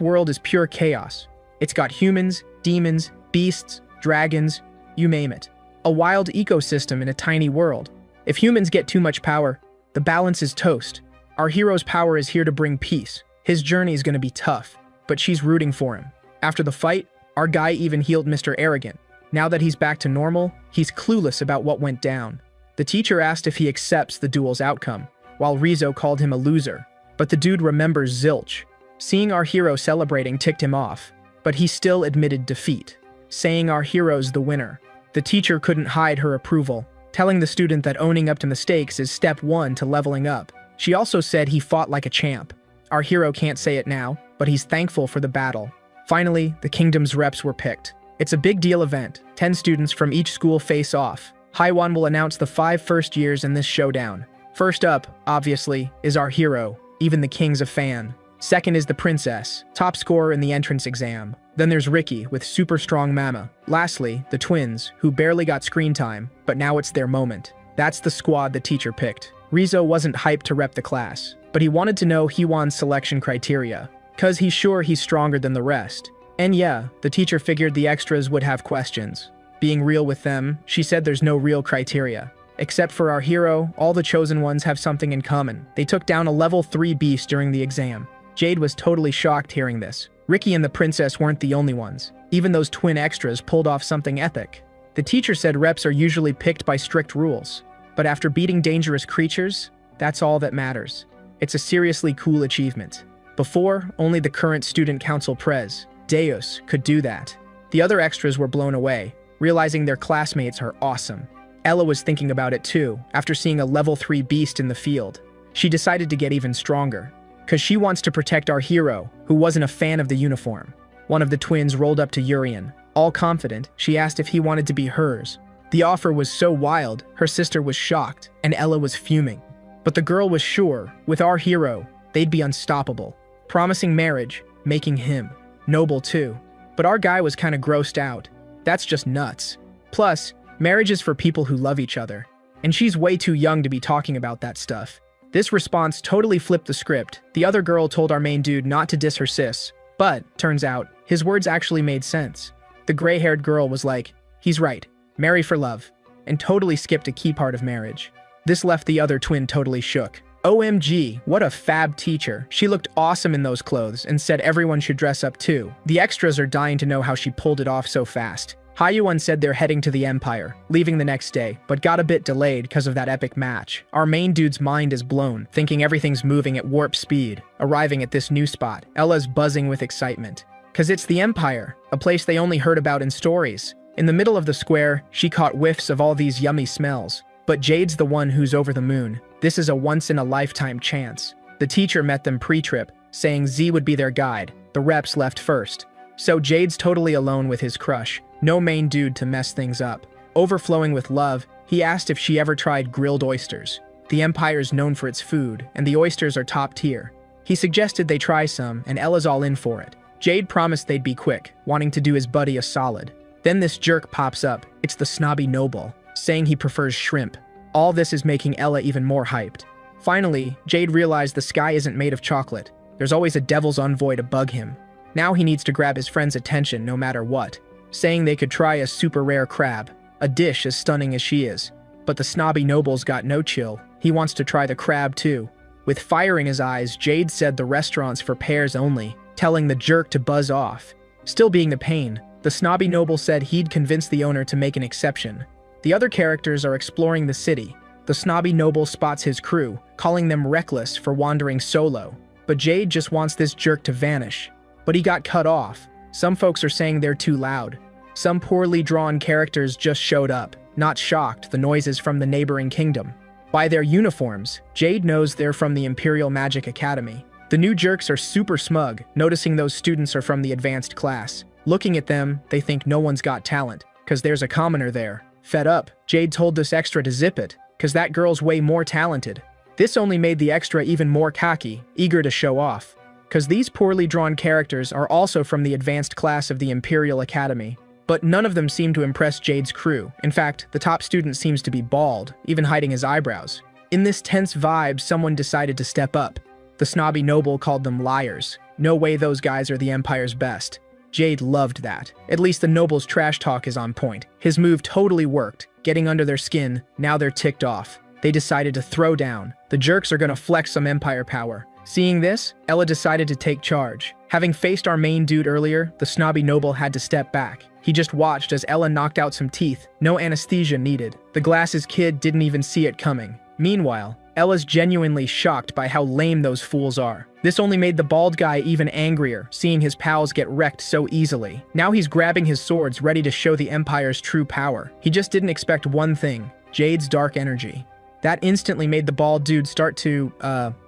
A: world is pure chaos. It's got humans, demons, beasts, dragons, you name it. A wild ecosystem in a tiny world. If humans get too much power, the balance is toast. Our hero's power is here to bring peace. His journey is gonna be tough, but she's rooting for him. After the fight, our guy even healed Mr. Arrogant. Now that he's back to normal, he's clueless about what went down. The teacher asked if he accepts the duel's outcome, while Rizzo called him a loser. But the dude remembers zilch. Seeing our hero celebrating ticked him off, but he still admitted defeat, saying our hero's the winner. The teacher couldn't hide her approval, telling the student that owning up to mistakes is step 1 to leveling up. She also said he fought like a champ. Our hero can't say it now, but he's thankful for the battle. Finally, the kingdom's reps were picked. It's a big deal event. 10 students from each school face off. Haiwan will announce the 5 first years in this showdown. First up, obviously, is our hero. Even the king's a fan. Second is the princess, top scorer in the entrance exam. Then there's Ricky with super strong mama. Lastly, the twins, who barely got screen time, but now it's their moment. That's the squad the teacher picked. Rizzo wasn't hyped to rep the class, but he wanted to know Hee-won's selection criteria, cause he's sure he's stronger than the rest. And yeah, the teacher figured the extras would have questions. Being real with them, she said there's no real criteria. Except for our hero, all the chosen ones have something in common. They took down a level 3 beast during the exam. Jade was totally shocked hearing this. Ricky and the princess weren't the only ones. Even those twin extras pulled off something epic. The teacher said reps are usually picked by strict rules. But after beating dangerous creatures, that's all that matters. It's a seriously cool achievement. Before, only the current student council prez, Deus, could do that. The other extras were blown away, realizing their classmates are awesome. Ella was thinking about it too, after seeing a level 3 beast in the field. She decided to get even stronger, because she wants to protect our hero, who wasn't a fan of the uniform. One of the twins rolled up to Urian. All confident, she asked if he wanted to be hers. The offer was so wild, her sister was shocked, and Ella was fuming. But the girl was sure, with our hero, they'd be unstoppable. Promising marriage, making him noble too. But our guy was kinda grossed out. That's just nuts. Plus, marriage is for people who love each other. And she's way too young to be talking about that stuff. This response totally flipped the script. The other girl told our main dude not to diss her sis. But, turns out, his words actually made sense. The gray-haired girl was like, he's right, marry for love, and totally skipped a key part of marriage. This left the other twin totally shook. OMG, what a fab teacher. She looked awesome in those clothes and said everyone should dress up too. The extras are dying to know how she pulled it off so fast. Haiyuan said they're heading to the Empire, leaving the next day, but got a bit delayed because of that epic match. Our main dude's mind is blown, thinking everything's moving at warp speed. Arriving at this new spot, Ella's buzzing with excitement. Cause it's the Empire, a place they only heard about in stories. In the middle of the square, she caught whiffs of all these yummy smells. But Jade's the one who's over the moon. This is a once-in-a-lifetime chance. The teacher met them pre-trip, saying Z would be their guide. The reps left first. So Jade's totally alone with his crush. No main dude to mess things up. Overflowing with love, he asked if she ever tried grilled oysters. The Empire's known for its food, and the oysters are top tier. He suggested they try some, and Ella's all in for it. Jade promised they'd be quick, wanting to do his buddy a solid. Then this jerk pops up. It's the snobby noble, saying he prefers shrimp. All this is making Ella even more hyped. Finally, Jade realized the sky isn't made of chocolate. There's always a devil's envoy to bug him. Now he needs to grab his friend's attention no matter what, saying they could try a super rare crab, a dish as stunning as she is. But the snobby noble's got no chill. He wants to try the crab too. With fire in his eyes, Jade said the restaurant's for pairs only, telling the jerk to buzz off. Still being the pain, the snobby noble said he'd convince the owner to make an exception. The other characters are exploring the city. The snobby noble spots his crew, calling them reckless for wandering solo. But Jade just wants this jerk to vanish. But he got cut off. Some folks are saying they're too loud. Some poorly drawn characters just showed up, not shocked the noises from the neighboring kingdom. By their uniforms, Jade knows they're from the Imperial Magic Academy. The new jerks are super smug, noticing those students are from the advanced class. Looking at them, they think no one's got talent, cause there's a commoner there. Fed up, Jade told this extra to zip it, cause that girl's way more talented. This only made the extra even more cocky, eager to show off. Cause these poorly drawn characters are also from the advanced class of the Imperial Academy. But none of them seem to impress Jade's crew. In fact, the top student seems to be bald, even hiding his eyebrows. In this tense vibe, someone decided to step up. The snobby noble called them liars. No way those guys are the Empire's best. Jade loved that. At least the noble's trash talk is on point. His move totally worked, getting under their skin. Now they're ticked off. They decided to throw down. The jerks are gonna flex some Empire power. Seeing this, Ella decided to take charge. Having faced our main dude earlier, the snobby noble had to step back. He just watched as Ella knocked out some teeth. No anesthesia needed. The glasses kid didn't even see it coming. Meanwhile, Ella's genuinely shocked by how lame those fools are. This only made the bald guy even angrier, seeing his pals get wrecked so easily. Now he's grabbing his swords, ready to show the Empire's true power. He just didn't expect one thing: Jade's dark energy. That instantly made the bald dude start to,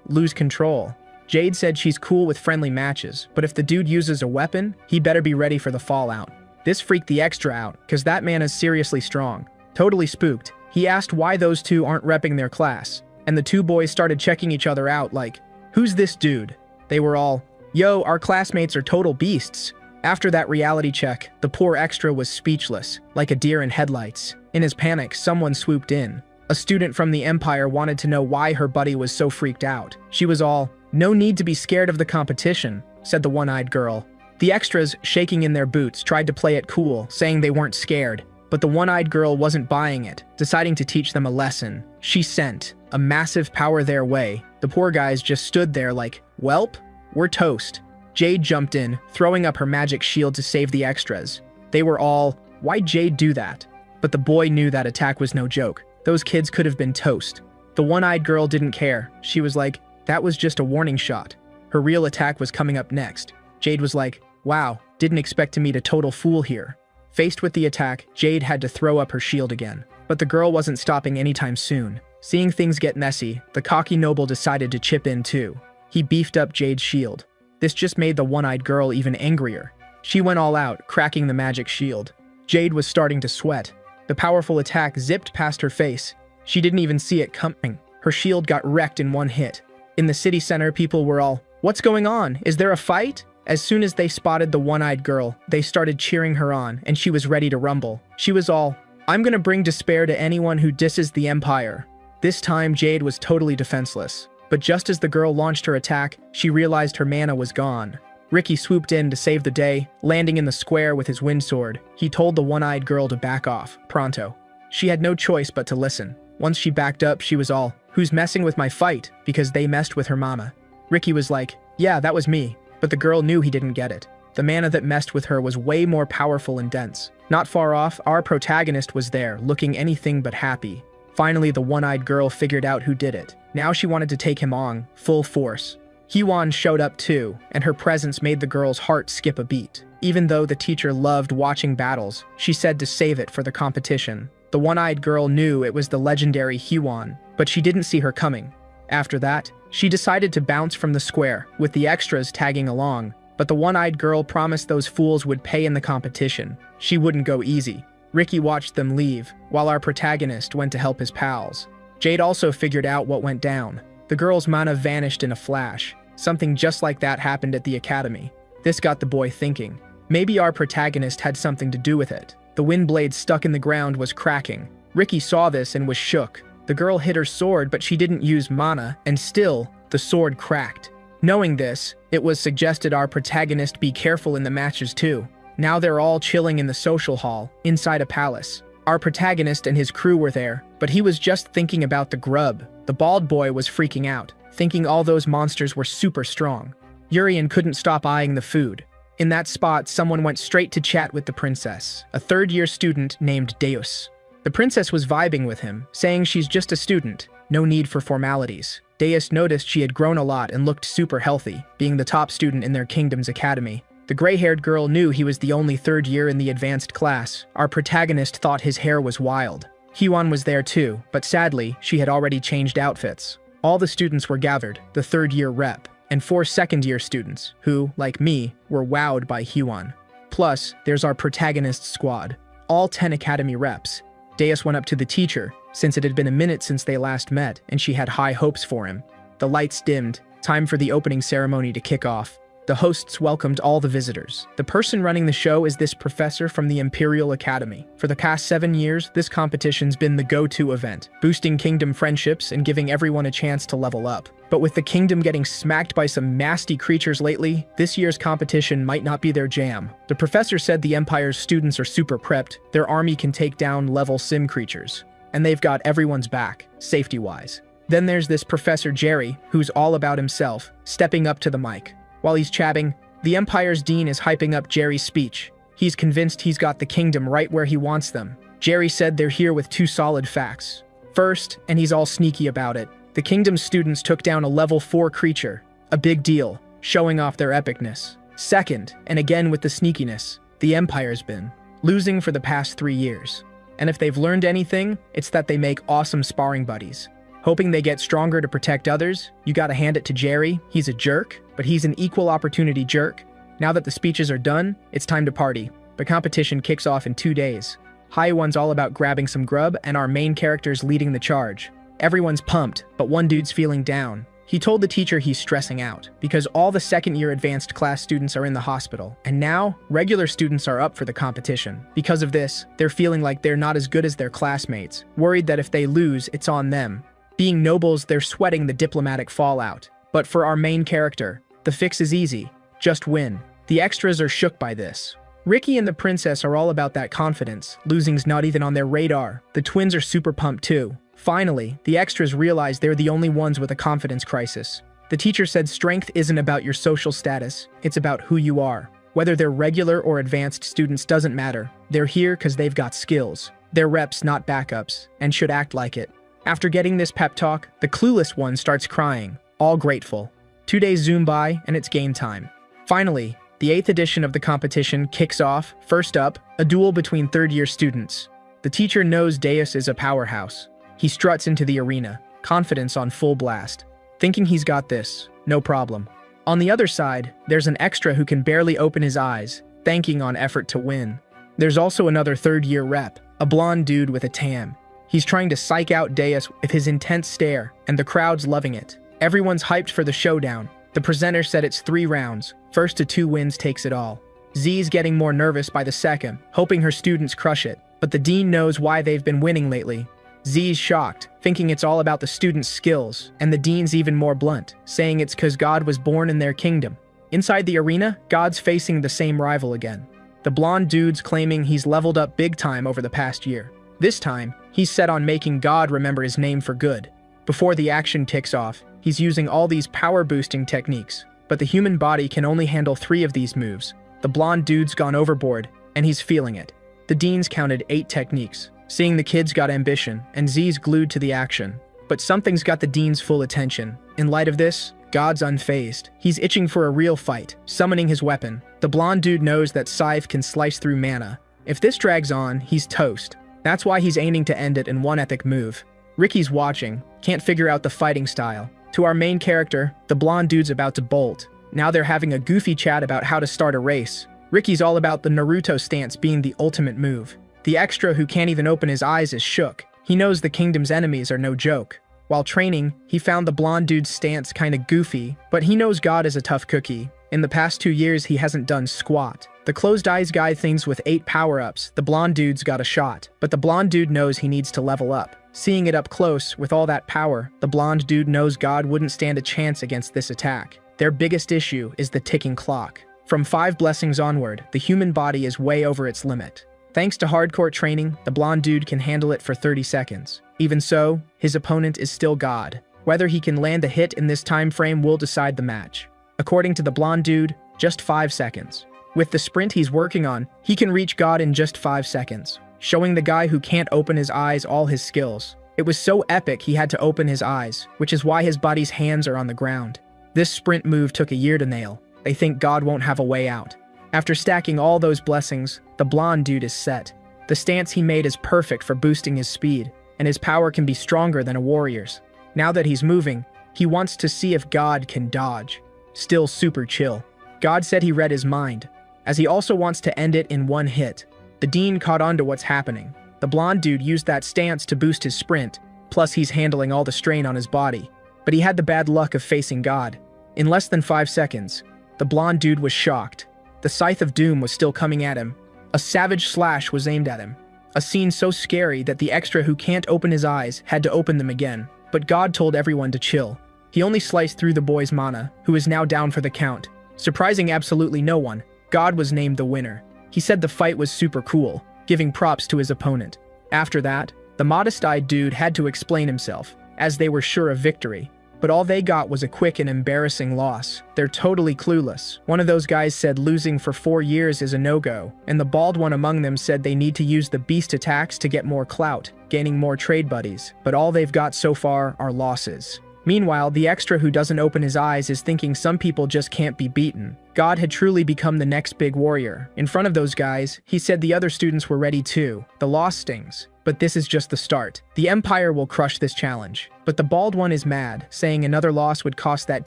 A: lose control. Jade said she's cool with friendly matches, but if the dude uses a weapon, he better be ready for the fallout. This freaked the extra out, cause that man is seriously strong. Totally spooked, he asked why those two aren't repping their class. And the two boys started checking each other out like, who's this dude? They were all, yo, our classmates are total beasts. After that reality check, the poor extra was speechless, like a deer in headlights. In his panic, someone swooped in. A student from the Empire wanted to know why her buddy was so freaked out. She was all, no need to be scared of the competition, said the one-eyed girl. The extras, shaking in their boots, tried to play it cool, saying they weren't scared. But the one-eyed girl wasn't buying it, deciding to teach them a lesson. She sent a massive power their way. The poor guys just stood there like, "Welp, we're toast." Jade jumped in, throwing up her magic shield to save the extras. They were all, "Why'd Jade do that?" But the boy knew that attack was no joke. Those kids could have been toast. The one-eyed girl didn't care. She was like, "That was just a warning shot." Her real attack was coming up next. Jade was like, "Wow, didn't expect to meet a total fool here." Faced with the attack, Jade had to throw up her shield again. But the girl wasn't stopping anytime soon. Seeing things get messy, the cocky noble decided to chip in too. He beefed up Jade's shield. This just made the one-eyed girl even angrier. She went all out, cracking the magic shield. Jade was starting to sweat. The powerful attack zipped past her face. She didn't even see it coming. Her shield got wrecked in one hit. In the city center, people were all, "What's going on? Is there a fight?" As soon as they spotted the one-eyed girl, they started cheering her on, and she was ready to rumble. She was all, "I'm gonna bring despair to anyone who disses the Empire." This time, Jade was totally defenseless. But just as the girl launched her attack, she realized her mana was gone. Ricky swooped in to save the day, landing in the square with his wind sword. He told the one-eyed girl to back off, pronto. She had no choice but to listen. Once she backed up, she was all, "Who's messing with my fight?" because they messed with her mama. Ricky was like, "Yeah, that was me." But the girl knew he didn't get it. The mana that messed with her was way more powerful and dense. Not far off, our protagonist was there, looking anything but happy. Finally, the one-eyed girl figured out who did it. Now she wanted to take him on, full force. Hee-won showed up too, and her presence made the girl's heart skip a beat. Even though the teacher loved watching battles, she said to save it for the competition. The one-eyed girl knew it was the legendary Hee-won, but she didn't see her coming. After that, she decided to bounce from the square, with the extras tagging along. But the one-eyed girl promised those fools would pay in the competition. She wouldn't go easy. Ricky watched them leave, while our protagonist went to help his pals. Jade also figured out what went down. The girl's mana vanished in a flash. Something just like that happened at the academy. This got the boy thinking. Maybe our protagonist had something to do with it. The wind blade stuck in the ground was cracking. Ricky saw this and was shook. The girl hit her sword, but she didn't use mana, and still, the sword cracked. Knowing this, it was suggested our protagonist be careful in the matches too. Now they're all chilling in the social hall, inside a palace. Our protagonist and his crew were there, but he was just thinking about the grub. The bald boy was freaking out, thinking all those monsters were super strong. Urian couldn't stop eyeing the food. In that spot, someone went straight to chat with the princess, a third-year student named Deus. The princess was vibing with him, saying she's just a student, no need for formalities. Deus noticed she had grown a lot and looked super healthy, being the top student in their kingdom's academy. The gray-haired girl knew he was the only third year in the advanced class. Our protagonist thought his hair was wild. Hee-won was there too, but sadly, she had already changed outfits. All the students were gathered, the third-year rep, and 4 second-year students, who, like me, were wowed by Hee-won. Plus, there's our protagonist's squad, all 10 academy reps. Deus went up to the teacher, since it had been a minute since they last met, and she had high hopes for him. The lights dimmed, time for the opening ceremony to kick off. The hosts welcomed all the visitors. The person running the show is this professor from the Imperial Academy. For the past 7 years, this competition's been the go-to event, boosting kingdom friendships and giving everyone a chance to level up. But with the kingdom getting smacked by some nasty creatures lately, this year's competition might not be their jam. The professor said the Empire's students are super prepped, their army can take down level sim creatures, and they've got everyone's back, safety-wise. Then there's this Professor Jerry, who's all about himself, stepping up to the mic. While he's chatting, the Empire's dean is hyping up Jerry's speech. He's convinced he's got the kingdom right where he wants them. Jerry said they're here with 2 solid facts. First, and he's all sneaky about it, the kingdom's students took down a level 4 creature. A big deal, showing off their epicness. Second, and again with the sneakiness, the Empire's been losing for the past 3 years. And if they've learned anything, it's that they make awesome sparring buddies. Hoping they get stronger to protect others, you gotta hand it to Jerry. He's a jerk, but he's an equal opportunity jerk. Now that the speeches are done, it's time to party. The competition kicks off in 2 days. Hye-won's all about grabbing some grub, and our main character's leading the charge. Everyone's pumped, but one dude's feeling down. He told the teacher he's stressing out, because all the second-year advanced class students are in the hospital, and now, regular students are up for the competition. Because of this, they're feeling like they're not as good as their classmates, worried that if they lose, it's on them. Being nobles, they're sweating the diplomatic fallout. But for our main character, the fix is easy. Just win. The extras are shook by this. Ricky and the princess are all about that confidence. Losing's not even on their radar. The twins are super pumped too. Finally, the extras realize they're the only ones with a confidence crisis. The teacher said strength isn't about your social status, it's about who you are. Whether they're regular or advanced students doesn't matter. They're here because they've got skills. They're reps, not backups, and should act like it. After getting this pep talk, the clueless one starts crying, all grateful. 2 days zoom by, and it's game time. Finally, the 8th edition of the competition kicks off. First up, a duel between third-year students. The teacher knows Deus is a powerhouse. He struts into the arena, confidence on full blast. Thinking he's got this, no problem. On the other side, there's an extra who can barely open his eyes, thanking on effort to win. There's also another third-year rep, a blonde dude with a tan. He's trying to psych out Deus with his intense stare, and the crowd's loving it. Everyone's hyped for the showdown. The presenter said it's 3 rounds. First to 2 wins takes it all. Z's getting more nervous by the second, hoping her students crush it. But the dean knows why they've been winning lately. Z's shocked, thinking it's all about the students' skills, and the dean's even more blunt, saying it's 'cause God was born in their kingdom. Inside the arena, God's facing the same rival again. The blonde dude's claiming he's leveled up big time over the past year. This time, he's set on making God remember his name for good. Before the action kicks off, he's using all these power-boosting techniques, but the human body can only handle 3 of these moves. The blonde dude's gone overboard, and he's feeling it. The dean's counted 8 techniques. Seeing the kids got ambition, and Z's glued to the action. But something's got the dean's full attention. In light of this, God's unfazed. He's itching for a real fight, summoning his weapon. The blonde dude knows that Scythe can slice through mana. If this drags on, he's toast. That's why he's aiming to end it in one epic move. Ricky's watching, can't figure out the fighting style. To our main character, the blonde dude's about to bolt. Now they're having a goofy chat about how to start a race. Ricky's all about the Naruto stance being the ultimate move. The extra who can't even open his eyes is shook. He knows the kingdom's enemies are no joke. While training, he found the blonde dude's stance kinda goofy, but he knows God is a tough cookie. In the past 2 years, he hasn't done squat. The closed eyes guy thinks with 8 power-ups, the blonde dude's got a shot. But the blonde dude knows he needs to level up. Seeing it up close, with all that power, the blonde dude knows God wouldn't stand a chance against this attack. Their biggest issue is the ticking clock. From 5 blessings onward, the human body is way over its limit. Thanks to hardcore training, the blonde dude can handle it for 30 seconds. Even so, his opponent is still God. Whether he can land a hit in this time frame will decide the match. According to the blonde dude, just 5 seconds. With the sprint he's working on, he can reach God in just 5 seconds, showing the guy who can't open his eyes all his skills. It was so epic he had to open his eyes, which is why his buddy's hands are on the ground. This sprint move took a year to nail. They think God won't have a way out. After stacking all those blessings, the blonde dude is set. The stance he made is perfect for boosting his speed, and his power can be stronger than a warrior's. Now that he's moving, he wants to see if God can dodge. Still super chill. God said he read his mind, as he also wants to end it in one hit. The dean caught on to what's happening. The blonde dude used that stance to boost his sprint, plus he's handling all the strain on his body. But he had the bad luck of facing God. In less than 5 seconds, the blonde dude was shocked. The Scythe of Doom was still coming at him. A savage slash was aimed at him. A scene so scary that the extra who can't open his eyes had to open them again. But God told everyone to chill. He only sliced through the boy's mana, who is now down for the count. Surprising absolutely no one, God was named the winner. He said the fight was super cool, giving props to his opponent. After that, the modest-eyed dude had to explain himself, as they were sure of victory. But all they got was a quick and embarrassing loss. They're totally clueless. One of those guys said losing for 4 years is a no-go, and the bald one among them said they need to use the beast attacks to get more clout, gaining more trade buddies, but all they've got so far are losses. Meanwhile, the extra who doesn't open his eyes is thinking some people just can't be beaten. God had truly become the next big warrior. In front of those guys, he said the other students were ready too. The loss stings. But this is just the start. The Empire will crush this challenge. But the bald one is mad, saying another loss would cost that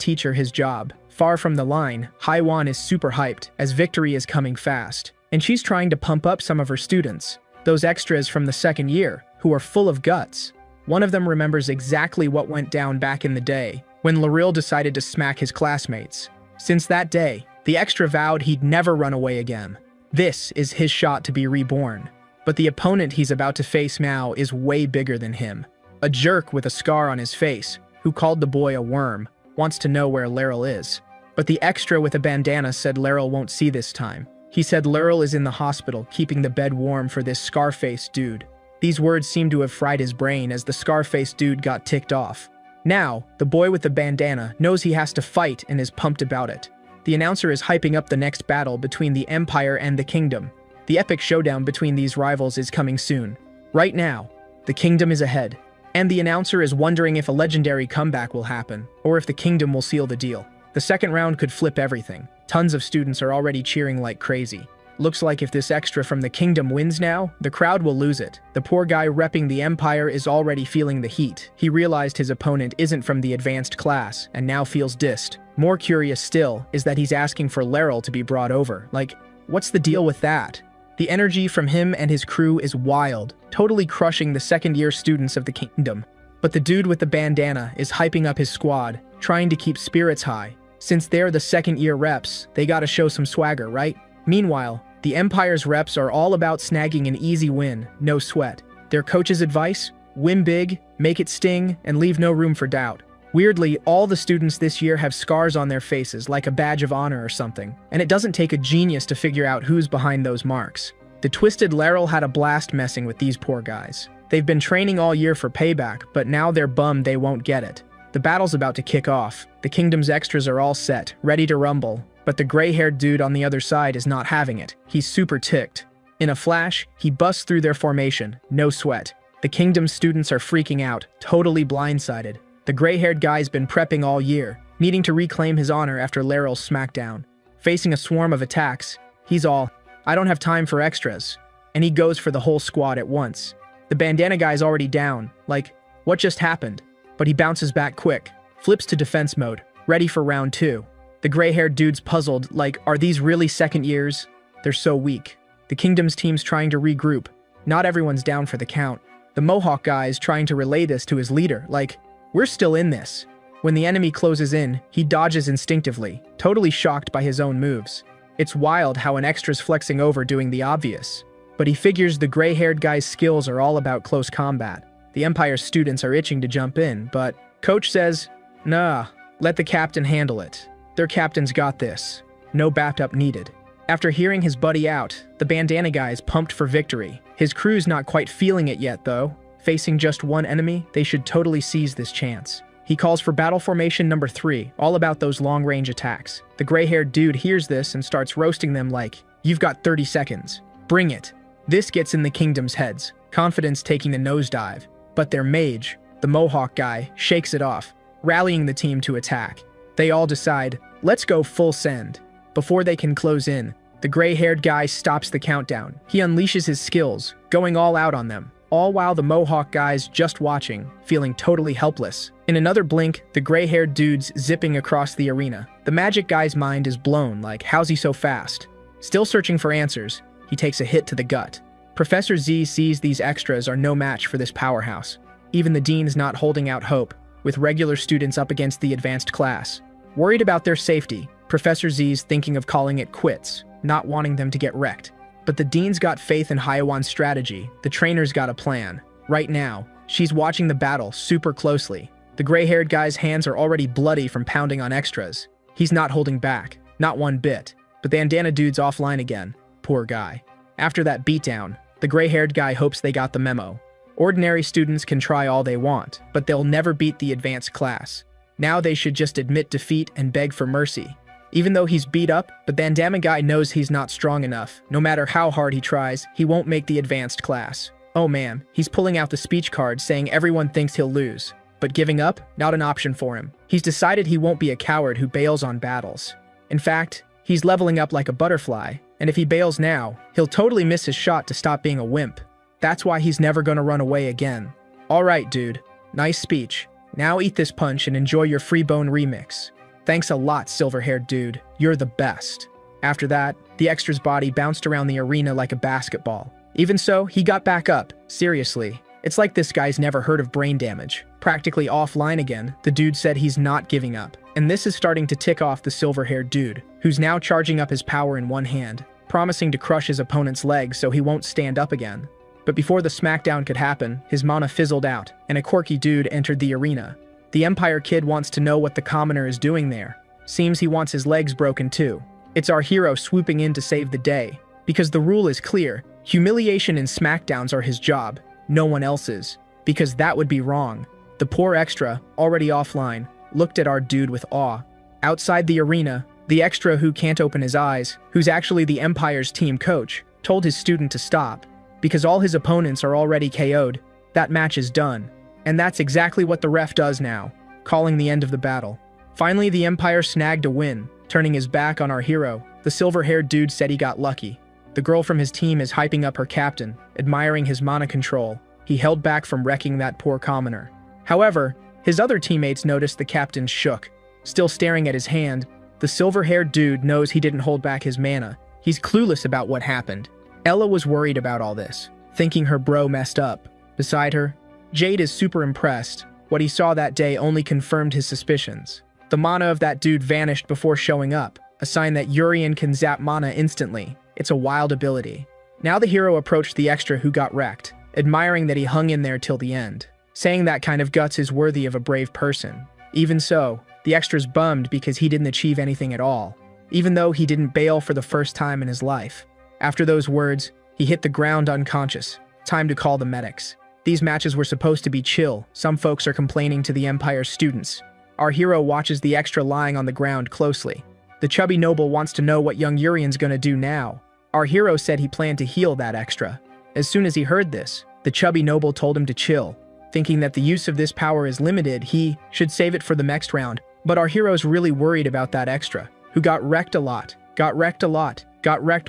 A: teacher his job. Far from the line, Haiwan is super hyped, as victory is coming fast. And she's trying to pump up some of her students. Those extras from the second year, who are full of guts. One of them remembers exactly what went down back in the day, when Loril decided to smack his classmates. Since that day, the extra vowed he'd never run away again. This is his shot to be reborn. But the opponent he's about to face now is way bigger than him. A jerk with a scar on his face, who called the boy a worm, wants to know where Laryl is. But the extra with a bandana said Laryl won't see this time. He said Laurel is in the hospital, keeping the bed warm for this Scarface dude. These words seemed to have fried his brain as the Scarface dude got ticked off. Now, the boy with the bandana knows he has to fight and is pumped about it. The announcer is hyping up the next battle between the Empire and the Kingdom. The epic showdown between these rivals is coming soon. Right now, the Kingdom is ahead, and the announcer is wondering if a legendary comeback will happen, or if the Kingdom will seal the deal. The second round could flip everything. Tons of students are already cheering like crazy. Looks like if this extra from the Kingdom wins now, the crowd will lose it. The poor guy repping the Empire is already feeling the heat. He realized his opponent isn't from the advanced class, and now feels dissed. More curious still is that he's asking for Laurel to be brought over. Like, what's the deal with that? The energy from him and his crew is wild, totally crushing the second-year students of the Kingdom. But the dude with the bandana is hyping up his squad, trying to keep spirits high. Since they're the second-year reps, they gotta show some swagger, right? Meanwhile, the Empire's reps are all about snagging an easy win, no sweat. Their coach's advice? Win big, make it sting, and leave no room for doubt. Weirdly, all the students this year have scars on their faces, like a badge of honor or something, and it doesn't take a genius to figure out who's behind those marks. The twisted Laurel had a blast messing with these poor guys. They've been training all year for payback, but now they're bummed they won't get it. The battle's about to kick off. The Kingdom's extras are all set, ready to rumble. But the gray-haired dude on the other side is not having it. He's super ticked. In a flash, he busts through their formation, no sweat. The Kingdom's students are freaking out, totally blindsided. The gray-haired guy's been prepping all year, needing to reclaim his honor after Laurel's smackdown. Facing a swarm of attacks, he's all, I don't have time for extras. And he goes for the whole squad at once. The bandana guy's already down, like, what just happened? But he bounces back quick, flips to defense mode, ready for round 2. The gray-haired dude's puzzled, like, are these really second years? They're so weak. The Kingdom's team's trying to regroup. Not everyone's down for the count. The Mohawk guy's trying to relay this to his leader, like, we're still in this. When the enemy closes in, he dodges instinctively, totally shocked by his own moves. It's wild how an extra's flexing over doing the obvious. But he figures the gray-haired guy's skills are all about close combat. The Empire's students are itching to jump in, but Coach says, nah, let the captain handle it. Their captain's got this. No backup needed. After hearing his buddy out, the bandana guy's pumped for victory. His crew's not quite feeling it yet, though. Facing just one enemy, they should totally seize this chance. He calls for battle formation number 3, all about those long-range attacks. The gray-haired dude hears this and starts roasting them like, you've got 30 seconds. Bring it. This gets in the Kingdom's heads, confidence taking a nosedive. But their mage, the Mohawk guy, shakes it off, rallying the team to attack. They all decide, let's go full send. Before they can close in, the gray-haired guy stops the countdown. He unleashes his skills, going all out on them, all while the Mohawk guy's just watching, feeling totally helpless. In another blink, the gray-haired dude's zipping across the arena. The magic guy's mind is blown, like, how's he so fast? Still searching for answers, he takes a hit to the gut. Professor Z sees these extras are no match for this powerhouse. Even the dean's not holding out hope, with regular students up against the advanced class. Worried about their safety, Professor Z's thinking of calling it quits, not wanting them to get wrecked. But the dean's got faith in Hyawan's strategy. The trainer's got a plan. Right now, she's watching the battle super closely. The gray-haired guy's hands are already bloody from pounding on extras. He's not holding back, not one bit. But the bandana dude's offline again. Poor guy. After that beatdown, the gray-haired guy hopes they got the memo. Ordinary students can try all they want, but they'll never beat the advanced class. Now they should just admit defeat and beg for mercy. Even though he's beat up, the bandana guy knows he's not strong enough. No matter how hard he tries, he won't make the advanced class. Oh man, he's pulling out the speech card saying everyone thinks he'll lose. But giving up? Not an option for him. He's decided he won't be a coward who bails on battles. In fact, he's leveling up like a butterfly, and if he bails now, he'll totally miss his shot to stop being a wimp. That's why he's never gonna run away again. Alright, dude. Nice speech. Now eat this punch and enjoy your free bone remix. Thanks a lot, silver-haired dude. You're the best. After that, the extra's body bounced around the arena like a basketball. Even so, he got back up. Seriously. It's like this guy's never heard of brain damage. Practically offline again, the dude said he's not giving up. And this is starting to tick off the silver-haired dude, who's now charging up his power in one hand, promising to crush his opponent's legs so he won't stand up again. But before the smackdown could happen, his mana fizzled out, and a quirky dude entered the arena. The Empire kid wants to know what the commoner is doing there. Seems he wants his legs broken too. It's our hero swooping in to save the day. Because the rule is clear, humiliation and smackdowns are his job, no one else's. Because that would be wrong. The poor extra, already offline, looked at our dude with awe. Outside the arena, the extra who can't open his eyes, who's actually the Empire's team coach, told his student to stop. Because all his opponents are already KO'd, that match is done. And that's exactly what the ref does now, calling the end of the battle. Finally, the Empire snagged a win, turning his back on our hero. The silver-haired dude said he got lucky. The girl from his team is hyping up her captain, admiring his mana control. He held back from wrecking that poor commoner. However, his other teammates noticed the captain shook. Still staring at his hand, the silver-haired dude knows he didn't hold back his mana. He's clueless about what happened. Ella was worried about all this, thinking her bro messed up. Beside her, Jade is super impressed. What he saw that day only confirmed his suspicions. The mana of that dude vanished before showing up, a sign that Urian can zap mana instantly. It's a wild ability. Now the hero approached the extra who got wrecked, admiring that he hung in there till the end, saying that kind of guts is worthy of a brave person. Even so, the extra's bummed because he didn't achieve anything at all, even though he didn't bail for the first time in his life. After those words, he hit the ground unconscious. Time to call the medics. These matches were supposed to be chill. Some folks are complaining to the Empire's students. Our hero watches the extra lying on the ground closely. The chubby noble wants to know what young Urian's gonna do now. Our hero said he planned to heal that extra. As soon as he heard this, the chubby noble told him to chill. Thinking that the use of this power is limited, he should save it for the next round. But our hero's really worried about that extra, who got wrecked a lot, got wrecked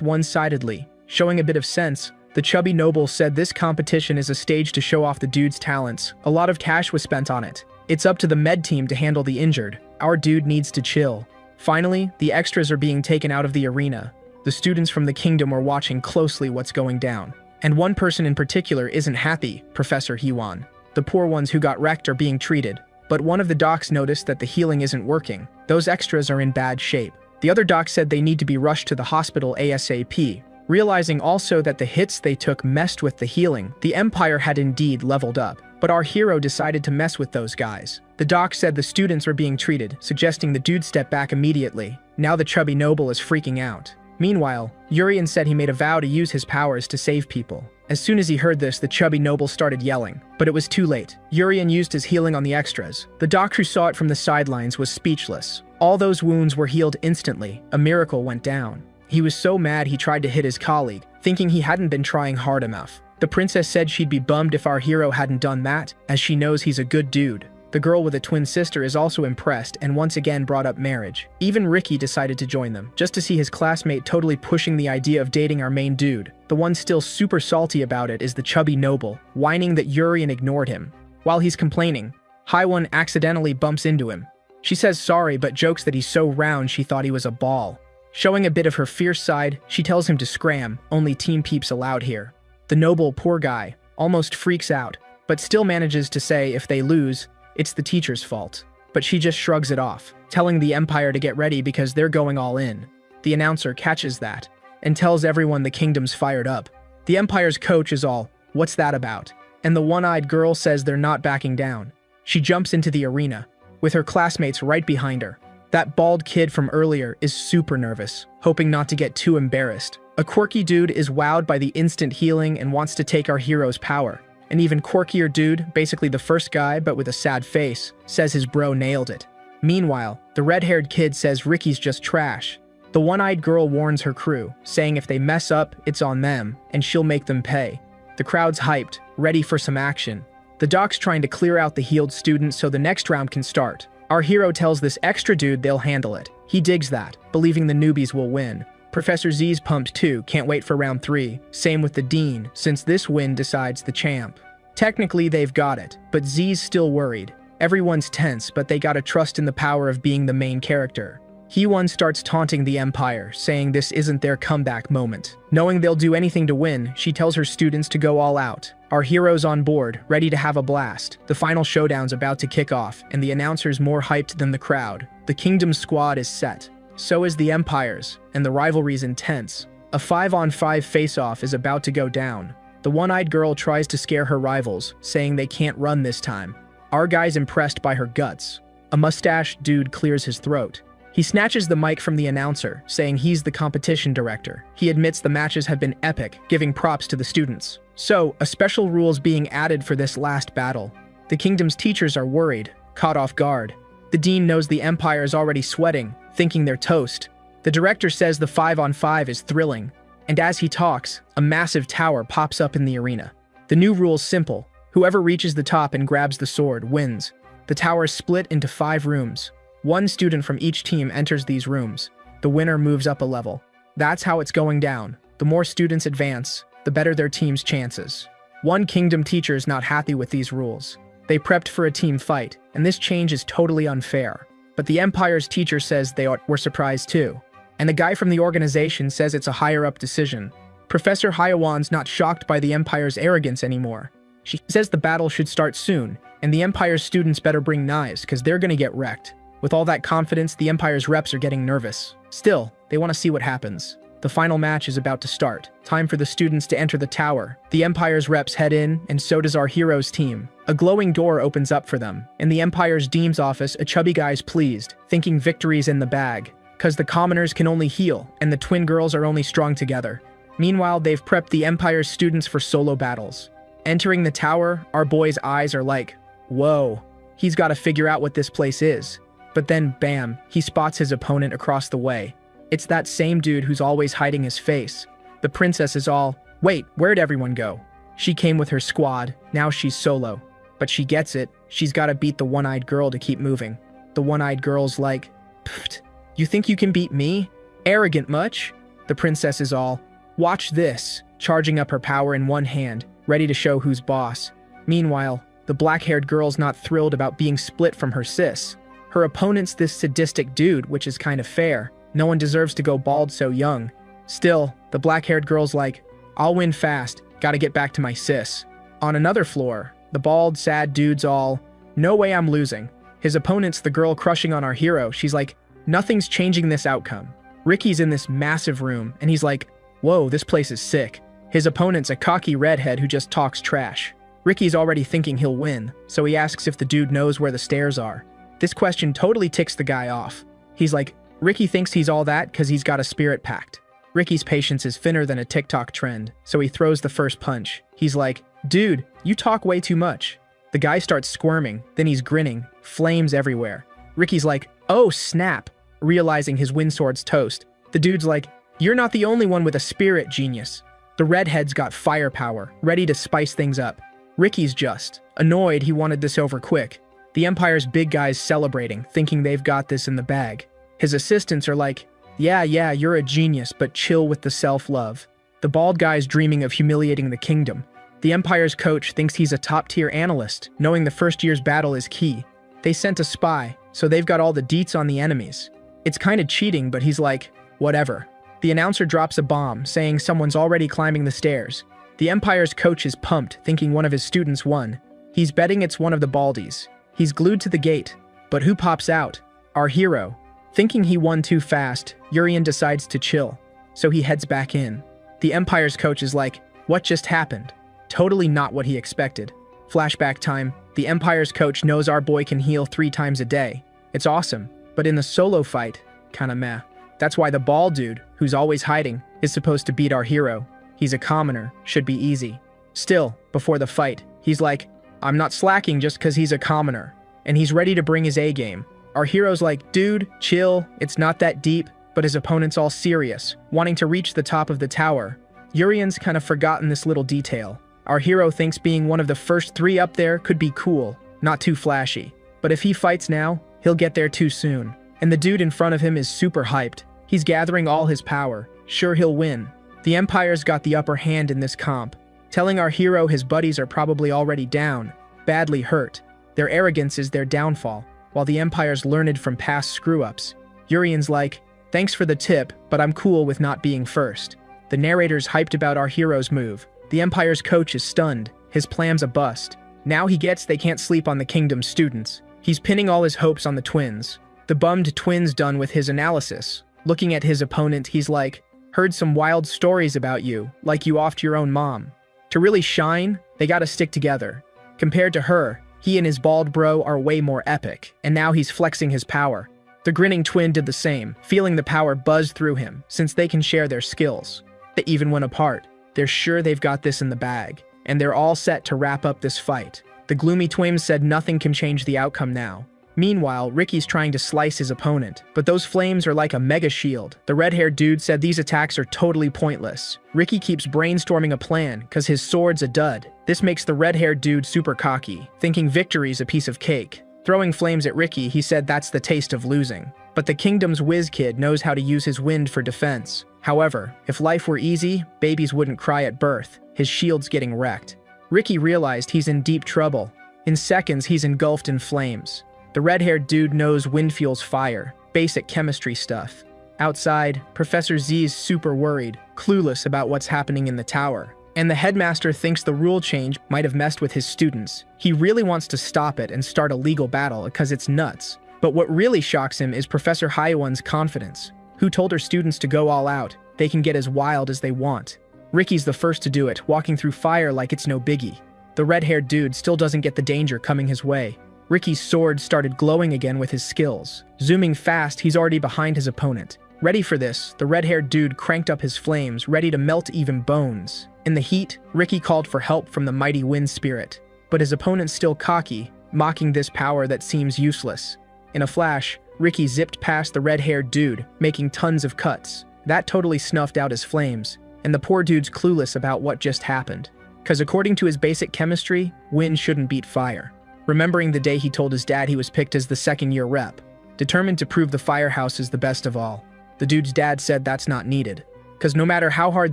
A: one-sidedly. Showing a bit of sense, the chubby noble said this competition is a stage to show off the dude's talents. A lot of cash was spent on it. It's up to the med team to handle the injured. Our dude needs to chill. Finally, the extras are being taken out of the arena. The students from the kingdom are watching closely what's going down. And one person in particular isn't happy, Professor Hewan. The poor ones who got wrecked are being treated. But one of the docs noticed that the healing isn't working. Those extras are in bad shape. The other doc said they need to be rushed to the hospital ASAP. Realizing also that the hits they took messed with the healing, the Empire had indeed leveled up. But our hero decided to mess with those guys. The doc said the students were being treated, suggesting the dude step back immediately. Now the chubby noble is freaking out. Meanwhile, Urian said he made a vow to use his powers to save people. As soon as he heard this, the chubby noble started yelling. But it was too late. Urian used his healing on the extras. The doc who saw it from the sidelines was speechless. All those wounds were healed instantly. A miracle went down. He was so mad he tried to hit his colleague, thinking he hadn't been trying hard enough. The princess said she'd be bummed if our hero hadn't done that, as she knows he's a good dude. The girl with a twin sister is also impressed and once again brought up marriage. Even Ricky decided to join them, just to see his classmate totally pushing the idea of dating our main dude. The one still super salty about it is the chubby noble, whining that Urian ignored him. While he's complaining, Haiwan accidentally bumps into him. She says sorry but jokes that he's so round she thought he was a ball. Showing a bit of her fierce side, she tells him to scram, only team peeps allowed here. The noble, poor guy, almost freaks out, but still manages to say if they lose, it's the teacher's fault. But she just shrugs it off, telling the Empire to get ready because they're going all in. The announcer catches that, and tells everyone the kingdom's fired up. The Empire's coach is all, "What's that about?" And the one-eyed girl says they're not backing down. She jumps into the arena, with her classmates right behind her. That bald kid from earlier is super nervous, hoping not to get too embarrassed. A quirky dude is wowed by the instant healing and wants to take our hero's power. An even quirkier dude, basically the first guy but with a sad face, says his bro nailed it. Meanwhile, the red-haired kid says Ricky's just trash. The one-eyed girl warns her crew, saying if they mess up, it's on them, and she'll make them pay. The crowd's hyped, ready for some action. The doc's trying to clear out the healed students so the next round can start. Our hero tells this extra dude they'll handle it. He digs that, believing the newbies will win. Professor Z's pumped too, can't wait for round 3. Same with the dean, since this win decides the champ. Technically they've got it, but Z's still worried. Everyone's tense, but they gotta trust in the power of being the main character. Hewan starts taunting the Empire, saying this isn't their comeback moment. Knowing they'll do anything to win, she tells her students to go all out. Our hero's on board, ready to have a blast. The final showdown's about to kick off, and the announcer's more hyped than the crowd. The Kingdom squad is set. So is the Empire's, and the rivalry's intense. A 5-on-5 face-off is about to go down. The one-eyed girl tries to scare her rivals, saying they can't run this time. Our guy's impressed by her guts. A mustached dude clears his throat. He snatches the mic from the announcer, saying he's the competition director. He admits the matches have been epic, giving props to the students. So, a special rule is being added for this last battle. The kingdom's teachers are worried, caught off guard. The dean knows the empire is already sweating, thinking they're toast. The director says the 5-on-5 is thrilling, and as he talks, a massive tower pops up in the arena. The new rule's simple. Whoever reaches the top and grabs the sword wins. The tower is split into 5 rooms. 1 student from each team enters these rooms. The winner moves up a level. That's how it's going down. The more students advance, the better their team's chances. One kingdom teacher is not happy with these rules. They prepped for a team fight, and this change is totally unfair. But the Empire's teacher says they were surprised too. And the guy from the organization says it's a higher-up decision. Professor Hyawan's not shocked by the Empire's arrogance anymore. She says the battle should start soon, and the Empire's students better bring knives, because they're gonna get wrecked. With all that confidence, the Empire's reps are getting nervous. Still, they want to see what happens. The final match is about to start. Time for the students to enter the tower. The Empire's reps head in, and so does our hero's team. A glowing door opens up for them. In the Empire's dean's office, a chubby guy's pleased, thinking victory's in the bag. Cause the commoners can only heal, and the twin girls are only strong together. Meanwhile, they've prepped the Empire's students for solo battles. Entering the tower, our boy's eyes are like, whoa, he's gotta figure out what this place is. But then, bam, he spots his opponent across the way. It's that same dude who's always hiding his face. The princess is all, wait, where'd everyone go? She came with her squad, now she's solo. But she gets it, she's gotta beat the one-eyed girl to keep moving. The one-eyed girl's like, pfft, you think you can beat me? Arrogant much? The princess is all, watch this, charging up her power in one hand, ready to show who's boss. Meanwhile, the black-haired girl's not thrilled about being split from her sis. Her opponent's this sadistic dude, which is kind of fair. No one deserves to go bald so young. Still, the black-haired girl's like, I'll win fast, gotta get back to my sis. On another floor, the bald, sad dude's all, no way I'm losing. His opponent's the girl crushing on our hero. She's like, nothing's changing this outcome. Ricky's in this massive room, and he's like, whoa, this place is sick. His opponent's a cocky redhead who just talks trash. Ricky's already thinking he'll win, so he asks if the dude knows where the stairs are. This question totally ticks the guy off. He's like, Ricky thinks he's all that because he's got a spirit pact. Ricky's patience is thinner than a TikTok trend, so he throws the first punch. He's like, dude, you talk way too much. The guy starts squirming, then he's grinning, flames everywhere. Ricky's like, oh snap, realizing his windsword's toast. The dude's like, you're not the only one with a spirit, genius. The redhead's got firepower, ready to spice things up. Ricky's just annoyed he wanted this over quick. The Empire's big guy's celebrating, thinking they've got this in the bag. His assistants are like, yeah, you're a genius, but chill with the self-love. The bald guy's dreaming of humiliating the kingdom. The Empire's coach thinks he's a top-tier analyst, knowing the first year's battle is key. They sent a spy, so they've got all the deets on the enemies. It's kinda cheating, but he's like, whatever. The announcer drops a bomb, saying someone's already climbing the stairs. The Empire's coach is pumped, thinking one of his students won. He's betting it's one of the baldies. He's glued to the gate, but who pops out? Our hero. Thinking he won too fast, Urian decides to chill, so he heads back in. The Empire's coach is like, what just happened? Totally not what he expected. Flashback time, the Empire's coach knows our boy can heal 3 times a day. It's awesome, but in the solo fight, kinda meh. That's why the bald dude, who's always hiding, is supposed to beat our hero. He's a commoner, should be easy. Still, before the fight, he's like, I'm not slacking just cause he's a commoner. And he's ready to bring his A-game. Our hero's like, dude, chill, it's not that deep, but his opponent's all serious, wanting to reach the top of the tower. Urian's kind of forgotten this little detail. Our hero thinks being one of the first 3 up there could be cool, not too flashy. But if he fights now, he'll get there too soon. And the dude in front of him is super hyped. He's gathering all his power. Sure, he'll win. The Empire's got the upper hand in this comp, telling our hero his buddies are probably already down, badly hurt. Their arrogance is their downfall, while the Empire's learned from past screw-ups. Urian's like, thanks for the tip, but I'm cool with not being first. The narrator's hyped about our hero's move. The Empire's coach is stunned. His plan's a bust. Now he gets they can't sleep on the kingdom's students. He's pinning all his hopes on the twins. The bummed twin's done with his analysis. Looking at his opponent, he's like, heard some wild stories about you, like you offed your own mom. To really shine, they gotta stick together. Compared to her, he and his bald bro are way more epic, and now he's flexing his power. The grinning twin did the same, feeling the power buzz through him, since they can share their skills. They even went apart. They're sure they've got this in the bag, and they're all set to wrap up this fight. The gloomy twins said nothing can change the outcome now. Meanwhile, Ricky's trying to slice his opponent, but those flames are like a mega shield. The red-haired dude said these attacks are totally pointless. Ricky keeps brainstorming a plan, cause his sword's a dud. This makes the red-haired dude super cocky, thinking victory's a piece of cake. Throwing flames at Ricky, he said that's the taste of losing. But the kingdom's whiz kid knows how to use his wind for defense. However, if life were easy, babies wouldn't cry at birth. His shield's getting wrecked. Ricky realized he's in deep trouble. In seconds, he's engulfed in flames. The red-haired dude knows wind fuels fire, basic chemistry stuff. Outside, Professor Z's super worried, clueless about what's happening in the tower. And the headmaster thinks the rule change might have messed with his students. He really wants to stop it and start a legal battle because it's nuts. But what really shocks him is Professor Hyewon's confidence, who told her students to go all out. They can get as wild as they want. Ricky's the first to do it, walking through fire like it's no biggie. The red-haired dude still doesn't get the danger coming his way. Ricky's sword started glowing again with his skills. Zooming fast, he's already behind his opponent. Ready for this, the red-haired dude cranked up his flames, ready to melt even bones. In the heat, Ricky called for help from the mighty wind spirit. But his opponent's still cocky, mocking this power that seems useless. In a flash, Ricky zipped past the red-haired dude, making tons of cuts. That totally snuffed out his flames, and the poor dude's clueless about what just happened. Cause according to his basic chemistry, wind shouldn't beat fire. Remembering the day he told his dad he was picked as the second-year rep, determined to prove the firehouse is the best of all. The dude's dad said that's not needed, cause no matter how hard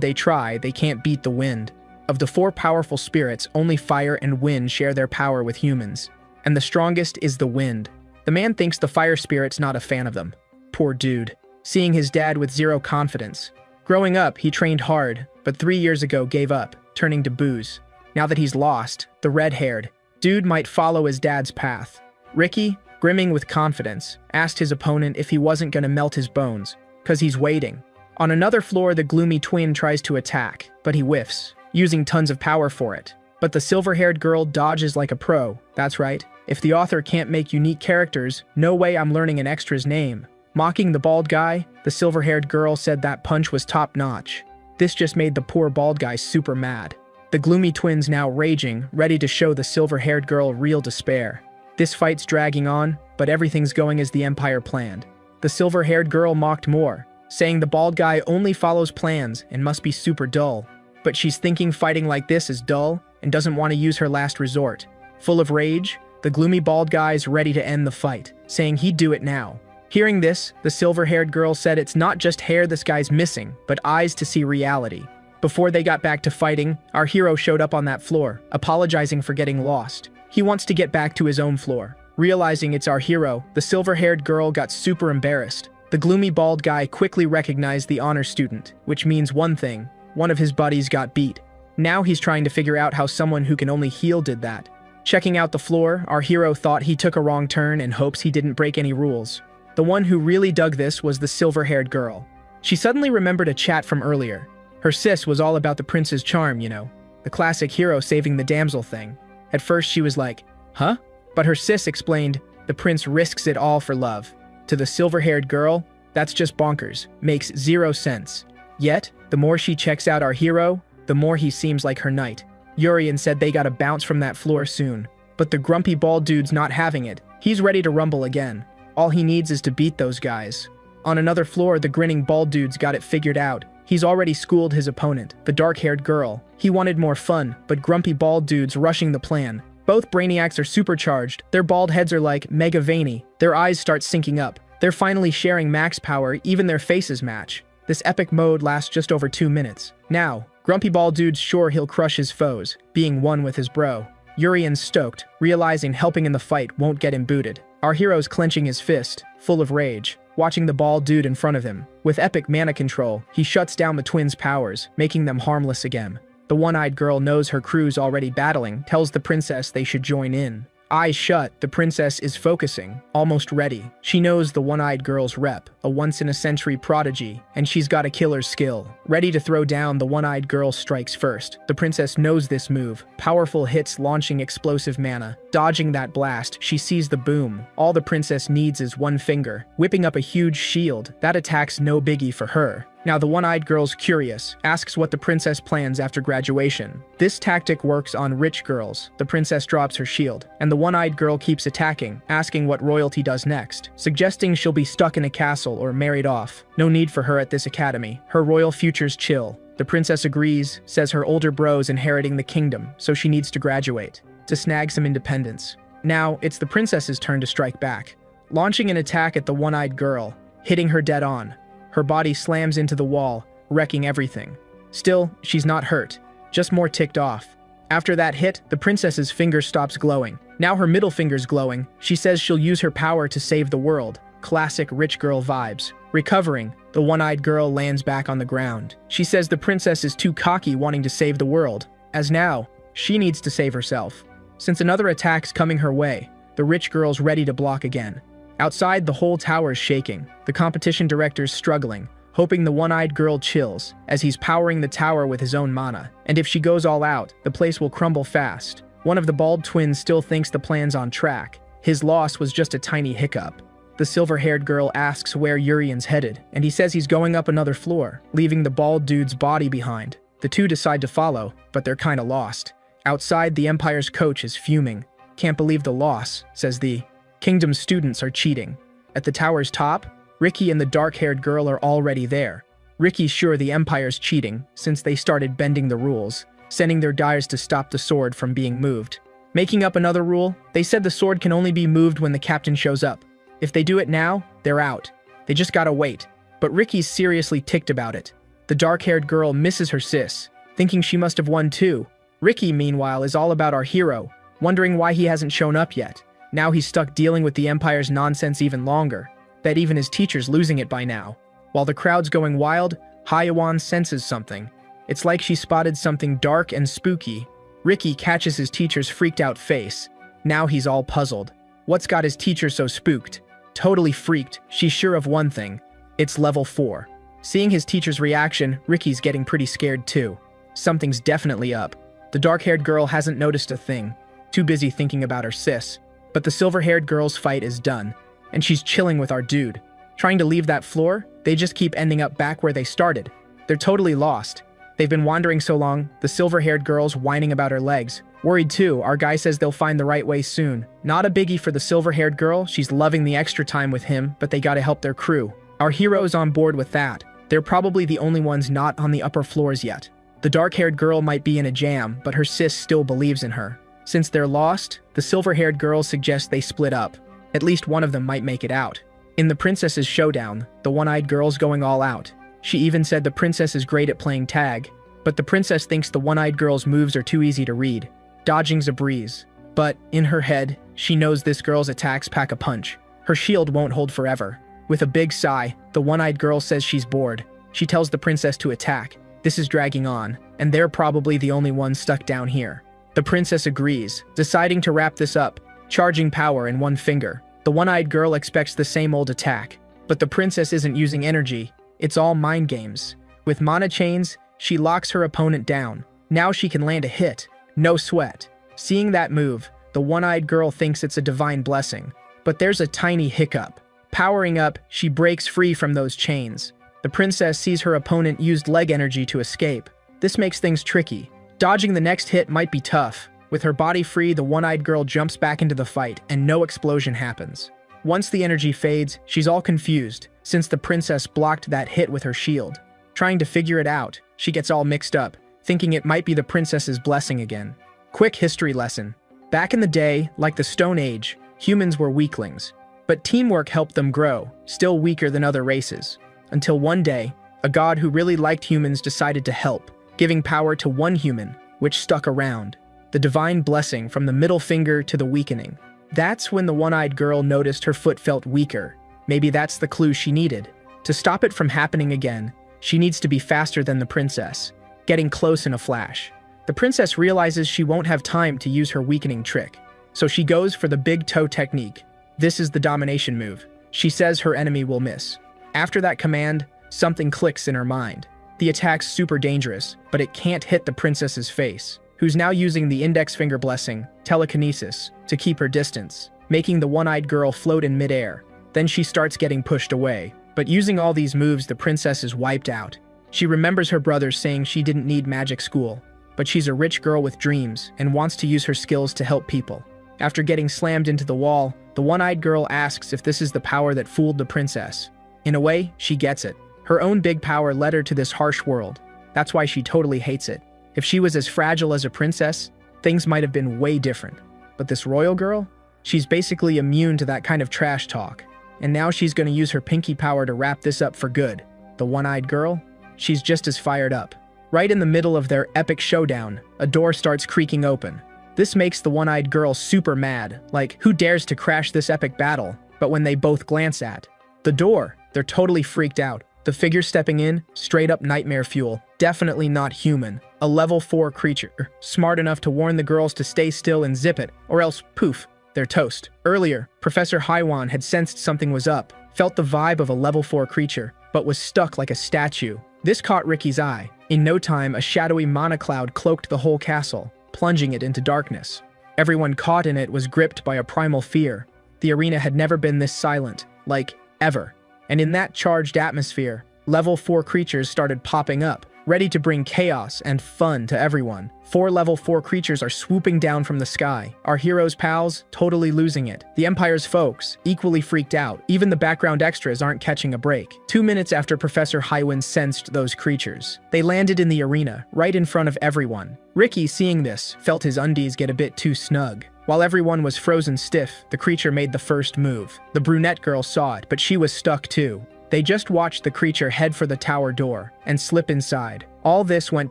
A: they try, they can't beat the wind. Of the four powerful spirits, only fire and wind share their power with humans, and the strongest is the wind. The man thinks the fire spirit's not a fan of them. Poor dude, seeing his dad with zero confidence. Growing up, he trained hard, but 3 years ago gave up, turning to booze. Now that he's lost, the red-haired dude might follow his dad's path. Ricky, grimming with confidence, asked his opponent if he wasn't gonna melt his bones, cause he's waiting. On another floor, the gloomy twin tries to attack, but he whiffs, using tons of power for it. But the silver-haired girl dodges like a pro. That's right, if the author can't make unique characters, no way I'm learning an extra's name. Mocking the bald guy, the silver-haired girl said that punch was top-notch. This just made the poor bald guy super mad. The gloomy twins now raging, ready to show the silver-haired girl real despair. This fight's dragging on, but everything's going as the Empire planned. The silver-haired girl mocked more, saying the bald guy only follows plans and must be super dull. But she's thinking fighting like this is dull and doesn't want to use her last resort. Full of rage, the gloomy bald guy's ready to end the fight, saying he'd do it now. Hearing this, the silver-haired girl said it's not just hair this guy's missing, but eyes to see reality. Before they got back to fighting, our hero showed up on that floor, apologizing for getting lost. He wants to get back to his own floor. Realizing it's our hero, the silver-haired girl got super embarrassed. The gloomy bald guy quickly recognized the honor student, which means one thing: one of his buddies got beat. Now he's trying to figure out how someone who can only heal did that. Checking out the floor, our hero thought he took a wrong turn and hopes he didn't break any rules. The one who really dug this was the silver-haired girl. She suddenly remembered a chat from earlier. Her sis was all about the prince's charm, you know, the classic hero saving the damsel thing. At first she was like, huh? But her sis explained, the prince risks it all for love. To the silver-haired girl, that's just bonkers, makes zero sense. Yet, the more she checks out our hero, the more he seems like her knight. Urian said they gotta bounce from that floor soon. But the grumpy bald dude's not having it. He's ready to rumble again. All he needs is to beat those guys. On another floor, the grinning bald dude's got it figured out. He's already schooled his opponent, the dark-haired girl. He wanted more fun, but grumpy bald dude's rushing the plan. Both brainiacs are supercharged. Their bald heads are like mega veiny. Their eyes start syncing up. They're finally sharing max power, even their faces match. This epic mode lasts just over 2 minutes. Now, grumpy bald dude's sure he'll crush his foes, being one with his bro. Urian's stoked, realizing helping in the fight won't get him booted. Our hero's clenching his fist, full of rage, watching the bald dude in front of him. With epic mana control, he shuts down the twins' powers, making them harmless again. The one-eyed girl knows her crew's already battling, tells the princess they should join in. Eyes shut, the princess is focusing, almost ready. She knows the one-eyed girl's rep, a once-in-a-century prodigy, and she's got a killer's skill. Ready to throw down, the one-eyed girl strikes first. The princess knows this move. Powerful hits launching explosive mana. Dodging that blast, she sees the boom. All the princess needs is one finger, whipping up a huge shield. That attack's no biggie for her. Now the one-eyed girl's curious, asks what the princess plans after graduation. This tactic works on rich girls. The princess drops her shield, and the one-eyed girl keeps attacking, asking what royalty does next, suggesting she'll be stuck in a castle or married off. No need for her at this academy. Her royal future's chill. The princess agrees, says her older bro's inheriting the kingdom, so she needs to graduate, to snag some independence. Now, it's the princess's turn to strike back, launching an attack at the one-eyed girl, hitting her dead on. Her body slams into the wall, wrecking everything. Still, she's not hurt, just more ticked off. After that hit, the princess's finger stops glowing. Now her middle finger's glowing. She says she'll use her power to save the world. Classic rich girl vibes. Recovering, the one-eyed girl lands back on the ground. She says the princess is too cocky wanting to save the world, as now, she needs to save herself. Since another attack's coming her way, the rich girl's ready to block again. Outside, the whole tower's shaking. The competition director's struggling, hoping the one-eyed girl chills, as he's powering the tower with his own mana. And if she goes all out, the place will crumble fast. One of the bald twins still thinks the plan's on track. His loss was just a tiny hiccup. The silver-haired girl asks where Urian's headed, and he says he's going up another floor, leaving the bald dude's body behind. The two decide to follow, but they're kinda lost. Outside, the Empire's coach is fuming. Can't believe the loss, says the Kingdom's students are cheating. At the tower's top, Ricky and the dark-haired girl are already there. Ricky's sure the Empire's cheating, since they started bending the rules, sending their guys to stop the sword from being moved. Making up another rule, they said the sword can only be moved when the captain shows up. If they do it now, they're out. They just gotta wait. But Ricky's seriously ticked about it. The dark-haired girl misses her sis, thinking she must have won too. Ricky, meanwhile, is all about our hero, wondering why he hasn't shown up yet. Now he's stuck dealing with the Empire's nonsense even longer. Bet even his teacher's losing it by now. While the crowd's going wild, Hayawan senses something. It's like she spotted something dark and spooky. Ricky catches his teacher's freaked-out face. Now he's all puzzled. What's got his teacher so spooked? Totally freaked, she's sure of one thing. It's level 4. Seeing his teacher's reaction, Ricky's getting pretty scared too. Something's definitely up. The dark-haired girl hasn't noticed a thing, too busy thinking about her sis. But the silver-haired girl's fight is done, and she's chilling with our dude. Trying to leave that floor, they just keep ending up back where they started. They're totally lost. They've been wandering so long, the silver-haired girl's whining about her legs. Worried too, our guy says they'll find the right way soon. Not a biggie for the silver-haired girl, she's loving the extra time with him, but they gotta help their crew. Our hero's on board with that. They're probably the only ones not on the upper floors yet. The dark-haired girl might be in a jam, but her sis still believes in her. Since they're lost, the silver-haired girl suggests they split up. At least one of them might make it out. In the princess's showdown, the one-eyed girl's going all out. She even said the princess is great at playing tag, but the princess thinks the one-eyed girl's moves are too easy to read. Dodging's a breeze. But, in her head, she knows this girl's attacks pack a punch. Her shield won't hold forever. With a big sigh, the one-eyed girl says she's bored. She tells the princess to attack. This is dragging on, and they're probably the only ones stuck down here. The princess agrees, deciding to wrap this up, charging power in one finger. The one-eyed girl expects the same old attack, but the princess isn't using energy. It's all mind games. With mana chains, she locks her opponent down. Now she can land a hit. No sweat. Seeing that move, the one-eyed girl thinks it's a divine blessing. But there's a tiny hiccup. Powering up, she breaks free from those chains. The princess sees her opponent used leg energy to escape. This makes things tricky. Dodging the next hit might be tough. With her body free, the one-eyed girl jumps back into the fight, and no explosion happens. Once the energy fades, she's all confused, since the princess blocked that hit with her shield. Trying to figure it out, she gets all mixed up, thinking it might be the princess's blessing again. Quick history lesson. Back in the day, like the Stone Age, humans were weaklings. But teamwork helped them grow, still weaker than other races. Until one day, a god who really liked humans decided to help, giving power to one human, which stuck around. The divine blessing from the middle finger to the weakening. That's when the one-eyed girl noticed her foot felt weaker. Maybe that's the clue she needed. To stop it from happening again, she needs to be faster than the princess, getting close in a flash. The princess realizes she won't have time to use her weakening trick, so she goes for the big toe technique. This is the domination move. She says her enemy will miss. After that command, something clicks in her mind. The attack's super dangerous, but it can't hit the princess's face, who's now using the index finger blessing, telekinesis, to keep her distance, making the one-eyed girl float in midair. Then she starts getting pushed away. But using all these moves, the princess is wiped out. She remembers her brothers saying she didn't need magic school, but she's a rich girl with dreams and wants to use her skills to help people. After getting slammed into the wall, the one-eyed girl asks if this is the power that fooled the princess. In a way, she gets it. Her own big power led her to this harsh world. That's why she totally hates it. If she was as fragile as a princess, things might have been way different. But this royal girl? She's basically immune to that kind of trash talk. And now she's going to use her pinky power to wrap this up for good. The one-eyed girl? She's just as fired up. Right in the middle of their epic showdown, a door starts creaking open. This makes the one-eyed girl super mad, like, who dares to crash this epic battle? But when they both glance at the door, they're totally freaked out. The figure stepping in, straight up nightmare fuel, definitely not human. A level 4 creature, smart enough to warn the girls to stay still and zip it, or else poof, they're toast. Earlier, Professor Haiwan had sensed something was up, felt the vibe of a level 4 creature, but was stuck like a statue. This caught Ricky's eye. In no time, a shadowy mana cloud cloaked the whole castle, plunging it into darkness. Everyone caught in it was gripped by a primal fear. The arena had never been this silent, like, ever. And in that charged atmosphere, level 4 creatures started popping up, ready to bring chaos and fun to everyone. 4 level 4 creatures are swooping down from the sky. Our heroes' pals, totally losing it. The Empire's folks, equally freaked out. Even the background extras aren't catching a break. 2 minutes after Professor Haiwan sensed those creatures, they landed in the arena, right in front of everyone. Ricky, seeing this, felt his undies get a bit too snug. While everyone was frozen stiff, the creature made the first move. The brunette girl saw it, but she was stuck too. They just watched the creature head for the tower door and slip inside. All this went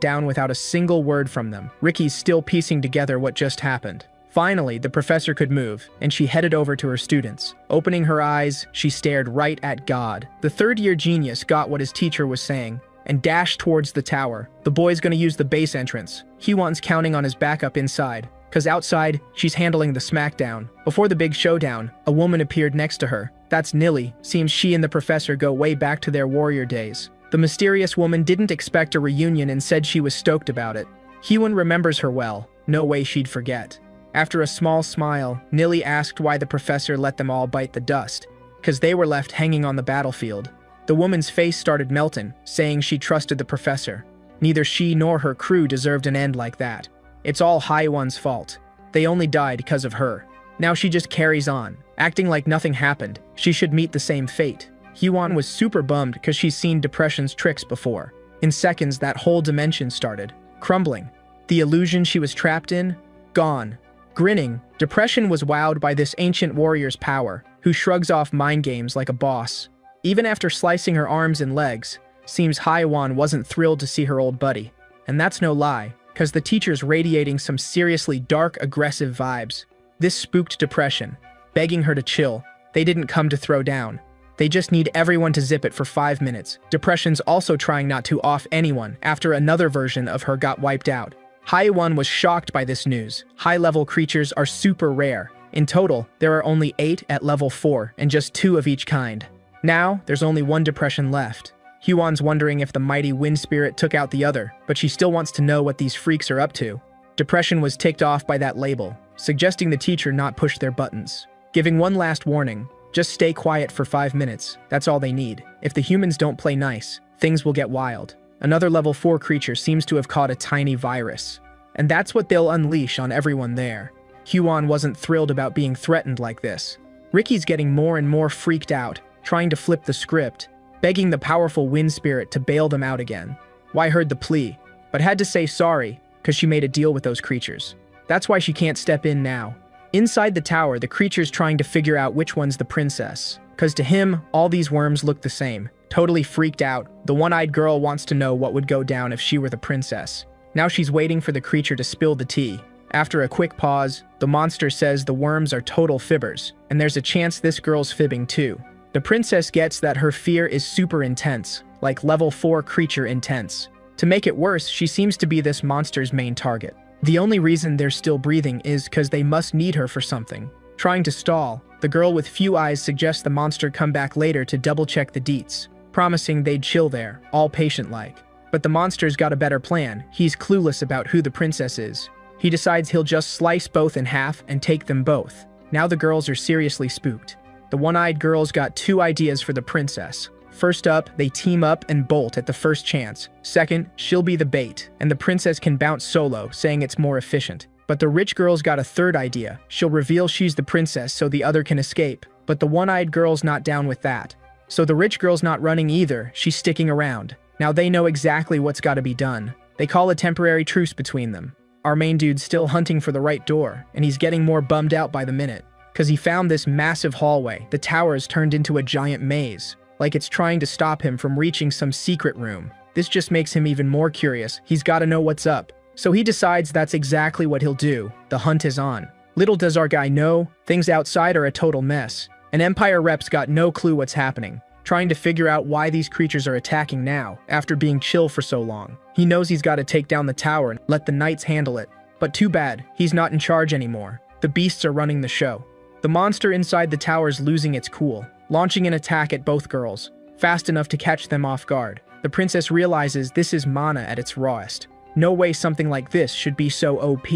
A: down without a single word from them. Ricky's still piecing together what just happened. Finally, the professor could move, and she headed over to her students. Opening her eyes, she stared right at God. The third-year genius got what his teacher was saying and dashed towards the tower. The boy's gonna use the base entrance. Hee-won's counting on his backup inside, cause outside, she's handling the smackdown. Before the big showdown, a woman appeared next to her. That's Nilly. Seems she and the professor go way back to their warrior days. The mysterious woman didn't expect a reunion and said she was stoked about it. Hee-won remembers her well. No way she'd forget. After a small smile, Nilly asked why the professor let them all bite the dust. Cause they were left hanging on the battlefield. The woman's face started melting, saying she trusted the professor. Neither she nor her crew deserved an end like that. It's all Haiwan's fault. They only died because of her. Now she just carries on, acting like nothing happened. She should meet the same fate. Hee-won was super bummed because she's seen Depression's tricks before. In seconds, that whole dimension started crumbling. The illusion she was trapped in, gone. Grinning, Depression was wowed by this ancient warrior's power, who shrugs off mind games like a boss. Even after slicing her arms and legs, seems Haiwan wasn't thrilled to see her old buddy. And that's no lie, because the teacher's radiating some seriously dark, aggressive vibes. This spooked Depression, begging her to chill. They didn't come to throw down. They just need everyone to zip it for 5 minutes. Depression's also trying not to off anyone after another version of her got wiped out. Haiwan was shocked by this news. High-level creatures are super rare. In total, there are only 8 at level 4 and just 2 of each kind. Now, there's only 1 Depression left. Hee-won's wondering if the mighty wind spirit took out the other, but she still wants to know what these freaks are up to. Depression was ticked off by that label, suggesting the teacher not push their buttons. Giving one last warning, just stay quiet for 5 minutes, that's all they need. If the humans don't play nice, things will get wild. Another level 4 creature seems to have caught a tiny virus. And that's what they'll unleash on everyone there. Hee-won wasn't thrilled about being threatened like this. Ricky's getting more and more freaked out, trying to flip the script, begging the powerful wind spirit to bail them out again. Wai heard the plea, but had to say sorry, because she made a deal with those creatures. That's why she can't step in now. Inside the tower, the creature's trying to figure out which one's the princess. Because to him, all these worms look the same. Totally freaked out, the one-eyed girl wants to know what would go down if she were the princess. Now she's waiting for the creature to spill the tea. After a quick pause, the monster says the worms are total fibbers, and there's a chance this girl's fibbing too. The princess gets that her fear is super intense, like level 4 creature intense. To make it worse, she seems to be this monster's main target. The only reason they're still breathing is because they must need her for something. Trying to stall, the girl with few eyes suggests the monster come back later to double-check the deets, promising they'd chill there, all patient-like. But the monster's got a better plan. He's clueless about who the princess is. He decides he'll just slice both in half and take them both. Now the girls are seriously spooked. The one-eyed girl's got two ideas for the princess. First up, they team up and bolt at the first chance. Second, she'll be the bait, and the princess can bounce solo, saying it's more efficient. But the rich girl's got a third idea. She'll reveal she's the princess so the other can escape. But the one-eyed girl's not down with that. So the rich girl's not running either, she's sticking around. Now they know exactly what's gotta be done. They call a temporary truce between them. Our main dude's still hunting for the right door, and he's getting more bummed out by the minute. Cause he found this massive hallway. The tower is turned into a giant maze, like it's trying to stop him from reaching some secret room. This just makes him even more curious. He's gotta know what's up. So he decides that's exactly what he'll do. The hunt is on. Little does our guy know, things outside are a total mess. An Empire rep's got no clue what's happening, trying to figure out why these creatures are attacking now, after being chill for so long. He knows he's gotta take down the tower and let the knights handle it. But too bad, he's not in charge anymore. The beasts are running the show. The monster inside the tower's losing its cool, launching an attack at both girls, fast enough to catch them off guard. The princess realizes this is mana at its rawest. No way something like this should be so OP.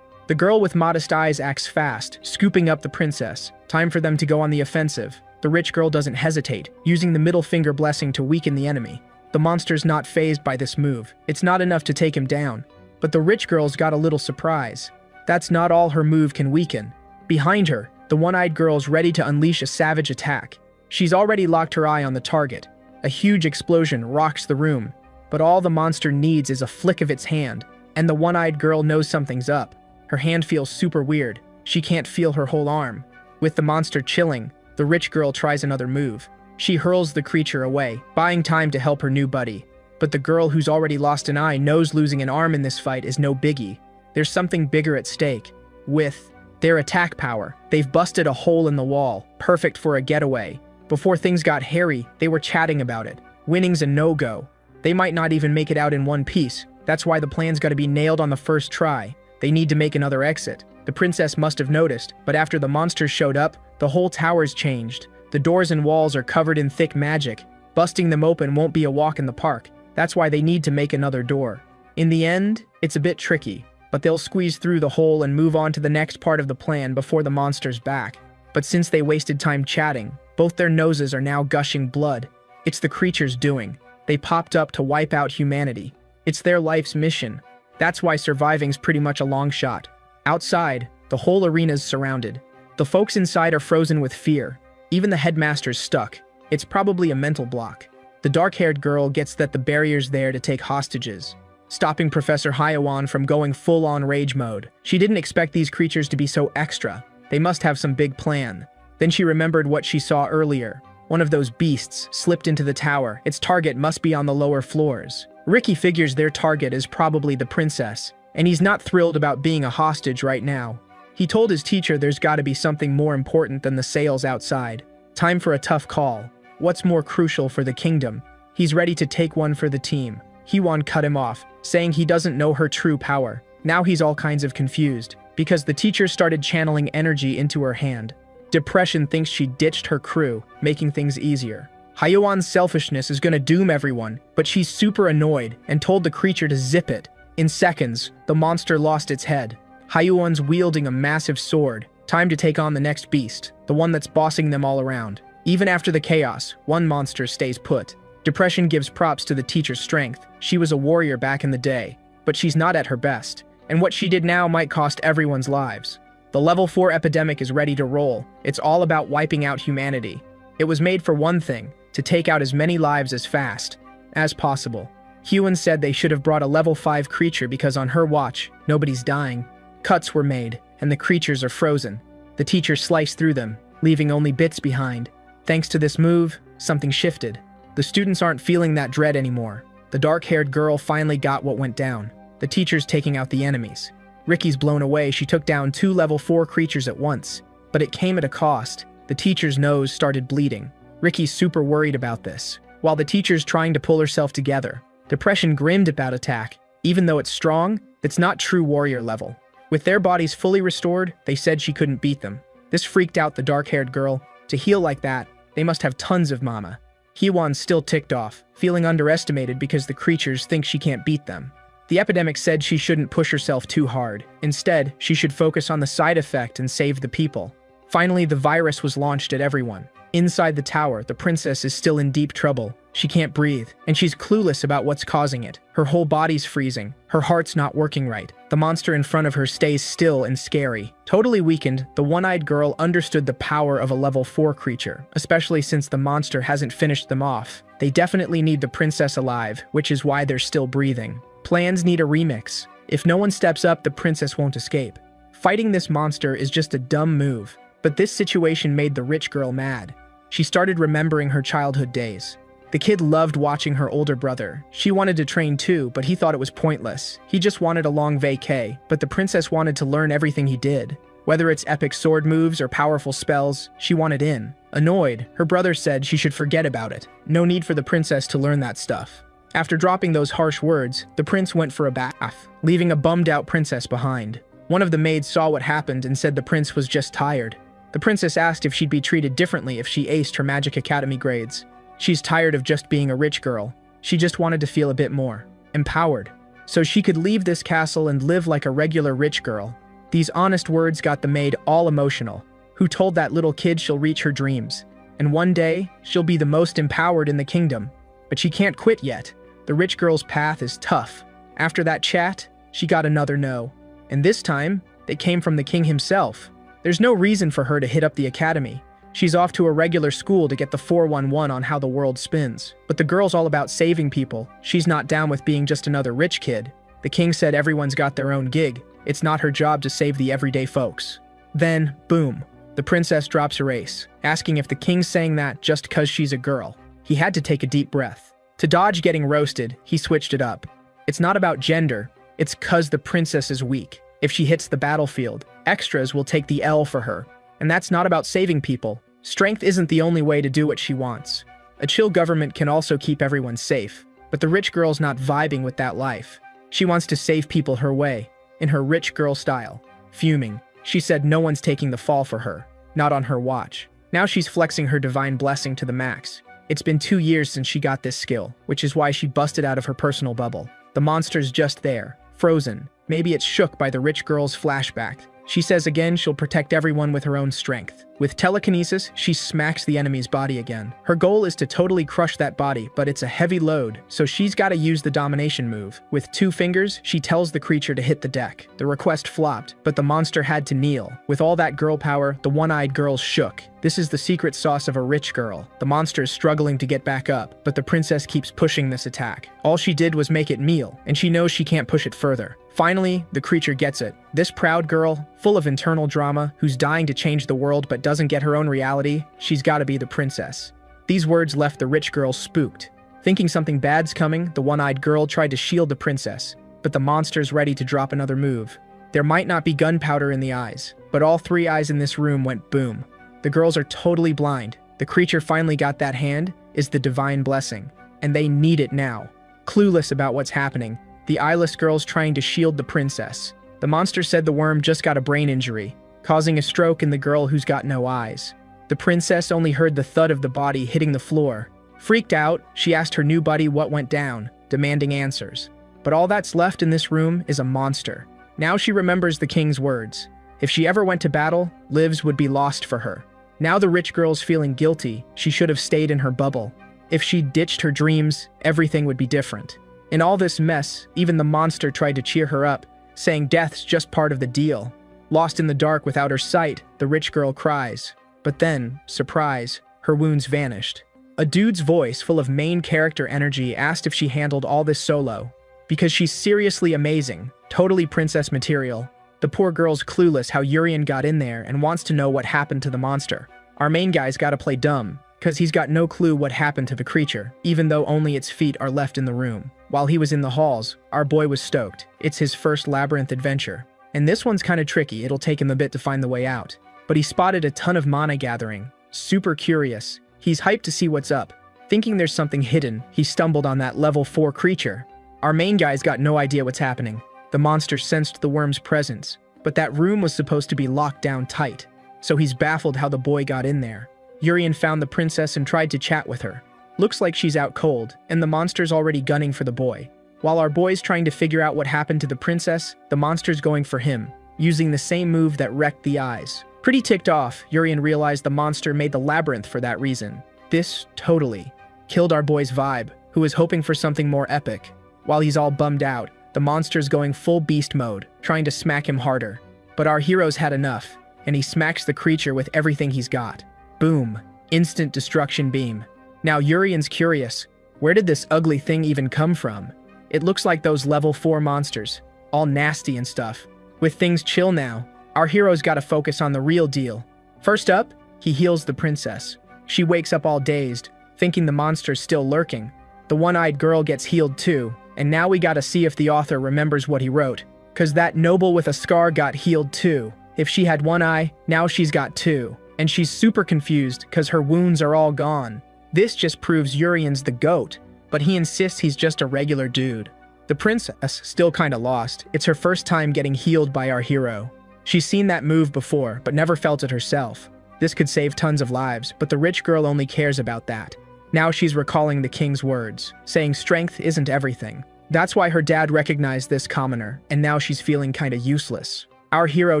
A: The girl with modest eyes acts fast, scooping up the princess. Time for them to go on the offensive. The rich girl doesn't hesitate, using the middle finger blessing to weaken the enemy. The monster's not fazed by this move. It's not enough to take him down. But the rich girl's got a little surprise. That's not all her move can weaken. Behind her, the one-eyed girl's ready to unleash a savage attack. She's already locked her eye on the target. A huge explosion rocks the room, but all the monster needs is a flick of its hand, and the one-eyed girl knows something's up. Her hand feels super weird. She can't feel her whole arm. With the monster chilling, the rich girl tries another move. She hurls the creature away, buying time to help her new buddy. But the girl who's already lost an eye knows losing an arm in this fight is no biggie. There's something bigger at stake. With their attack power, they've busted a hole in the wall, perfect for a getaway. Before things got hairy, they were chatting about it. Winning's a no-go. They might not even make it out in one piece. That's why the plan's gotta be nailed on the first try. They need to make another exit. The princess must have noticed, but after the monsters showed up, the whole tower's changed. The doors and walls are covered in thick magic. Busting them open won't be a walk in the park. That's why they need to make another door. In the end, it's a bit tricky, but they'll squeeze through the hole and move on to the next part of the plan before the monster's back. But since they wasted time chatting, both their noses are now gushing blood. It's the creature's doing. They popped up to wipe out humanity. It's their life's mission. That's why surviving's pretty much a long shot. Outside, the whole arena's surrounded. The folks inside are frozen with fear. Even the headmaster's stuck. It's probably a mental block. The dark-haired girl gets that the barrier's there to take hostages, stopping Professor Hyawan from going full-on rage mode. She didn't expect these creatures to be so extra. They must have some big plan. Then she remembered what she saw earlier. One of those beasts slipped into the tower. Its target must be on the lower floors. Ricky figures their target is probably the princess, and he's not thrilled about being a hostage right now. He told his teacher there's gotta be something more important than the sails outside. Time for a tough call. What's more crucial for the kingdom? He's ready to take one for the team. Hyewan cut him off, saying he doesn't know her true power. Now he's all kinds of confused, because the teacher started channeling energy into her hand. Depression thinks she ditched her crew, making things easier. Hyewan's selfishness is gonna doom everyone, but she's super annoyed and told the creature to zip it. In seconds, the monster lost its head. Hyewan's wielding a massive sword. Time to take on the next beast, the one that's bossing them all around. Even after the chaos, one monster stays put. Depression gives props to the teacher's strength. She was a warrior back in the day, but she's not at her best, and what she did now might cost everyone's lives. The level 4 epidemic is ready to roll. It's all about wiping out humanity. It was made for one thing, to take out as many lives as fast as possible. Hyewan said they should have brought a level 5 creature because on her watch, nobody's dying. Cuts were made, and the creatures are frozen. The teacher sliced through them, leaving only bits behind. Thanks to this move, something shifted. The students aren't feeling that dread anymore. The dark-haired girl finally got what went down. The teacher's taking out the enemies. Ricky's blown away. She took down 2 level 4 creatures at once, but it came at a cost. The teacher's nose started bleeding. Ricky's super worried about this, while the teacher's trying to pull herself together. Depression grinned about attack. Even though it's strong, That's not true warrior level. With their bodies fully restored, they said she couldn't beat them. This freaked out the dark-haired girl. To heal like that, they must have tons of mana. Hee-won's still ticked off, feeling underestimated because the creatures think she can't beat them. The epidemic said she shouldn't push herself too hard. Instead, she should focus on the side effect and save the people. Finally, the virus was launched at everyone. Inside the tower, the princess is still in deep trouble. She can't breathe, and she's clueless about what's causing it. Her whole body's freezing. Her heart's not working right. The monster in front of her stays still and scary. Totally weakened, the one-eyed girl understood the power of a level 4 creature, especially since the monster hasn't finished them off. They definitely need the princess alive, which is why they're still breathing. Plans need a remix. If no one steps up, the princess won't escape. Fighting this monster is just a dumb move, but this situation made the rich girl mad. She started remembering her childhood days. The kid loved watching her older brother. She wanted to train too, but he thought it was pointless. He just wanted a long vacay, but the princess wanted to learn everything he did. Whether it's epic sword moves or powerful spells, she wanted in. Annoyed, her brother said she should forget about it. No need for the princess to learn that stuff. After dropping those harsh words, the prince went for a bath, leaving a bummed-out princess behind. One of the maids saw what happened and said the prince was just tired. The princess asked if she'd be treated differently if she aced her Magic Academy grades. She's tired of just being a rich girl. She just wanted to feel a bit more empowered, so she could leave this castle and live like a regular rich girl. These honest words got the maid all emotional, who told that little kid she'll reach her dreams, and one day, she'll be the most empowered in the kingdom. But she can't quit yet. The rich girl's path is tough. After that chat, she got another no, and this time, it came from the king himself. There's no reason for her to hit up the academy. She's off to a regular school to get the 411 on how the world spins. But the girl's all about saving people. She's not down with being just another rich kid. The king said everyone's got their own gig. It's not her job to save the everyday folks. Then, boom, the princess drops her ace, asking if the king's saying that just 'cause she's a girl. He had to take a deep breath. To dodge getting roasted, he switched it up. It's not about gender, it's 'cause the princess is weak. If she hits the battlefield, extras will take the L for her. And that's not about saving people. Strength isn't the only way to do what she wants. A chill government can also keep everyone safe, but the rich girl's not vibing with that life. She wants to save people her way, in her rich girl style. Fuming, she said no one's taking the fall for her, not on her watch. Now she's flexing her divine blessing to the max. It's been 2 years since she got this skill, which is why she busted out of her personal bubble. The monster's just there, frozen. Maybe it's shook by the rich girl's flashback. She says again she'll protect everyone with her own strength. With telekinesis, she smacks the enemy's body again. Her goal is to totally crush that body, but it's a heavy load, so she's gotta use the domination move. With 2 fingers, she tells the creature to hit the deck. The request flopped, but the monster had to kneel. With all that girl power, the one-eyed girl shook. This is the secret sauce of a rich girl. The monster is struggling to get back up, but the princess keeps pushing this attack. All she did was make it kneel, and she knows she can't push it further. Finally, the creature gets it. This proud girl, full of internal drama, who's dying to change the world but doesn't get her own reality, she's gotta be the princess. These words left the rich girl spooked. Thinking something bad's coming, the one-eyed girl tried to shield the princess, but the monster's ready to drop another move. There might not be gunpowder in the eyes, but all 3 eyes in this room went boom. The girls are totally blind. The creature finally got that hand, is the divine blessing, and they need it now. Clueless about what's happening, the eyeless girl's trying to shield the princess. The monster said the worm just got a brain injury, causing a stroke in the girl who's got no eyes. The princess only heard the thud of the body hitting the floor. Freaked out, she asked her new buddy what went down, demanding answers. But all that's left in this room is a monster. Now she remembers the king's words. If she ever went to battle, lives would be lost for her. Now the rich girl's feeling guilty. She should have stayed in her bubble. If she'd ditched her dreams, everything would be different. In all this mess, even the monster tried to cheer her up, saying death's just part of the deal. Lost in the dark without her sight, the rich girl cries. But then, surprise, her wounds vanished. A dude's voice, full of main character energy, asked if she handled all this solo. Because she's seriously amazing, totally princess material. The poor girl's clueless how Urian got in there and wants to know what happened to the monster. Our main guy's gotta play dumb, cause he's got no clue what happened to the creature, even though only its feet are left in the room. While he was in the halls, our boy was stoked. It's his first labyrinth adventure. And this one's kinda tricky, it'll take him a bit to find the way out. But he spotted a ton of mana gathering. Super curious. He's hyped to see what's up. Thinking there's something hidden, he stumbled on that level 4 creature. Our main guy's got no idea what's happening. The monster sensed the worm's presence, but that room was supposed to be locked down tight, so he's baffled how the boy got in there. Urian found the princess and tried to chat with her. Looks like she's out cold, and the monster's already gunning for the boy. While our boy's trying to figure out what happened to the princess, the monster's going for him, using the same move that wrecked the eyes. Pretty ticked off, Urian realized the monster made the labyrinth for that reason. This totally killed our boy's vibe, who was hoping for something more epic. While he's all bummed out, the monster's going full beast mode, trying to smack him harder. But our hero's had enough, and he smacks the creature with everything he's got. Boom. Instant destruction beam. Now Urian's curious, where did this ugly thing even come from? It looks like those level 4 monsters, all nasty and stuff. With things chill now, our hero's gotta focus on the real deal. First up, he heals the princess. She wakes up all dazed, thinking the monster's still lurking. The one-eyed girl gets healed too, and now we gotta see if the author remembers what he wrote. 'Cause that noble with a scar got healed too. If she had one eye, now she's got two. And she's super confused 'cause her wounds are all gone. This just proves Urian's the GOAT, but he insists he's just a regular dude. The princess still kinda lost. It's her first time getting healed by our hero. She's seen that move before, but never felt it herself. This could save tons of lives, but the rich girl only cares about that. Now she's recalling the king's words, saying strength isn't everything. That's why her dad recognized this commoner, and now she's feeling kinda useless. Our hero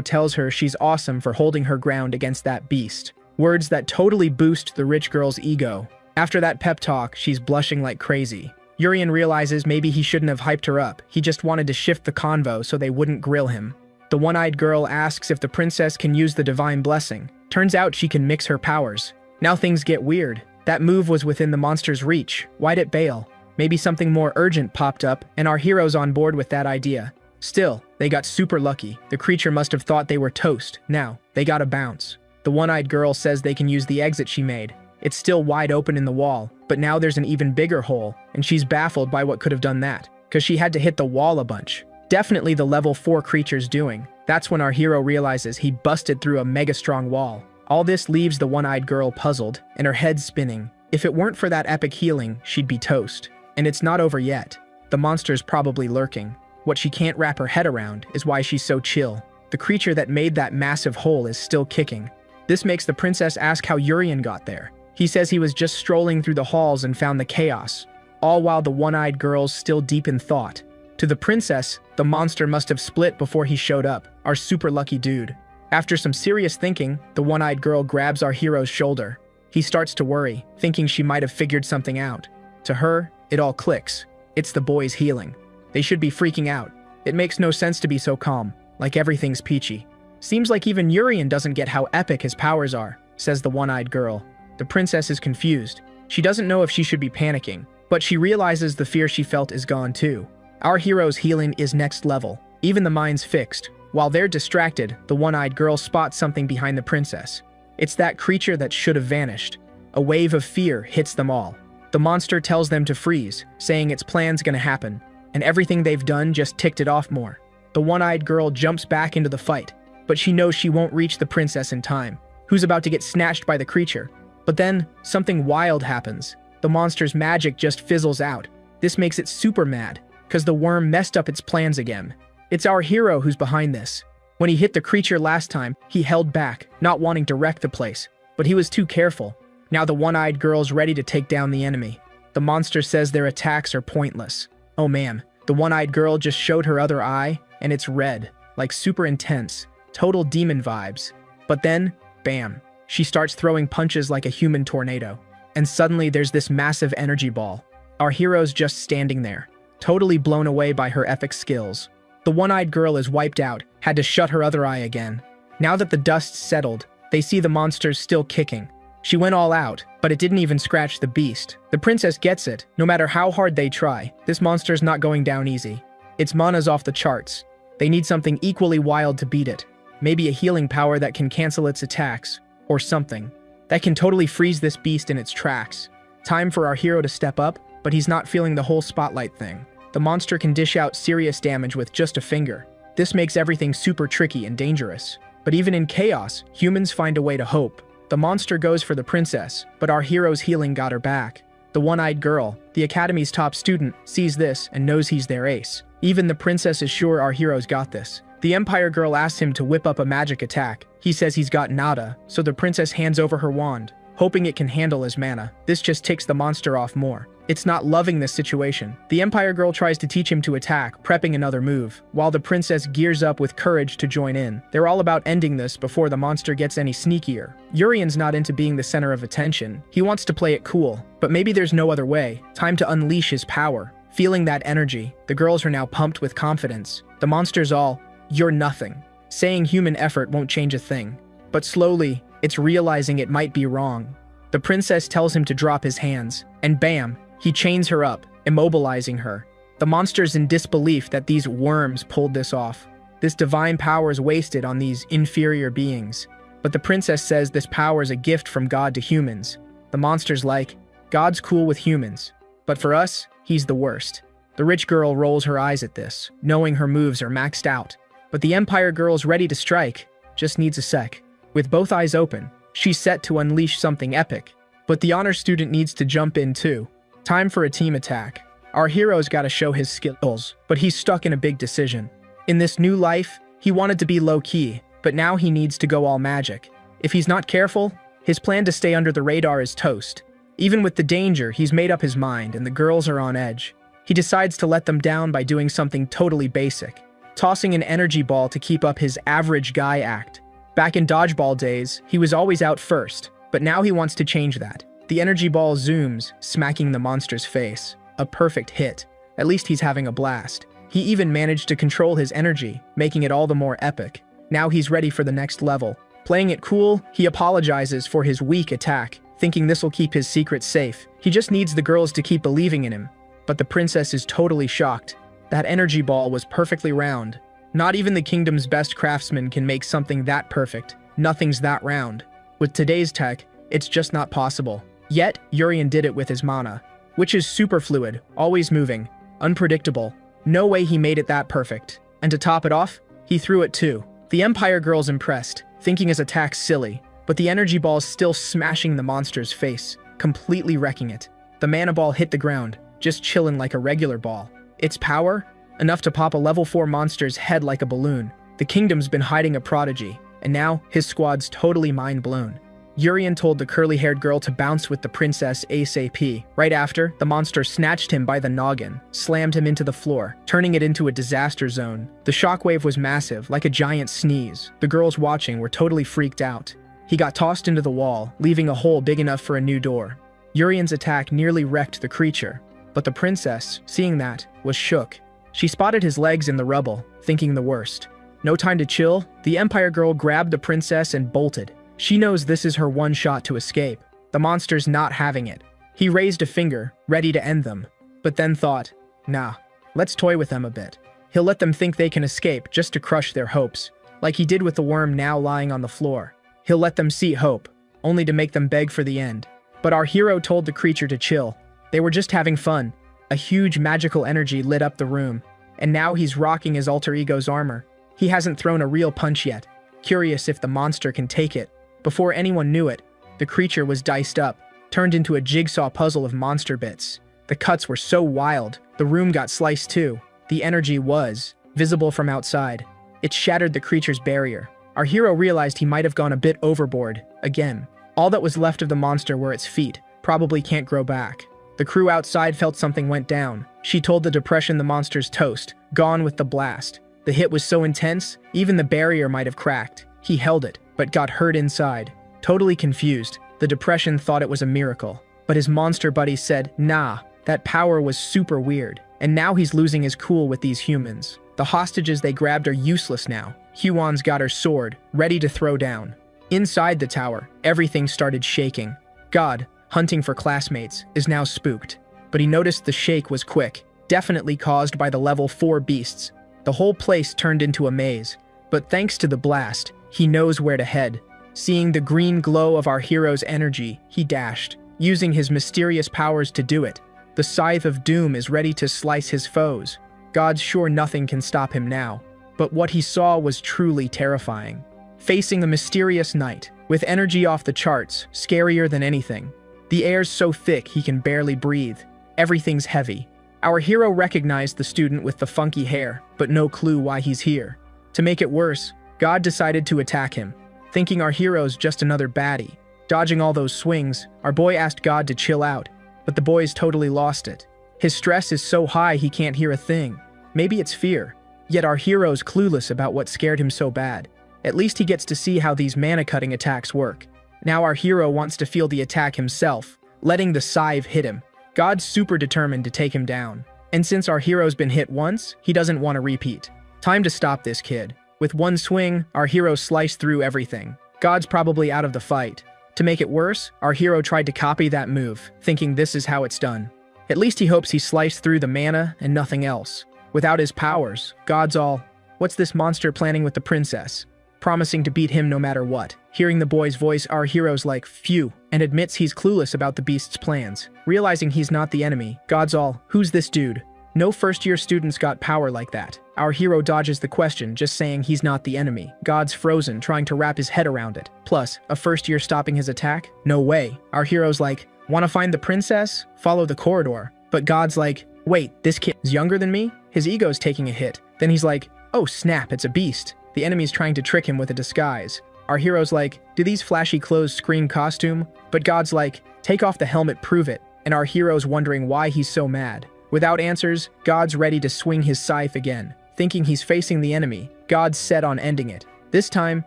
A: tells her she's awesome for holding her ground against that beast. Words that totally boost the rich girl's ego. After that pep talk, she's blushing like crazy. Urian realizes maybe he shouldn't have hyped her up. He just wanted to shift the convo so they wouldn't grill him. The one-eyed girl asks if the princess can use the divine blessing. Turns out she can mix her powers. Now things get weird. That move was within the monster's reach. Why'd it bail? Maybe something more urgent popped up, and our hero's on board with that idea. Still, they got super lucky. The creature must have thought they were toast. Now, they gotta bounce. The one-eyed girl says they can use the exit she made. It's still wide open in the wall, but now there's an even bigger hole, and she's baffled by what could have done that, because she had to hit the wall a bunch. Definitely the level 4 creature's doing. That's when our hero realizes he busted through a mega strong wall. All this leaves the one-eyed girl puzzled, and her head spinning. If it weren't for that epic healing, she'd be toast. And it's not over yet. The monster's probably lurking. What she can't wrap her head around is why she's so chill. The creature that made that massive hole is still kicking. This makes the princess ask how Urian got there. He says he was just strolling through the halls and found the chaos, all while the one-eyed girl's still deep in thought. To the princess, the monster must have split before he showed up, our super lucky dude. After some serious thinking, the one-eyed girl grabs our hero's shoulder. He starts to worry, thinking she might have figured something out. To her, it all clicks. It's the boy's healing. They should be freaking out. It makes no sense to be so calm, like everything's peachy. Seems like even Urian doesn't get how epic his powers are, says the one-eyed girl. The princess is confused. She doesn't know if she should be panicking, but she realizes the fear she felt is gone too. Our hero's healing is next level. Even the mind's fixed. While they're distracted, the one-eyed girl spots something behind the princess. It's that creature that should have vanished. A wave of fear hits them all. The monster tells them to freeze, saying its plan's gonna happen, and everything they've done just ticked it off more. The one-eyed girl jumps back into the fight, but she knows she won't reach the princess in time, who's about to get snatched by the creature. But then, something wild happens. The monster's magic just fizzles out. This makes it super mad, because the worm messed up its plans again. It's our hero who's behind this. When he hit the creature last time, he held back, not wanting to wreck the place, but he was too careful. Now the one-eyed girl's ready to take down the enemy. The monster says their attacks are pointless. Oh man, the one-eyed girl just showed her other eye, and it's red, like super intense, total demon vibes. But then, bam, she starts throwing punches like a human tornado. And suddenly there's this massive energy ball. Our hero's just standing there, totally blown away by her epic skills. The one-eyed girl is wiped out, had to shut her other eye again. Now that the dust's settled, they see the monster's still kicking. She went all out, but it didn't even scratch the beast. The princess gets it. No matter how hard they try, this monster's not going down easy. Its mana's off the charts. They need something equally wild to beat it. Maybe a healing power that can cancel its attacks, or something. That can totally freeze this beast in its tracks. Time for our hero to step up, but he's not feeling the whole spotlight thing. The monster can dish out serious damage with just a finger. This makes everything super tricky and dangerous. But even in chaos, humans find a way to hope. The monster goes for the princess, but our hero's healing got her back. The one-eyed girl, the academy's top student, sees this and knows he's their ace. Even the princess is sure our hero's got this. The Empire girl asks him to whip up a magic attack. He says he's got nada, so the princess hands over her wand, hoping it can handle his mana. This just ticks the monster off more. It's not loving this situation. The Empire girl tries to teach him to attack, prepping another move, while the princess gears up with courage to join in. They're all about ending this before the monster gets any sneakier. Urian's not into being the center of attention. He wants to play it cool, but maybe there's no other way. Time to unleash his power. Feeling that energy, the girls are now pumped with confidence. The monster's all, "You're nothing," saying human effort won't change a thing. But slowly, it's realizing it might be wrong. The princess tells him to drop his hands, and bam, he chains her up, immobilizing her. The monster's in disbelief that these worms pulled this off. This divine power is wasted on these inferior beings. But the princess says this power is a gift from God to humans. The monster's like, "God's cool with humans, but for us, he's the worst." The rich girl rolls her eyes at this, knowing her moves are maxed out. But the Empire girl's ready to strike, just needs a sec. With both eyes open, she's set to unleash something epic. But the honor student needs to jump in too. Time for a team attack. Our hero's gotta show his skills, but he's stuck in a big decision. In this new life, he wanted to be low-key, but now he needs to go all magic. If he's not careful, his plan to stay under the radar is toast. Even with the danger, he's made up his mind and the girls are on edge. He decides to let them down by doing something totally basic. Tossing an energy ball to keep up his average guy act. Back in dodgeball days, he was always out first, but now he wants to change that. The energy ball zooms, smacking the monster's face. A perfect hit. At least he's having a blast. He even managed to control his energy, making it all the more epic. Now he's ready for the next level. Playing it cool, he apologizes for his weak attack, thinking this'll keep his secret safe. He just needs the girls to keep believing in him. But the princess is totally shocked. That energy ball was perfectly round. Not even the kingdom's best craftsman can make something that perfect. Nothing's that round. With today's tech, it's just not possible. Yet, Urian did it with his mana, which is super fluid, always moving, unpredictable. No way he made it that perfect. And to top it off, he threw it too. The Empire girl's impressed, thinking his attack's silly, but the energy ball's still smashing the monster's face, completely wrecking it. The mana ball hit the ground, just chillin' like a regular ball. Its power? Enough to pop a level 4 monster's head like a balloon. The kingdom's been hiding a prodigy, and now his squad's totally mind-blown. Urian told the curly-haired girl to bounce with the princess ASAP. Right after, the monster snatched him by the noggin, slammed him into the floor, turning it into a disaster zone. The shockwave was massive, like a giant sneeze. The girls watching were totally freaked out. He got tossed into the wall, leaving a hole big enough for a new door. Urian's attack nearly wrecked the creature, but the princess, seeing that, was shook. She spotted his legs in the rubble, thinking the worst. No time to chill, the Empire girl grabbed the princess and bolted. She knows this is her one shot to escape. The monster's not having it. He raised a finger, ready to end them, but then thought, nah, let's toy with them a bit. He'll let them think they can escape just to crush their hopes, like he did with the worm now lying on the floor. He'll let them see hope, only to make them beg for the end. But our hero told the creature to chill. They were just having fun. A huge magical energy lit up the room, and now he's rocking his alter ego's armor. He hasn't thrown a real punch yet, curious if the monster can take it. Before anyone knew it, the creature was diced up, turned into a jigsaw puzzle of monster bits. The cuts were so wild, the room got sliced too. The energy was visible from outside. It shattered the creature's barrier. Our hero realized he might have gone a bit overboard, again. All that was left of the monster were its feet, probably can't grow back. The crew outside felt something went down. She told the depression the monster's toast, gone with the blast. The hit was so intense, even the barrier might have cracked. He held it, but got hurt inside. Totally confused, the depression thought it was a miracle. But his monster buddy said, nah, that power was super weird. And now he's losing his cool with these humans. The hostages they grabbed are useless now. Huon's got her sword, ready to throw down. Inside the tower, everything started shaking. God, hunting for classmates, is now spooked. But he noticed the shake was quick, definitely caused by the level 4 beasts. The whole place turned into a maze. But thanks to the blast, he knows where to head. Seeing the green glow of our hero's energy, he dashed, using his mysterious powers to do it. The Scythe of Doom is ready to slice his foes. God's sure nothing can stop him now. But what he saw was truly terrifying. Facing the mysterious knight, with energy off the charts, scarier than anything. The air's so thick he can barely breathe. Everything's heavy. Our hero recognized the student with the funky hair, but no clue why he's here. To make it worse, God decided to attack him. Thinking our hero's just another baddie. Dodging all those swings, our boy asked God to chill out, but the boy's totally lost it. His stress is so high he can't hear a thing. Maybe it's fear. Yet our hero's clueless about what scared him so bad. At least he gets to see how these mana-cutting attacks work. Now our hero wants to feel the attack himself, letting the scythe hit him. God's super determined to take him down. And since our hero's been hit once, he doesn't want to repeat. Time to stop this kid. With one swing, our hero sliced through everything. God's probably out of the fight. To make it worse, our hero tried to copy that move, thinking this is how it's done. At least he hopes he sliced through the mana and nothing else. Without his powers, God's all, "What's this monster planning with the princess?" Promising to beat him no matter what. Hearing the boy's voice, our hero's like, phew, and admits he's clueless about the beast's plans. Realizing he's not the enemy, God's all, "Who's this dude?" No first-year students got power like that. Our hero dodges the question, just saying he's not the enemy. God's frozen, trying to wrap his head around it. Plus, a first-year stopping his attack? No way. Our hero's like, "Wanna find the princess? Follow the corridor." But God's like, "Wait, this kid's younger than me?" His ego's taking a hit. Then he's like, "Oh snap, it's a beast." The enemy's trying to trick him with a disguise. Our hero's like, "Do these flashy clothes scream costume?" But God's like, "Take off the helmet, prove it." And our hero's wondering why he's so mad. Without answers, God's ready to swing his scythe again. Thinking he's facing the enemy, God's set on ending it. This time,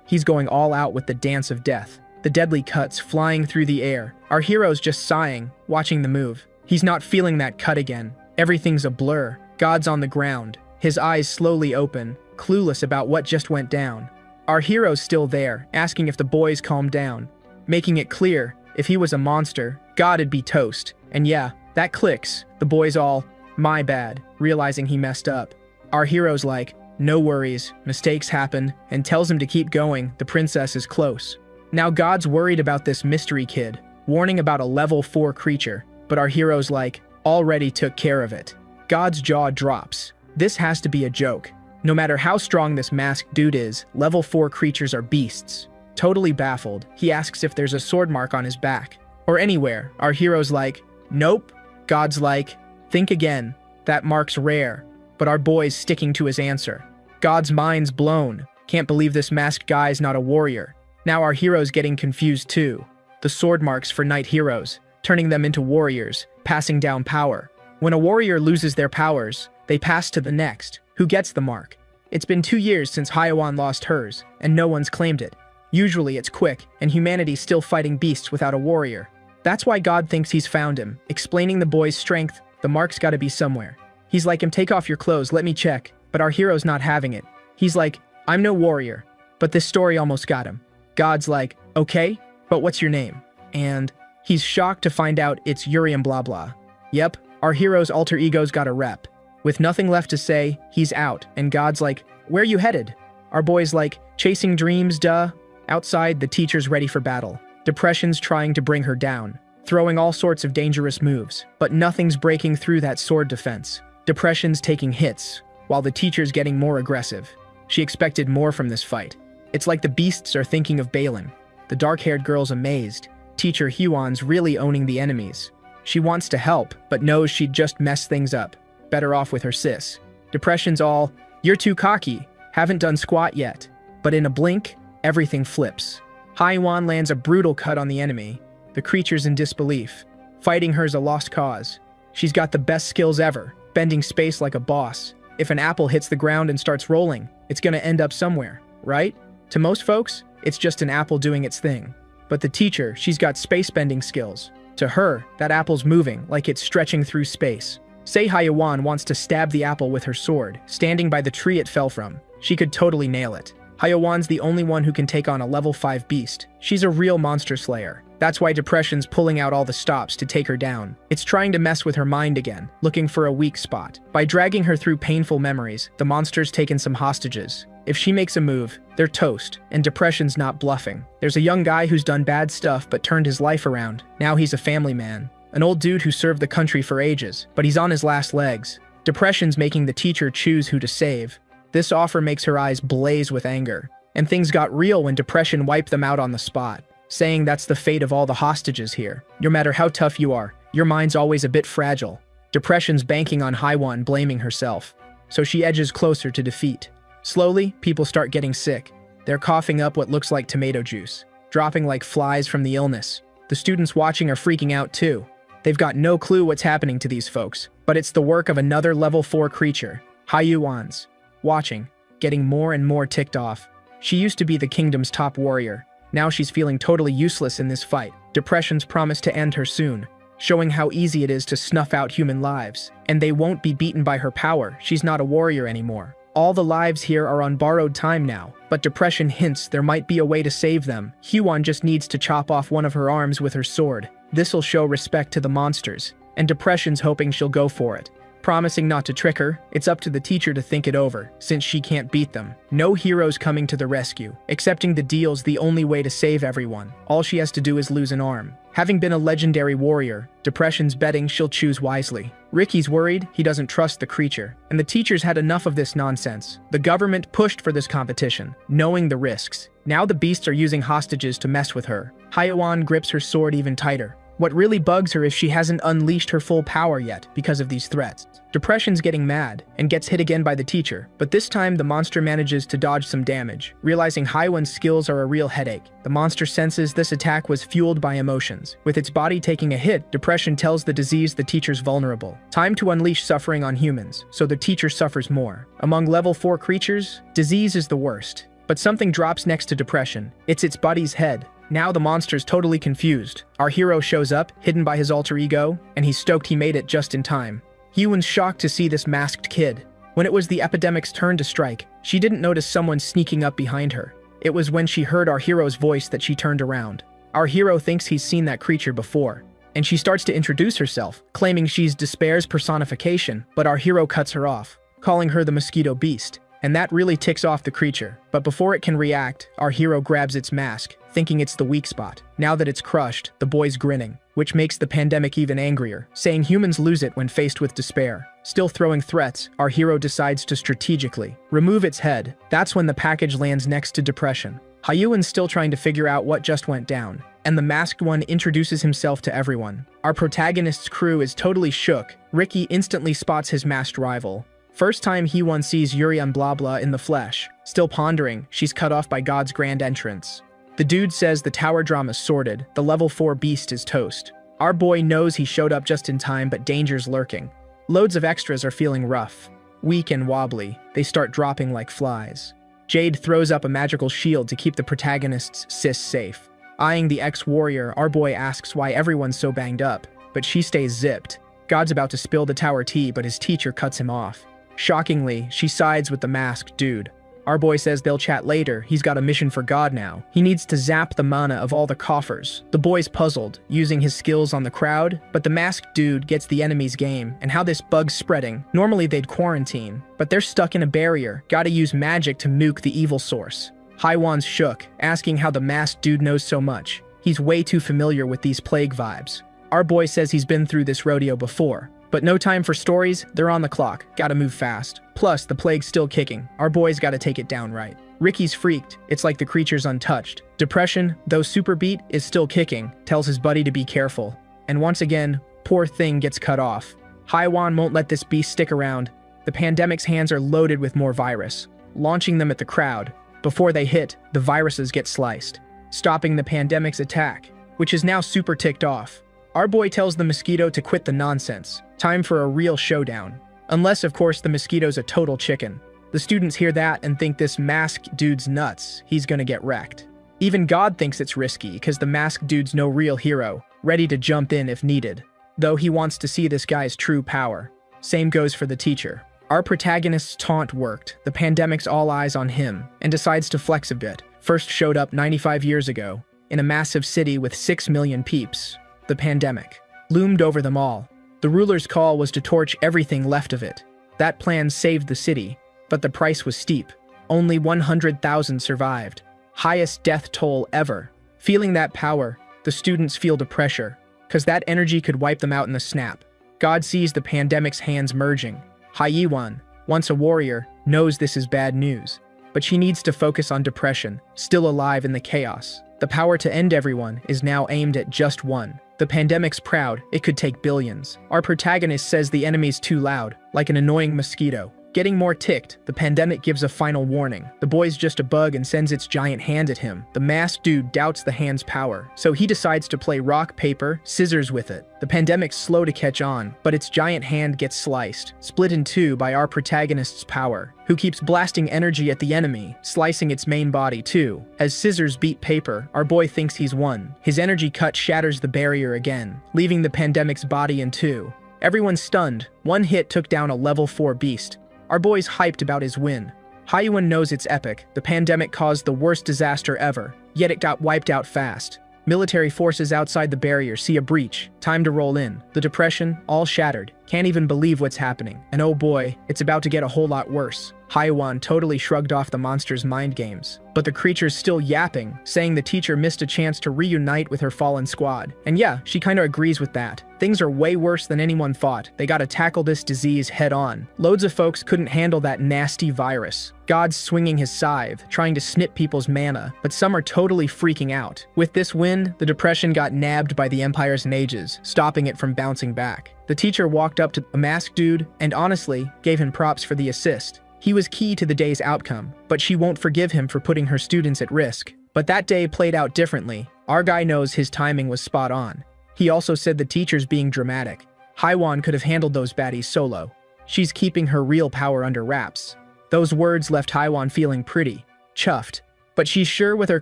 A: he's going all out with the dance of death. The deadly cuts flying through the air. Our hero's just sighing, watching the move. He's not feeling that cut again. Everything's a blur. God's on the ground, his eyes slowly open, clueless about what just went down. Our hero's still there, asking if the boys calm down. Making it clear, if he was a monster, God'd be toast. And yeah, that clicks. The boys all, "My bad," realizing he messed up. Our hero's like, "No worries, mistakes happen," and tells him to keep going, the princess is close. Now God's worried about this mystery kid, warning about a level 4 creature, but our hero's like, "Already took care of it." God's jaw drops. This has to be a joke. No matter how strong this masked dude is, level 4 creatures are beasts. Totally baffled, he asks if there's a sword mark on his back. Or anywhere. Our hero's like, "Nope." God's like, "Think again. That mark's rare." But our boy's sticking to his answer. God's mind's blown. Can't believe this masked guy's not a warrior. Now our hero's getting confused too. The sword marks for knight heroes, turning them into warriors, passing down power. When a warrior loses their powers, they pass to the next, who gets the mark. It's been 2 years since Hyawan lost hers, and no one's claimed it. Usually it's quick, and humanity's still fighting beasts without a warrior. That's why God thinks he's found him, explaining the boy's strength. The mark's gotta be somewhere. He's like him, "Take off your clothes, let me check." But our hero's not having it. He's like, "I'm no warrior." But this story almost got him. God's like, "Okay, but what's your name?" And he's shocked to find out it's Urium blah blah. Yep, our hero's alter ego's got a rep. With nothing left to say, he's out, and God's like, "Where you headed?" Our boy's like, "Chasing dreams, duh." Outside, the teacher's ready for battle. Depression's trying to bring her down, throwing all sorts of dangerous moves, but nothing's breaking through that sword defense. Depression's taking hits, while the teacher's getting more aggressive. She expected more from this fight. It's like the beasts are thinking of bailing. The dark-haired girl's amazed. Teacher Huan's really owning the enemies. She wants to help, but knows she'd just mess things up. Better off with her sis. Depression's all, "You're too cocky, haven't done squat yet." But in a blink, everything flips. Haiwan lands a brutal cut on the enemy. The creature's in disbelief. Fighting her's a lost cause. She's got the best skills ever, bending space like a boss. If an apple hits the ground and starts rolling, it's gonna end up somewhere, right? To most folks, it's just an apple doing its thing. But the teacher, she's got space-bending skills. To her, that apple's moving like it's stretching through space. Say Haiwan wants to stab the apple with her sword, standing by the tree it fell from. She could totally nail it. Haiwan's the only one who can take on a level 5 beast. She's a real monster slayer. That's why Depression's pulling out all the stops to take her down. It's trying to mess with her mind again, looking for a weak spot. By dragging her through painful memories, the monster's taken some hostages. If she makes a move, they're toast, and Depression's not bluffing. There's a young guy who's done bad stuff but turned his life around. Now he's a family man. An old dude who served the country for ages, but he's on his last legs. Depression's making the teacher choose who to save. This offer makes her eyes blaze with anger. And things got real when Depression wiped them out on the spot. saying that's the fate of all the hostages here. No matter how tough you are, your mind's always a bit fragile. Depression's banking on Haiwan blaming herself, so she edges closer to defeat. Slowly, people start getting sick. They're coughing up what looks like tomato juice, dropping like flies from the illness. The students watching are freaking out too. They've got no clue what's happening to these folks, but it's the work of another level 4 creature, Haiwan's. Watching, getting more and more ticked off. She used to be the kingdom's top warrior. Now she's feeling totally useless in this fight. Depression's promised to end her soon, showing how easy it is to snuff out human lives. And they won't be beaten by her power. She's not a warrior anymore. All the lives here are on borrowed time now, but Depression hints there might be a way to save them. Huan just needs to chop off one of her arms with her sword. This'll show respect to the monsters, and Depression's hoping she'll go for it. Promising not to trick her, it's up to the teacher to think it over, since she can't beat them. No heroes coming to the rescue. Accepting the deal's the only way to save everyone. All she has to do is lose an arm. Having been a legendary warrior, Depression's betting she'll choose wisely. Ricky's worried he doesn't trust the creature, and the teachers had enough of this nonsense. The government pushed for this competition, knowing the risks. Now the beasts are using hostages to mess with her. Haiwan grips her sword even tighter. What really bugs her is she hasn't unleashed her full power yet because of these threats. Depression's getting mad and gets hit again by the teacher, but this time the monster manages to dodge some damage. Realizing Haiwan's skills are a real headache, the monster senses this attack was fueled by emotions. With its body taking a hit, Depression tells the disease the teacher's vulnerable. Time to unleash suffering on humans, so the teacher suffers more. Among level 4 creatures, disease is the worst. But something drops next to Depression. It's its buddy's head. Now the monster's totally confused. Our hero shows up, hidden by his alter ego, and he's stoked he made it just in time. Hyun's shocked to see this masked kid. When it was the epidemic's turn to strike, she didn't notice someone sneaking up behind her. It was when she heard our hero's voice that she turned around. Our hero thinks he's seen that creature before, and she starts to introduce herself, claiming she's despair's personification, but our hero cuts her off, calling her the mosquito beast. And that really ticks off the creature. But before it can react, our hero grabs its mask, thinking it's the weak spot. Now that it's crushed, the boy's grinning, which makes the pandemic even angrier, saying humans lose it when faced with despair. Still throwing threats, our hero decides to strategically remove its head. That's when the package lands next to Depression. Hyun's still trying to figure out what just went down, and the masked one introduces himself to everyone. Our protagonist's crew is totally shook. Ricky instantly spots his masked rival. First time Hyun sees Yuri on blah blah in the flesh. Still pondering, she's cut off by God's grand entrance. The dude says the tower drama's sorted, the level 4 beast is toast. Our boy knows he showed up just in time, but danger's lurking. Loads of extras are feeling rough. Weak and wobbly, they start dropping like flies. Jade throws up a magical shield to keep the protagonist's sis safe. Eyeing the ex-warrior, our boy asks why everyone's so banged up, but she stays zipped. God's about to spill the tower tea, but his teacher cuts him off. Shockingly, she sides with the masked dude. Our boy says they'll chat later, he's got a mission for God now. He needs to zap the mana of all the coffers. The boy's puzzled, using his skills on the crowd, but the masked dude gets the enemy's game, and how this bug's spreading. Normally they'd quarantine, but they're stuck in a barrier, gotta use magic to nuke the evil source. Haiwan's shook, asking how the masked dude knows so much. He's way too familiar with these plague vibes. Our boy says he's been through this rodeo before. But no time for stories, they're on the clock, gotta move fast. Plus, the plague's still kicking, our boy's gotta take it down right. Ricky's freaked, it's like the creature's untouched. Depression, though super beat, is still kicking, tells his buddy to be careful. And once again, poor thing gets cut off. Haiwan won't let this beast stick around. The pandemic's hands are loaded with more virus, launching them at the crowd. Before they hit, the viruses get sliced, stopping the pandemic's attack, which is now super ticked off. Our boy tells the mosquito to quit the nonsense. Time for a real showdown. Unless, of course, the mosquito's a total chicken. The students hear that and think this masked dude's nuts. He's gonna get wrecked. Even God thinks it's risky, because the masked dude's no real hero, ready to jump in if needed. Though he wants to see this guy's true power. Same goes for the teacher. Our protagonist's taunt worked. The pandemic's all eyes on him, and decides to flex a bit. First showed up 95 years ago, in a massive city with 6 million peeps. The pandemic loomed over them all. The ruler's call was to torch everything left of it. That plan saved the city, but the price was steep. Only 100,000 survived. Highest death toll ever. Feeling that power, the students feel the pressure, because that energy could wipe them out in a snap. God sees the pandemic's hands merging. Haiwan, once a warrior, knows this is bad news, but she needs to focus on Depression, still alive in the chaos. The power to end everyone is now aimed at just one. The pandemic's proud, it could take billions. Our protagonist says the enemy's too loud, like an annoying mosquito. Getting more ticked, the pandemic gives a final warning. The boy's just a bug and sends its giant hand at him. The masked dude doubts the hand's power, so he decides to play rock, paper, scissors with it. The pandemic's slow to catch on, but its giant hand gets sliced, split in two by our protagonist's power, who keeps blasting energy at the enemy, slicing its main body too. As scissors beat paper, our boy thinks he's won. His energy cut shatters the barrier again, leaving the pandemic's body in two. Everyone's stunned. One hit took down a level 4 beast. Our boy's hyped about his win. Hayuan knows it's epic. The pandemic caused the worst disaster ever, yet it got wiped out fast. Military forces outside the barrier see a breach. Time to roll in. The depression, all shattered. Can't even believe what's happening. And oh boy, it's about to get a whole lot worse. Hayuan totally shrugged off the monster's mind games. But the creature's still yapping, saying the teacher missed a chance to reunite with her fallen squad. And yeah, she kinda agrees with that. Things are way worse than anyone thought. They gotta tackle this disease head on. Loads of folks couldn't handle that nasty virus. God's swinging his scythe, trying to snip people's mana, but some are totally freaking out. With this win, the depression got nabbed by the Empire's mages, stopping it from bouncing back. The teacher walked up to a masked dude and honestly gave him props for the assist. He was key to the day's outcome, but she won't forgive him for putting her students at risk. But that day played out differently. Our guy knows his timing was spot on. He also said the teacher's being dramatic. Haiwan could have handled those baddies solo. She's keeping her real power under wraps. Those words left Haiwan feeling pretty chuffed. But she's sure with her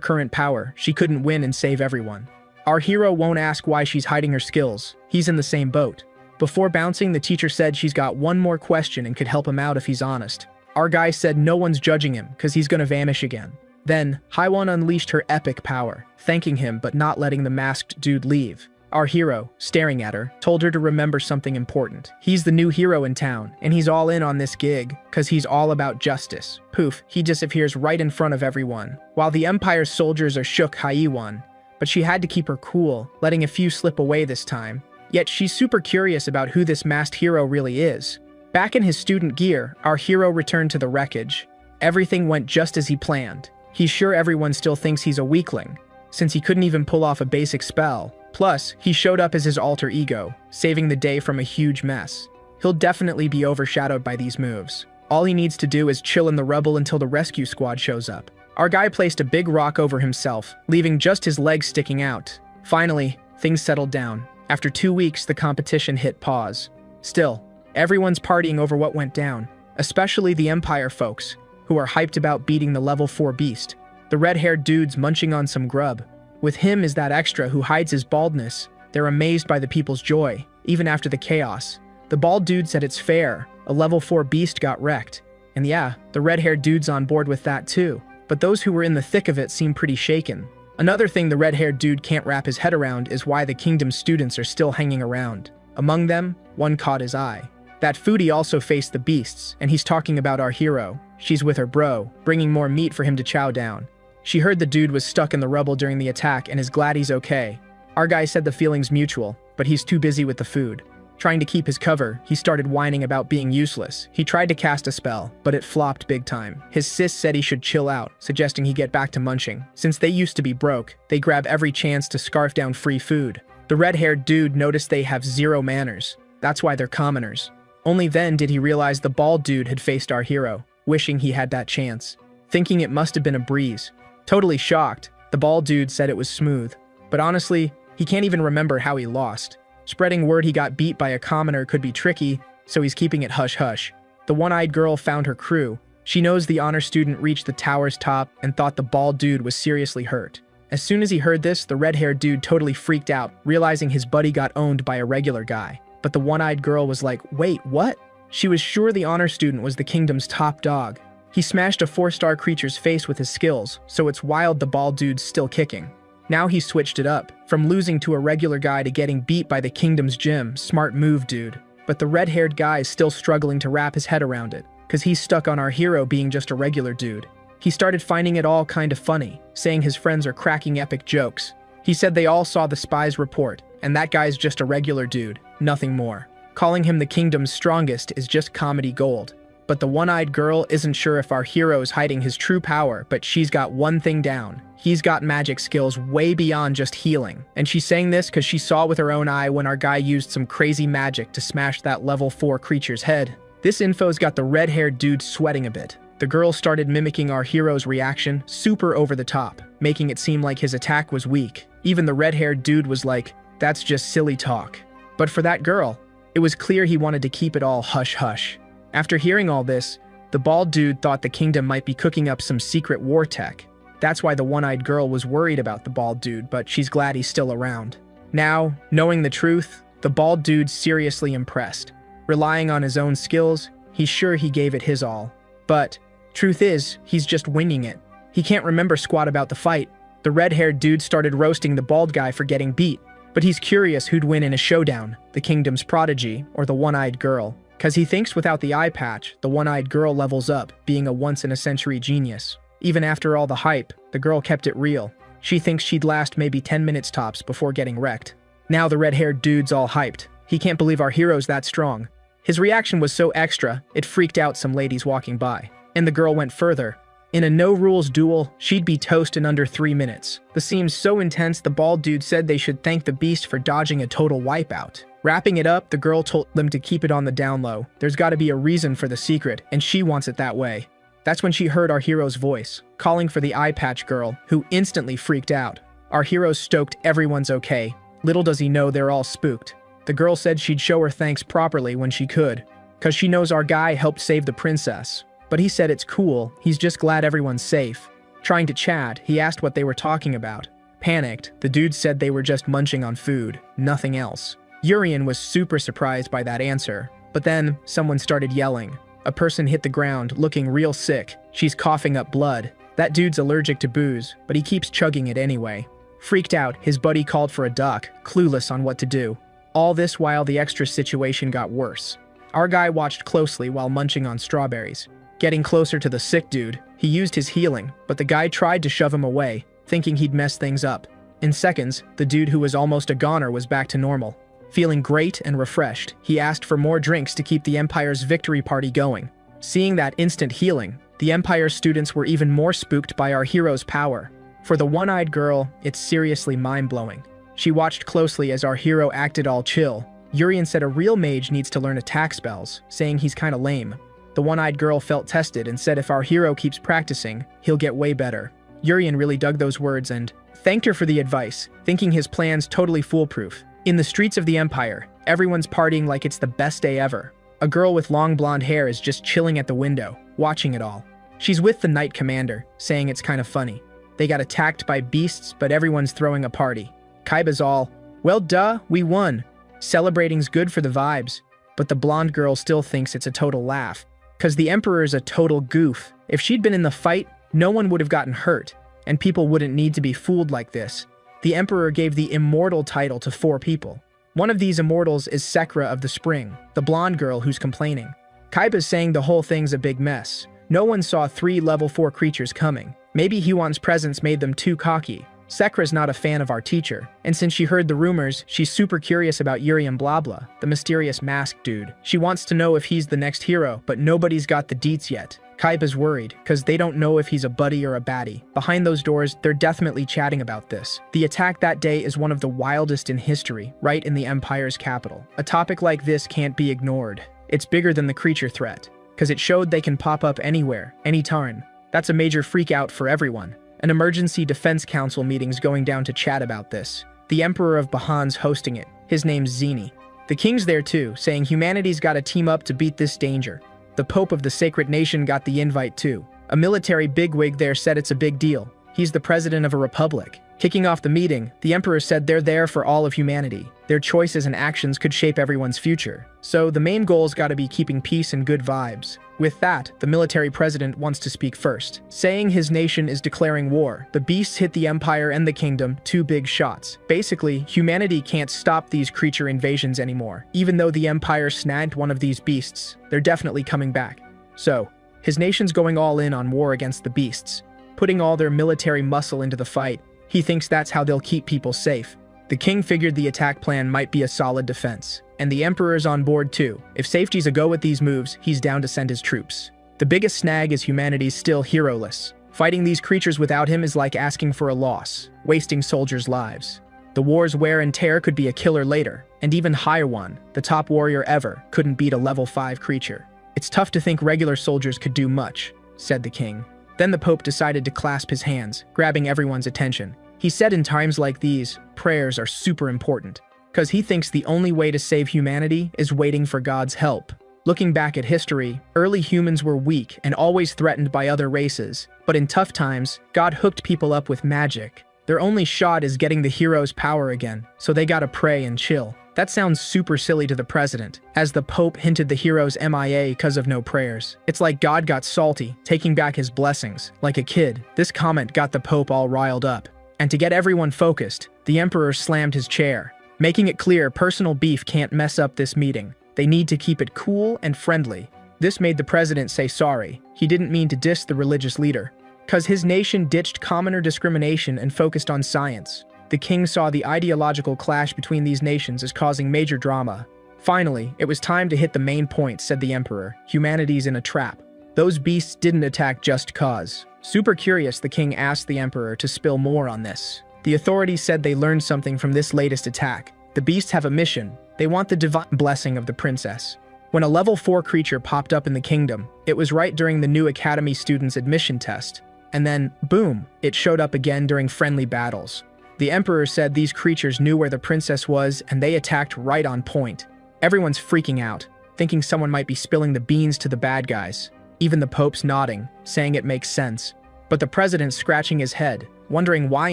A: current power, she couldn't win and save everyone. Our hero won't ask why she's hiding her skills. He's in the same boat. Before bouncing, the teacher said she's got one more question and could help him out if he's honest. Our guy said no one's judging him, cause he's gonna vanish again. Then, Haiwan unleashed her epic power, thanking him but not letting the masked dude leave. Our hero, staring at her, told her to remember something important. He's the new hero in town, and he's all in on this gig, cause he's all about justice. Poof, he disappears right in front of everyone. While the Empire's soldiers are shook Haiwan, but she had to keep her cool, letting a few slip away this time. Yet she's super curious about who this masked hero really is. Back in his student gear, our hero returned to the wreckage. Everything went just as he planned. He's sure everyone still thinks he's a weakling, since he couldn't even pull off a basic spell. Plus, he showed up as his alter ego, saving the day from a huge mess. He'll definitely be overshadowed by these moves. All he needs to do is chill in the rubble until the rescue squad shows up. Our guy placed a big rock over himself, leaving just his legs sticking out. Finally, things settled down. After 2 weeks, the competition hit pause. Still, everyone's partying over what went down, especially the Empire folks, who are hyped about beating the level 4 beast. The red-haired dude's munching on some grub. With him is that extra who hides his baldness. They're amazed by the people's joy, even after the chaos. The bald dude said it's fair. A level 4 beast got wrecked. And yeah, the red-haired dude's on board with that too. But those who were in the thick of it seem pretty shaken. Another thing the red-haired dude can't wrap his head around is why the kingdom's students are still hanging around. Among them, one caught his eye. That foodie also faced the beasts, and he's talking about our hero. She's with her bro, bringing more meat for him to chow down. She heard the dude was stuck in the rubble during the attack and is glad he's okay. Our guy said the feeling's mutual, but he's too busy with the food. Trying to keep his cover, he started whining about being useless. He tried to cast a spell, but it flopped big time. His sis said he should chill out, suggesting he get back to munching. Since they used to be broke, they grab every chance to scarf down free food. The red-haired dude noticed they have zero manners. That's why they're commoners. Only then did he realize the bald dude had faced our hero, wishing he had that chance. Thinking it must have been a breeze. Totally shocked, the bald dude said it was smooth. But honestly, he can't even remember how he lost. Spreading word he got beat by a commoner could be tricky, so he's keeping it hush-hush. The one-eyed girl found her crew. She knows the honor student reached the tower's top and thought the bald dude was seriously hurt. As soon as he heard this, the red-haired dude totally freaked out, realizing his buddy got owned by a regular guy. But the one-eyed girl was like, wait, what? She was sure the honor student was the kingdom's top dog. He smashed a 4-star creature's face with his skills, so it's wild the bald dude's still kicking. Now he switched it up, from losing to a regular guy to getting beat by the kingdom's gym. Smart move, dude. But the red-haired guy is still struggling to wrap his head around it, cause he's stuck on our hero being just a regular dude. He started finding it all kind of funny, saying his friends are cracking epic jokes. He said they all saw the spy's report, and that guy's just a regular dude, nothing more. Calling him the kingdom's strongest is just comedy gold. But the one-eyed girl isn't sure if our hero's hiding his true power, but she's got one thing down. He's got magic skills way beyond just healing. And she's saying this because she saw with her own eye when our guy used some crazy magic to smash that level 4 creature's head. This info's got the red-haired dude sweating a bit. The girl started mimicking our hero's reaction, super over the top, making it seem like his attack was weak. Even the red-haired dude was like, "That's just silly talk." But for that girl, it was clear he wanted to keep it all hush-hush. After hearing all this, the bald dude thought the kingdom might be cooking up some secret war tech. That's why the one-eyed girl was worried about the bald dude, but she's glad he's still around. Now, knowing the truth, the bald dude's seriously impressed. Relying on his own skills, he's sure he gave it his all. But, truth is, he's just winging it. He can't remember squat about the fight. The red-haired dude started roasting the bald guy for getting beat. But he's curious who'd win in a showdown, the kingdom's prodigy or the one-eyed girl. Cause he thinks without the eye patch, the one-eyed girl levels up, being a once-in-a-century genius. Even after all the hype, the girl kept it real. She thinks she'd last maybe 10 minutes tops before getting wrecked. Now the red-haired dude's all hyped. He can't believe our hero's that strong. His reaction was so extra, it freaked out some ladies walking by. And the girl went further. In a no-rules duel, she'd be toast in under 3 minutes. The scene's so intense the bald dude said they should thank the beast for dodging a total wipeout. Wrapping it up, the girl told them to keep it on the down low. There's gotta be a reason for the secret, and she wants it that way. That's when she heard our hero's voice, calling for the eye patch girl, who instantly freaked out. Our hero's stoked everyone's okay. Little does he know they're all spooked. The girl said she'd show her thanks properly when she could, cause she knows our guy helped save the princess. But he said it's cool, he's just glad everyone's safe. Trying to chat, he asked what they were talking about. Panicked, the dude said they were just munching on food, nothing else. Urian was super surprised by that answer, but then someone started yelling. A person hit the ground, looking real sick. She's coughing up blood. That dude's allergic to booze, but he keeps chugging it anyway. Freaked out, his buddy called for a duck, clueless on what to do. All this while the extra situation got worse. Our guy watched closely while munching on strawberries. Getting closer to the sick dude, he used his healing, but the guy tried to shove him away, thinking he'd mess things up. In seconds, the dude who was almost a goner was back to normal. Feeling great and refreshed, he asked for more drinks to keep the Empire's victory party going. Seeing that instant healing, the Empire's students were even more spooked by our hero's power. For the one-eyed girl, it's seriously mind-blowing. She watched closely as our hero acted all chill. Urian said a real mage needs to learn attack spells, saying he's kinda lame. The one-eyed girl felt tested and said if our hero keeps practicing, he'll get way better. Urian really dug those words and thanked her for the advice, thinking his plan's totally foolproof. In the streets of the Empire, everyone's partying like it's the best day ever. A girl with long blonde hair is just chilling at the window, watching it all. She's with the Knight Commander, saying it's kind of funny. They got attacked by beasts, but everyone's throwing a party. Kaiba's all, "Well duh, we won." Celebrating's good for the vibes, but the blonde girl still thinks it's a total laugh. Cause the Emperor's a total goof. If she'd been in the fight, no one would have gotten hurt, and people wouldn't need to be fooled like this. The Emperor gave the immortal title to 4 people. One of these immortals is Sekra of the Spring, the blonde girl who's complaining. Kaiba's saying the whole thing's a big mess. No one saw 3 level 4 creatures coming. Maybe Huan's presence made them too cocky. Sekra's not a fan of our teacher, and since she heard the rumors, she's super curious about Urian Blabla, the mysterious masked dude. She wants to know if he's the next hero, but nobody's got the deets yet. Kaiba's worried, cause they don't know if he's a buddy or a baddie. Behind those doors, they're definitely chatting about this. The attack that day is one of the wildest in history, right in the Empire's capital. A topic like this can't be ignored. It's bigger than the creature threat, cause it showed they can pop up anywhere, anytime. That's a major freak out for everyone. An emergency defense council meeting's going down to chat about this. The Emperor of Bahan's hosting it. His name's Zini. The king's there too, saying humanity's gotta team up to beat this danger. The Pope of the Sacred Nation got the invite too. A military bigwig there said it's a big deal. He's the president of a republic. Kicking off the meeting, the Emperor said they're there for all of humanity. Their choices and actions could shape everyone's future. So the main goal's gotta be keeping peace and good vibes. With that, the military president wants to speak first. Saying his nation is declaring war, the beasts hit the Empire and the kingdom, 2 big shots. Basically, humanity can't stop these creature invasions anymore. Even though the Empire snagged one of these beasts, they're definitely coming back. So, his nation's going all in on war against the beasts, putting all their military muscle into the fight. He thinks that's how they'll keep people safe. The king figured the attack plan might be a solid defense, and the emperor's on board too. If safety's a go with these moves, he's down to send his troops. The biggest snag is humanity's still hero-less. Fighting these creatures without him is like asking for a loss, wasting soldiers' lives. The war's wear and tear could be a killer later, and even Haiwan, the top warrior ever, couldn't beat a level 5 creature. It's tough to think regular soldiers could do much, said the king. Then the Pope decided to clasp his hands, grabbing everyone's attention. He said in times like these, prayers are super important, because he thinks the only way to save humanity is waiting for God's help. Looking back at history, early humans were weak and always threatened by other races, but in tough times, God hooked people up with magic. Their only shot is getting the hero's power again, so they gotta pray and chill. That sounds super silly to the president, as the Pope hinted the hero's MIA because of no prayers. It's like God got salty, taking back his blessings. Like a kid, this comment got the Pope all riled up. And to get everyone focused, the emperor slammed his chair, making it clear personal beef can't mess up this meeting. They need to keep it cool and friendly. This made the president say sorry. He didn't mean to diss the religious leader, because his nation ditched commoner discrimination and focused on science. The king saw the ideological clash between these nations as causing major drama. Finally, it was time to hit the main point, said the emperor. Humanity's in a trap. Those beasts didn't attack just cause. Super curious, the king asked the emperor to spill more on this. The authorities said they learned something from this latest attack. The beasts have a mission. They want the divine blessing of the princess. When a level 4 creature popped up in the kingdom, it was right during the new academy students' admission test. And then, boom, it showed up again during friendly battles. The emperor said these creatures knew where the princess was and they attacked right on point. Everyone's freaking out, thinking someone might be spilling the beans to the bad guys. Even the Pope's nodding, saying it makes sense. But the president's scratching his head, wondering why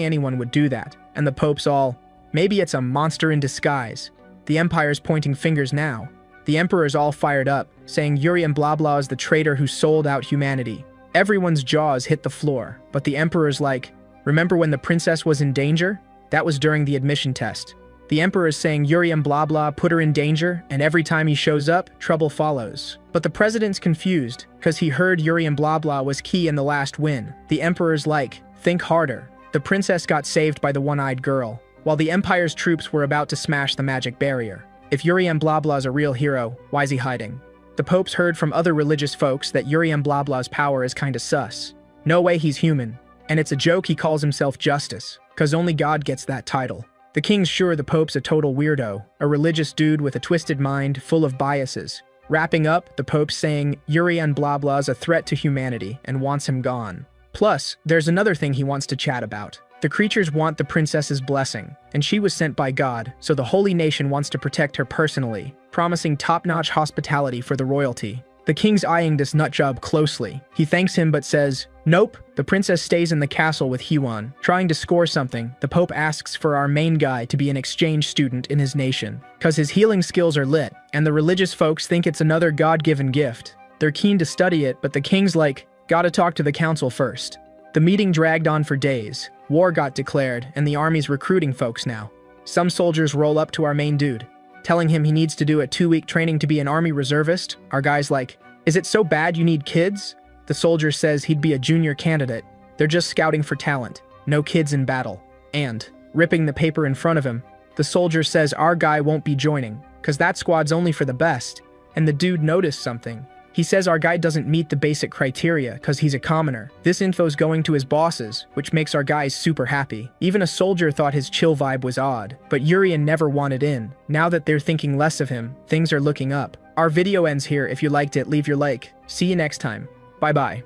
A: anyone would do that. And the Pope's all, maybe it's a monster in disguise. The empire's pointing fingers now. The emperor's all fired up, saying Yuri and blah blah is the traitor who sold out humanity. Everyone's jaws hit the floor, but the emperor's like, remember when the princess was in danger? That was during the admission test. The emperor is saying Yuri and blah blah put her in danger, and every time he shows up, trouble follows. But the president's confused, because he heard Yuri and blah blah was key in the last win. The emperor's like, think harder. The princess got saved by the one-eyed girl, while the empire's troops were about to smash the magic barrier. If Yuri and blah blah's a real hero, why is he hiding? The Pope's heard from other religious folks that Yuri and blah blah's power is kinda sus. No way he's human. And it's a joke he calls himself Justice, cause only God gets that title. The king's sure the Pope's a total weirdo, a religious dude with a twisted mind full of biases. Wrapping up, the Pope's saying Yuri and blah blah's a threat to humanity and wants him gone. Plus, there's another thing he wants to chat about. The creatures want the princess's blessing, and she was sent by God, so the holy nation wants to protect her personally, promising top-notch hospitality for the royalty. The king's eyeing this nutjob closely. He thanks him but says, nope, the princess stays in the castle with Hwan. Trying to score something, the Pope asks for our main guy to be an exchange student in his nation, cause his healing skills are lit, and the religious folks think it's another God-given gift. They're keen to study it, but the king's like, gotta talk to the council first. The meeting dragged on for days. War got declared, and the army's recruiting folks now. Some soldiers roll up to our main dude, telling him he needs to do a 2-week training to be an army reservist. Our guy's like, is it so bad you need kids? The soldier says he'd be a junior candidate. They're just scouting for talent. No kids in battle. And, ripping the paper in front of him, the soldier says our guy won't be joining, cause that squad's only for the best. And the dude noticed something. He says our guy doesn't meet the basic criteria cause he's a commoner. This info's going to his bosses, which makes our guys super happy. Even a soldier thought his chill vibe was odd, but Urian never wanted in. Now that they're thinking less of him, things are looking up. Our video ends here. If you liked it, leave your like. See you next time. Bye bye.